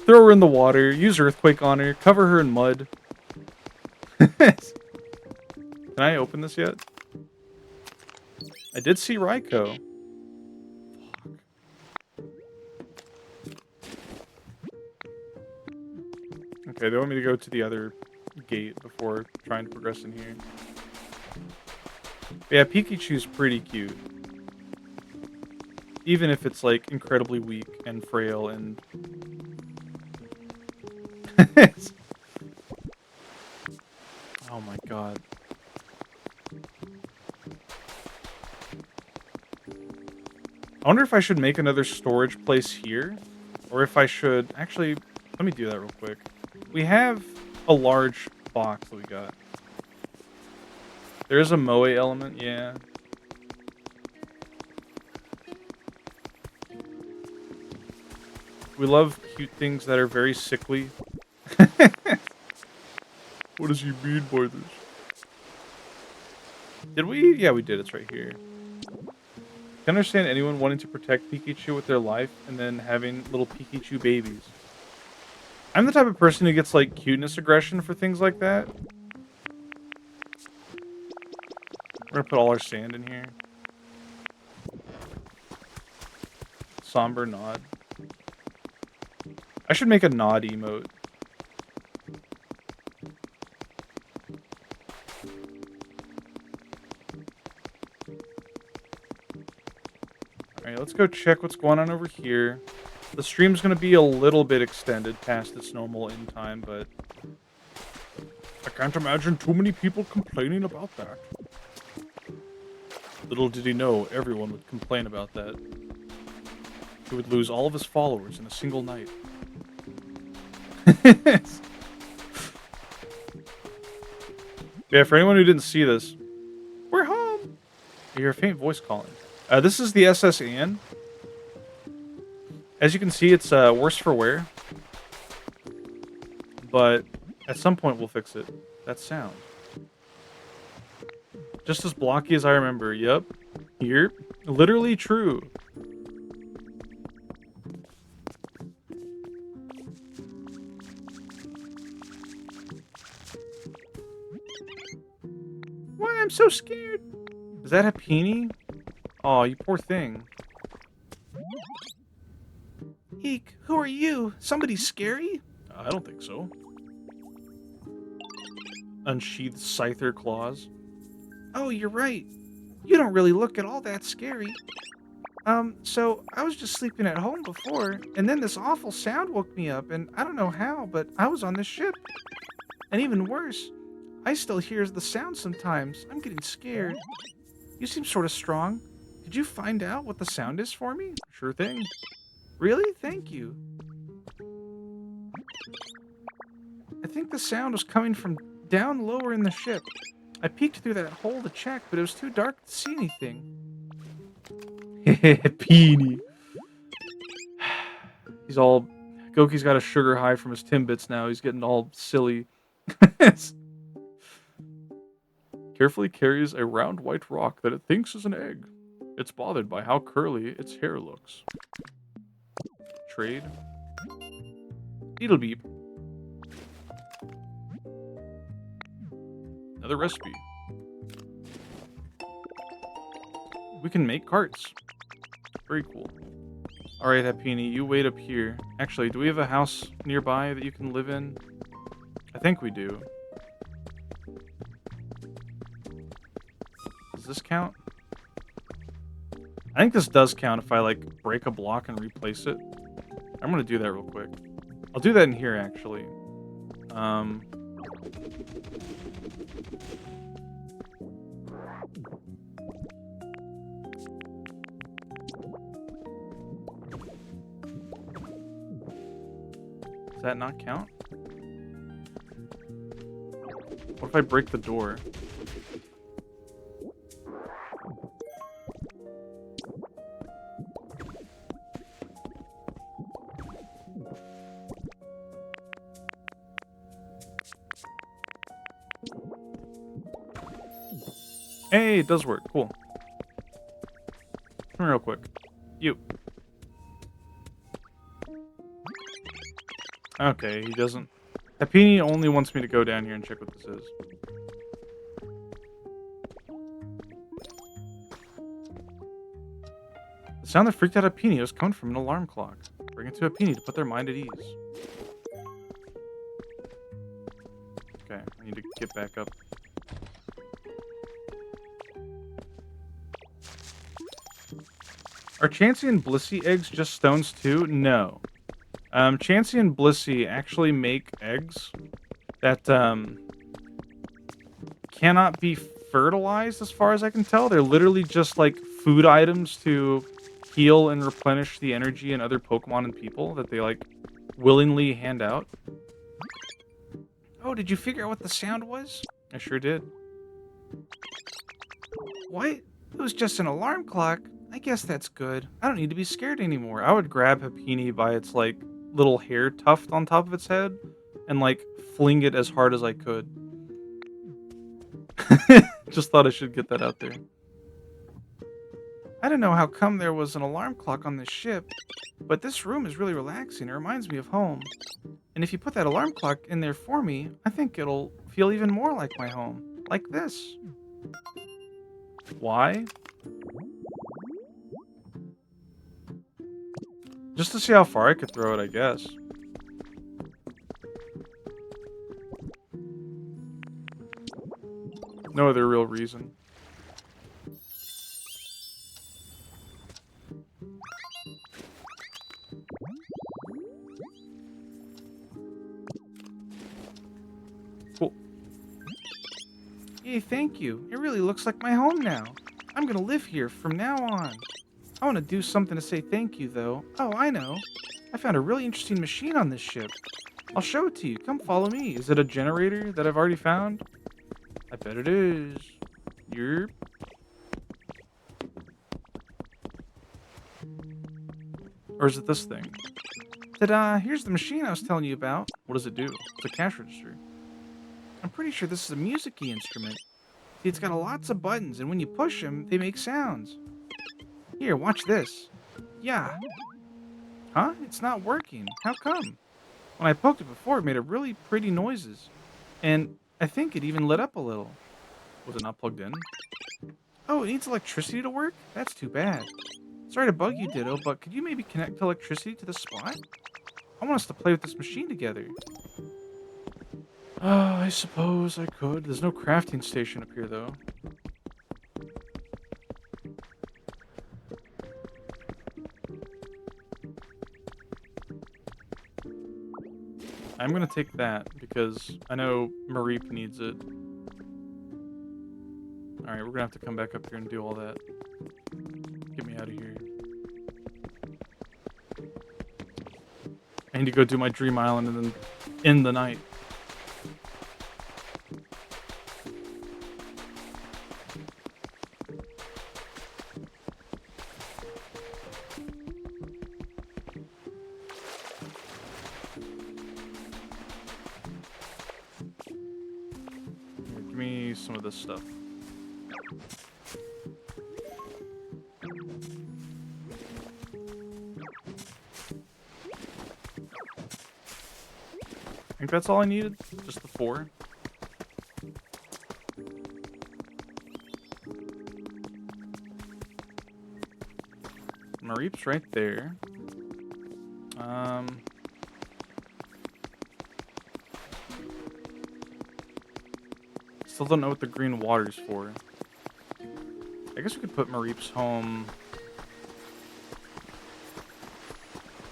Throw her in the water, use Earthquake on her, cover her in mud. Can I open this yet? I did see Raikou. Okay, they want me to go to the other gate before trying to progress in here. But yeah, Pikachu's pretty cute. Even if it's, like, incredibly weak and frail and... Oh my god. I wonder if I should make another storage place here, or if I should... Actually, let me do that real quick. We have a large box that we got. There is a Moe element, yeah. We love cute things that are very sickly. What does he mean by this? Did we? Yeah, we did. It's right here. I can understand anyone wanting to protect Pikachu with their life and then having little Pikachu babies. I'm the type of person who gets, like, cuteness aggression for things like that. We're gonna put all our sand in here. Somber nod. I should make a nod emote. Alright, let's go check what's going on over here. The stream's going to be a little bit extended past its normal end time, but... I can't imagine too many people complaining about that. Little did he know everyone would complain about that. He would lose all of his followers in a single night. Yeah, for anyone who didn't see this, we're home! You hear a faint voice calling. This is the SS Anne. As you can see, it's worse for wear. But at some point we'll fix it. That sound. Just as blocky as I remember. Yep. Here. Literally true. Why, I'm so scared. Is that Happini? Aw, you poor thing. Eek, who are you? Somebody scary? I don't think so. Unsheathed Scyther claws. Oh, you're right. You don't really look at all that scary. So I was just sleeping at home before, and then this awful sound woke me up, and I don't know how, but I was on this ship. And even worse, I still hear the sound sometimes. I'm getting scared. You seem sort of strong. Could you find out what the sound is for me? Sure thing. Really? Thank you. I think the sound was coming from down lower in the ship. I peeked through that hole to check, but it was too dark to see anything. Peony. He's all Goki's got a sugar high from his Timbits now. He's getting all silly. Carefully carries a round white rock that it thinks is an egg. It's bothered by how curly its hair looks. Trade. Beetle beep. Another recipe. We can make carts. Very cool. Alright, Happini, you wait up here. Actually, do we have a house nearby that you can live in? I think we do. Does this count? I think this does count if I, like, break a block and replace it. I'm gonna do that real quick. I'll do that in here, actually. Does that not count? What if I break the door? Hey, it does work. Cool. Come here real quick. You. Okay, he doesn't. Happini only wants me to go down here and check what this is. The sound that freaked out Happini was coming from an alarm clock. Bring it to Happini to put their mind at ease. Okay, I need to get back up. Are Chansey and Blissey eggs just stones too? No. Chansey and Blissey actually make eggs that cannot be fertilized as far as I can tell. They're literally just like food items to heal and replenish the energy in other Pokemon and people that they like willingly hand out. Oh, did you figure out what the sound was? I sure did. What? It was just an alarm clock. I guess that's good. I don't need to be scared anymore. I would grab Happini by its like little hair tuft on top of its head and like fling it as hard as I could. Just thought I should get that out there. I don't know how come there was an alarm clock on this ship, but this room is really relaxing. It reminds me of home. And if you put that alarm clock in there for me, I think it'll feel even more like my home. Like this. Why? Just to see how far I could throw it, I guess. No other real reason. Cool. Yay, thank you. It really looks like my home now. I'm gonna live here from now on. I want to do something to say thank you, though. Oh, I know. I found a really interesting machine on this ship. I'll show it to you. Come follow me. Is it a generator that I've already found? I bet it is. Yerp. Or is it this thing? Ta-da! Here's the machine I was telling you about. What does it do? It's a cash register. I'm pretty sure this is a music-y instrument. See, it's got lots of buttons, and when you push them, they make sounds. Here, watch this. Yeah. Huh? It's not working. How come? When I poked it before, it made a really pretty noises. And I think it even lit up a little. Was it not plugged in? Oh, it needs electricity to work? That's too bad. Sorry to bug you, Ditto, but could you maybe connect electricity to the spot? I want us to play with this machine together. I suppose I could. There's no crafting station up here, though. I'm gonna take that because I know Mareep needs it. Alright, we're gonna have to come back up here and do all that. Get me out of here. I need to go do my Dream Island and then end the night. Give me some of this stuff. I think that's all I needed. Just the 4. Mareep's right there. Still don't know what the green water's for. I guess we could put Mareep's home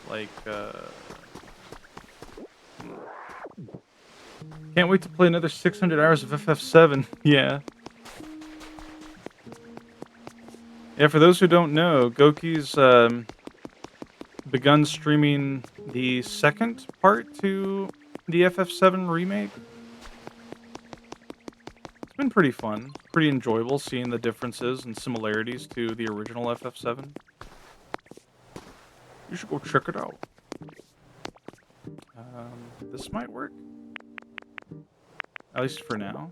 like can't wait to play another 600 hours of FF7. Yeah. Yeah, for those who don't know, Goki's begun streaming the second part to the FF7 remake. It's been pretty fun, pretty enjoyable seeing the differences and similarities to the original FF7. You should go check it out. This might work. At least for now.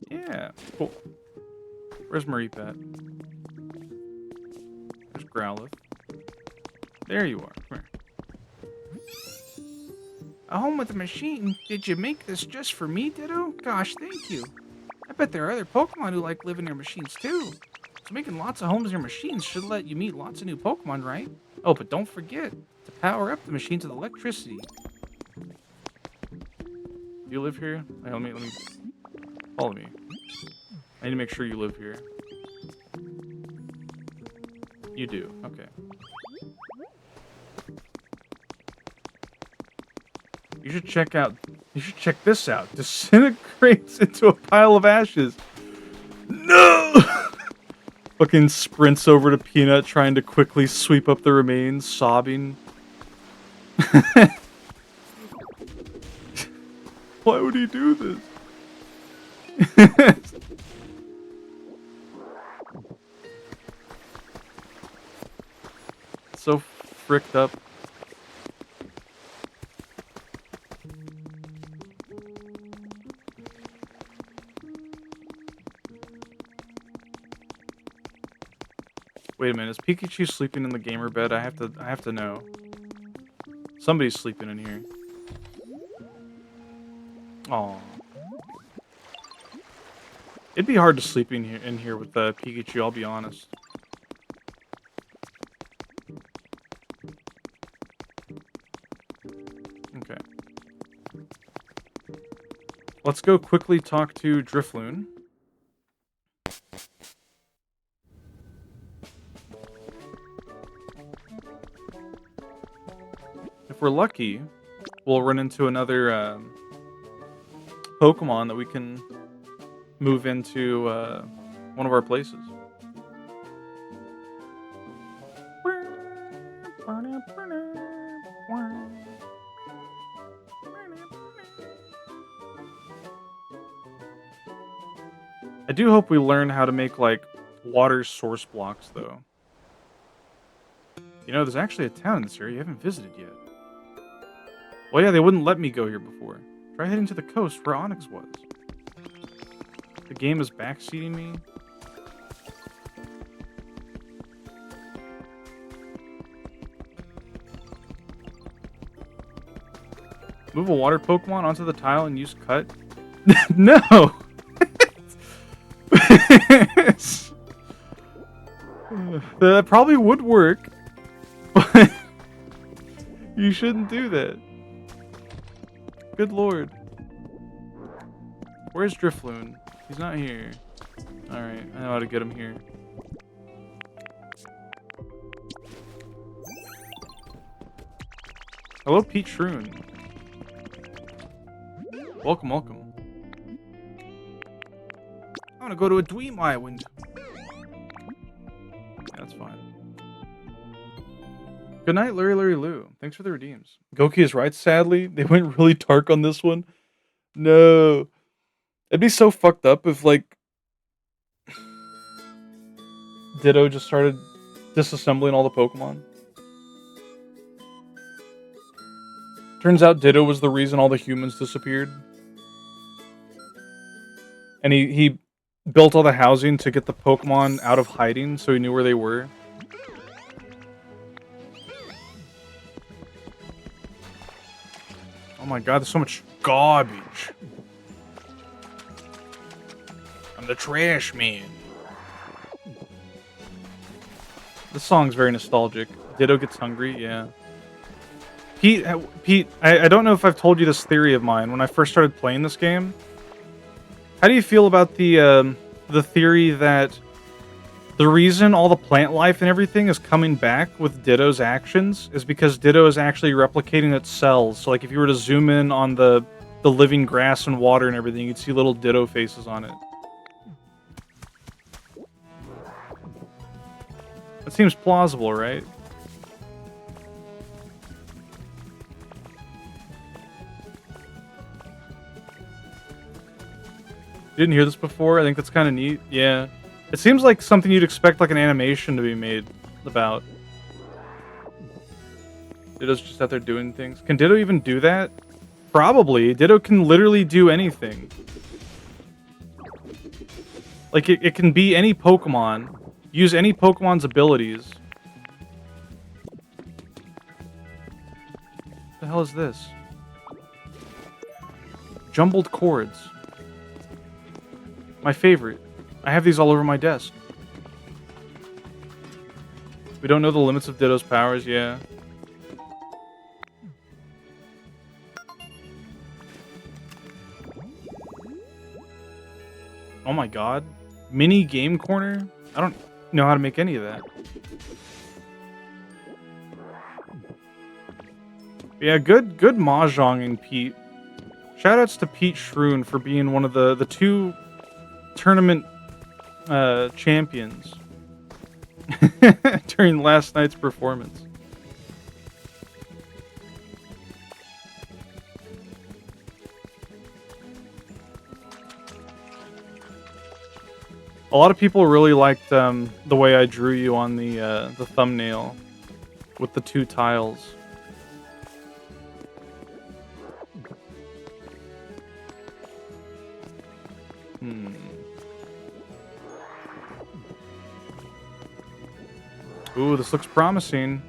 Yeah, cool. Where's Mareep at? There's Growlithe. There you are. Come here. A home with a machine? Did you make this just for me, Ditto? Gosh, thank you. I bet there are other Pokemon who like living near machines too. So making lots of homes near machines should let you meet lots of new Pokemon, right? Oh, but don't forget to power up the machines with electricity. You live here? Hey, let me follow me. I need to make sure you live here. You do. Okay. You should check this out. Disintegrates into a pile of ashes. No! Fucking sprints over to Peanut, trying to quickly sweep up the remains, sobbing. Why would he do this? So fricked up. Wait a minute, is Pikachu sleeping in the gamer bed? I have to know. Somebody's sleeping in here. Oh. It'd be hard to sleep in here with Pikachu, I'll be honest. Okay. Let's go quickly talk to Drifloon. If we're lucky, we'll run into another Pokemon that we can move into one of our places. I do hope we learn how to make, like, water source blocks, though. You know, there's actually a town in this area you haven't visited yet. Well, yeah, they wouldn't let me go here before. Try heading to the coast where Onyx was. The game is backseating me. Move a water Pokemon onto the tile and use cut? No! That probably would work, but you shouldn't do that. Good lord. Where's Drifloon? He's not here. Alright, I know how to get him here. Hello, Pete Shroon. Welcome, welcome. I want to go to a Dweem Island. Yeah, that's fine. Good night, Larry Lou. Thanks for the redeems. Goki is right. Sadly, they went really dark on this one. No. It'd be so fucked up if, like, Ditto just started disassembling all the Pokemon. Turns out Ditto was the reason all the humans disappeared. And he built all the housing to get the Pokemon out of hiding so he knew where they were. Oh my god, there's so much garbage. I'm the trash man. This song's very nostalgic. Ditto gets hungry, yeah. Pete, I don't know if I've told you this theory of mine when I first started playing this game. How do you feel about the theory that the reason all the plant life and everything is coming back with Ditto's actions is because Ditto is actually replicating its cells. So, like, if you were to zoom in on the living grass and water and everything, you'd see little Ditto faces on it. That seems plausible, right? You didn't hear this before? I think that's kind of neat. Yeah. It seems like something you'd expect like an animation to be made about. Ditto's just out there doing things. Can Ditto even do that? Probably. Ditto can literally do anything. Like, it can be any Pokemon. Use any Pokemon's abilities. What the hell is this? Jumbled chords. My favorite. I have these all over my desk. We don't know the limits of Ditto's powers, yeah. Oh my god. Mini game corner? I don't know how to make any of that. Yeah, good mahjonging, Pete. Shoutouts to Pete Shroon for being one of the two tournament champions during last night's performance. A lot of people really liked the way I drew you on the thumbnail with the two tiles. Ooh, this looks promising.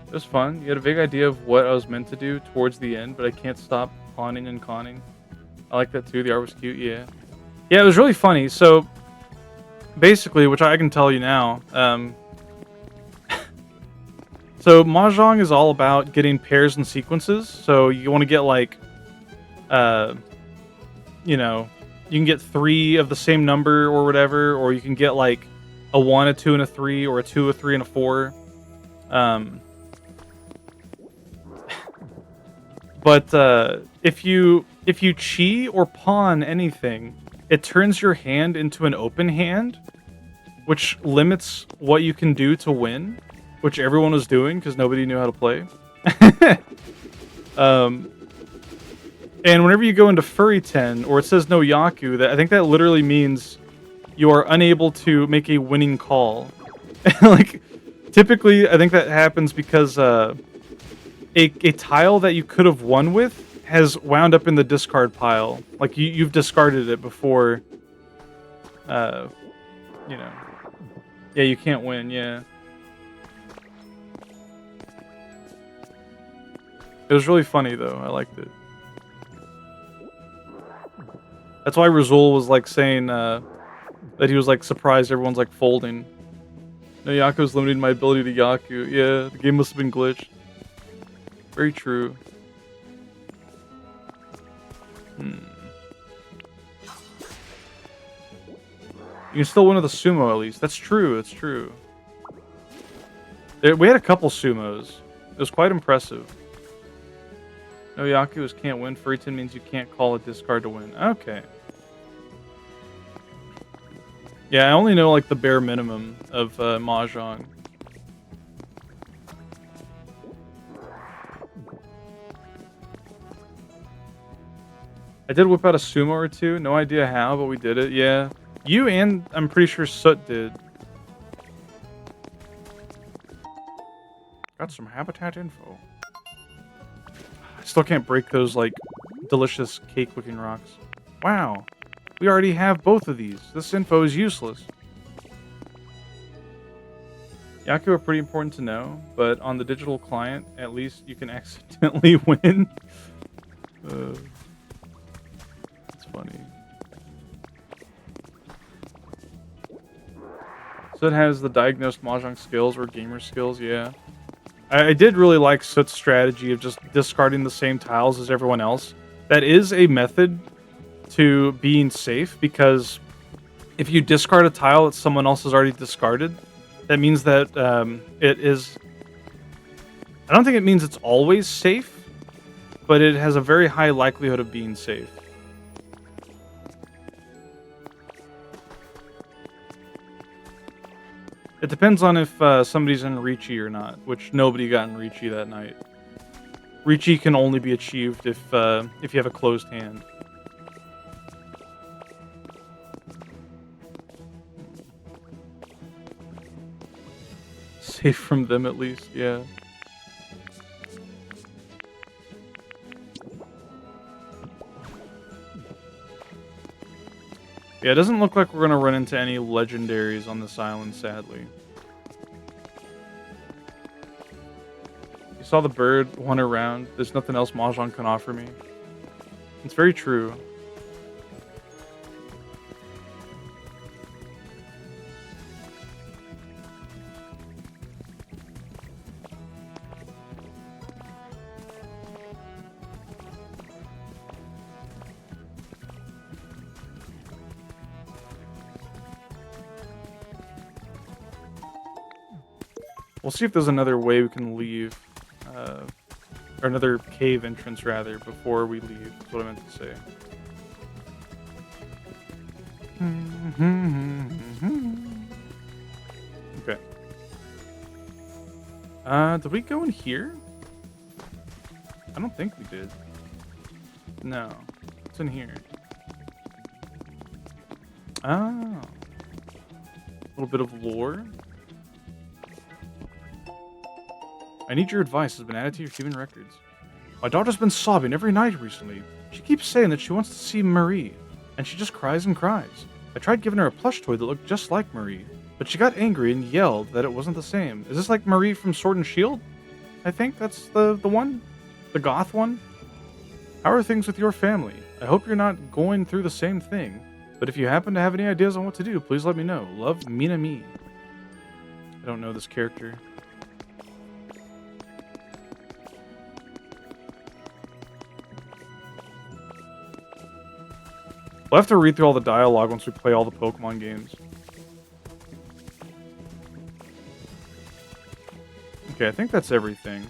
It was fun. You had a big idea of what I was meant to do towards the end, but I can't stop pawning and conning. I like that too. The art was cute, yeah. Yeah, it was really funny. So, basically, which I can tell you now, so Mahjong is all about getting pairs and sequences. So you want to get like, you know, you can get 3 of the same number or whatever, or you can get like a 1, a 2, and a 3, or a 2, a 3, and a 4. But if you chi or pawn anything, it turns your hand into an open hand, which limits what you can do to win, which everyone was doing because nobody knew how to play. And whenever you go into Furry 10, or it says no Yaku, I think that literally means you are unable to make a winning call. Like, typically, I think that happens because a tile that you could have won with has wound up in the discard pile. Like, you've discarded it before, you know. Yeah, you can't win, yeah. It was really funny, though. I liked it. That's why Razul was, like, saying that he was, like, surprised everyone's, like, folding. No, Yaku's limiting my ability to Yaku. Yeah, the game must have been glitched. Very true. You can still win with a sumo, at least. That's true, it's true. We had a couple sumos. It was quite impressive. No Yaku's can't win. Furry 10 means you can't call a discard to win. Okay. Yeah, I only know like the bare minimum of Mahjong. I did whip out a sumo or two. No idea how, but we did it. Yeah. You and I'm pretty sure Soot did. Got some habitat info. I still can't break those, like, delicious cake-looking rocks. Wow. We already have both of these. This info is useless. Yaku are pretty important to know, but on the digital client, at least you can accidentally win. It's funny. So it has the diagnosed Mahjong skills or gamer skills, yeah. I did really like Soot's strategy of just discarding the same tiles as everyone else. That is a method to being safe, because if you discard a tile that someone else has already discarded, that means that it is... I don't think it means it's always safe, but it has a very high likelihood of being safe. It depends on if somebody's in Ricci or not, which nobody got in Ricci that night. Ricci can only be achieved if you have a closed hand. Safe from them at least, yeah. Yeah, it doesn't look like we're going to run into any legendaries on this island, sadly. You saw the bird wander around. There's nothing else Mahjong can offer me. It's very true. We'll see if there's another way we can leave. Or another cave entrance, rather, before we leave. That's what I meant to say. Okay. Did we go in here? I don't think we did. No. What's in here? Oh. A little bit of lore. I need your advice has been added to your human records. My daughter's been sobbing every night recently. She keeps saying that she wants to see Marie, and she just cries and cries. I tried giving her a plush toy that looked just like Marie, but she got angry and yelled that it wasn't the same. Is this like Marie from Sword and Shield? I think that's the one? The goth one? How are things with your family? I hope you're not going through the same thing, but if you happen to have any ideas on what to do, please let me know. Love, Mina Me. I don't know this character. We'll have to read through all the dialogue once we play all the Pokemon games. Okay, I think that's everything.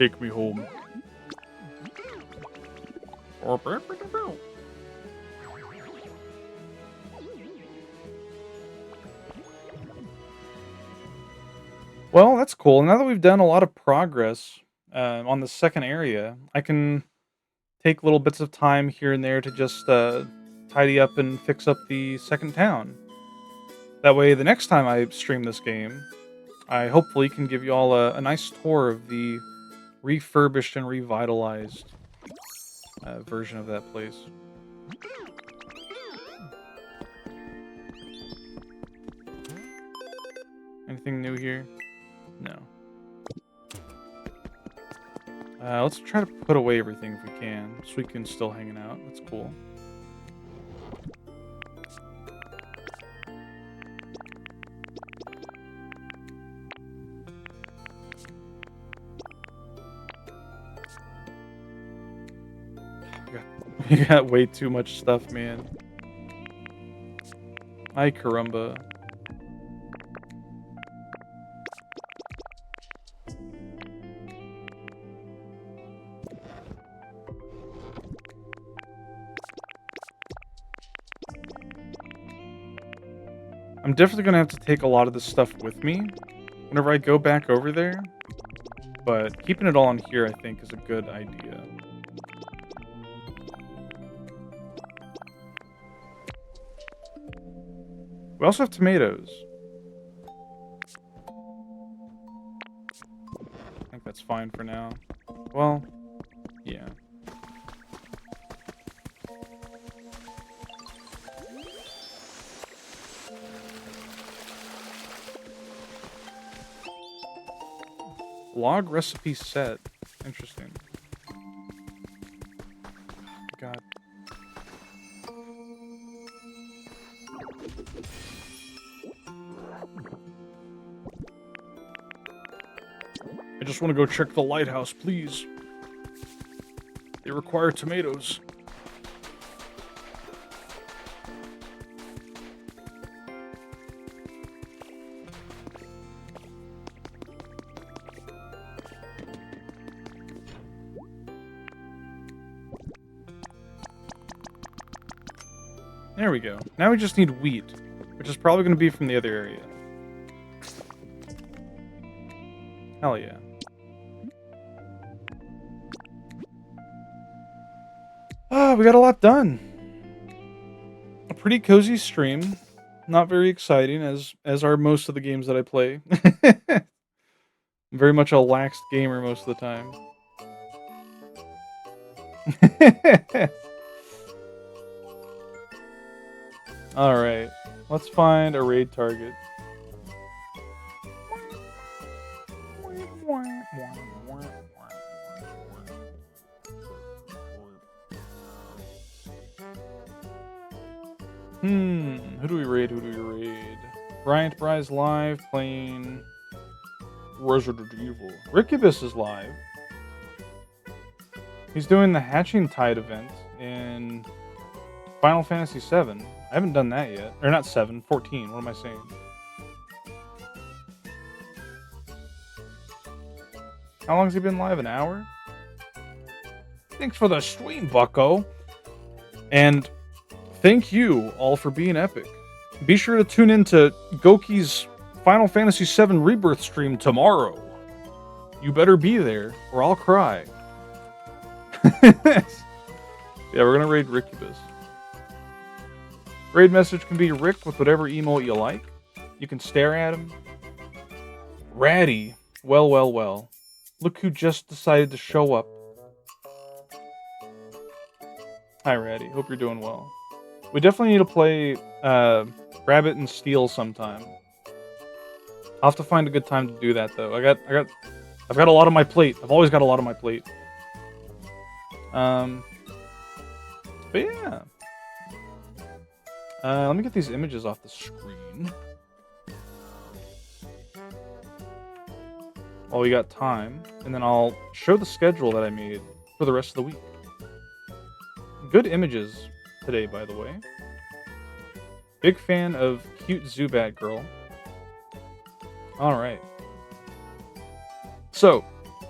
Take me home. Well, that's cool. Now that we've done a lot of progress on the second area, I can take little bits of time here and there to just tidy up and fix up the second town. That way, the next time I stream this game, I hopefully can give you all a nice tour of the refurbished and revitalized version of that place. Anything new here? No. Let's try to put away everything if we can. Suikun's still hanging out. That's cool. We got way too much stuff, man. Hi, Karumba. I'm definitely going to have to take a lot of this stuff with me whenever I go back over there. But keeping it all in here, I think, is a good idea. We also have tomatoes. I think that's fine for now. Well, yeah. Log recipe set. Interesting. God. I just want to go check the lighthouse, please. They require tomatoes. There we go. Now we just need wheat, which is probably going to be from the other area. Hell yeah. Ah, we got a lot done. A pretty cozy stream. Not very exciting, as are most of the games that I play. I'm very much a laxed gamer most of the time. Alright, let's find a raid target. Who do we raid? Bryant Bry's live playing Resident Evil. Rickibus is live. He's doing the Hatching Tide event in Final Fantasy VII. I haven't done that yet. Or not 7, 14. What am I saying? How long has he been live? An hour? Thanks for the stream, bucko. And thank you all for being epic. Be sure to tune in to Goki's Final Fantasy VII Rebirth stream tomorrow. You better be there, or I'll cry. Yeah, we're gonna raid Rickibus. Raid message can be Rick with whatever emote you like. You can stare at him. Ratty. Well, well, well. Look who just decided to show up. Hi, Ratty. Hope you're doing well. We definitely need to play Rabbit and Steel sometime. I'll have to find a good time to do that, though. I've got a lot on my plate. I've always got a lot on my plate. But yeah. Let me get these images off the screen. While we got time. And then I'll show the schedule that I made for the rest of the week. Good images today, by the way. Big fan of cute Zubat girl. Alright. So,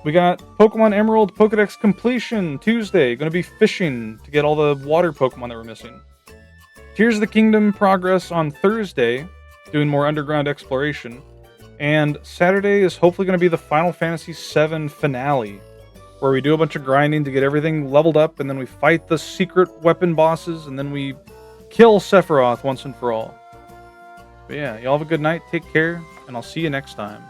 we got Pokemon Emerald Pokedex completion Tuesday. Gonna be fishing to get all the water Pokemon that we're missing. Tears of the Kingdom progress on Thursday, doing more underground exploration. And Saturday is hopefully going to be the Final Fantasy VII finale, where we do a bunch of grinding to get everything leveled up, and then we fight the secret weapon bosses, and then we kill Sephiroth once and for all. But yeah, y'all have a good night, take care, and I'll see you next time.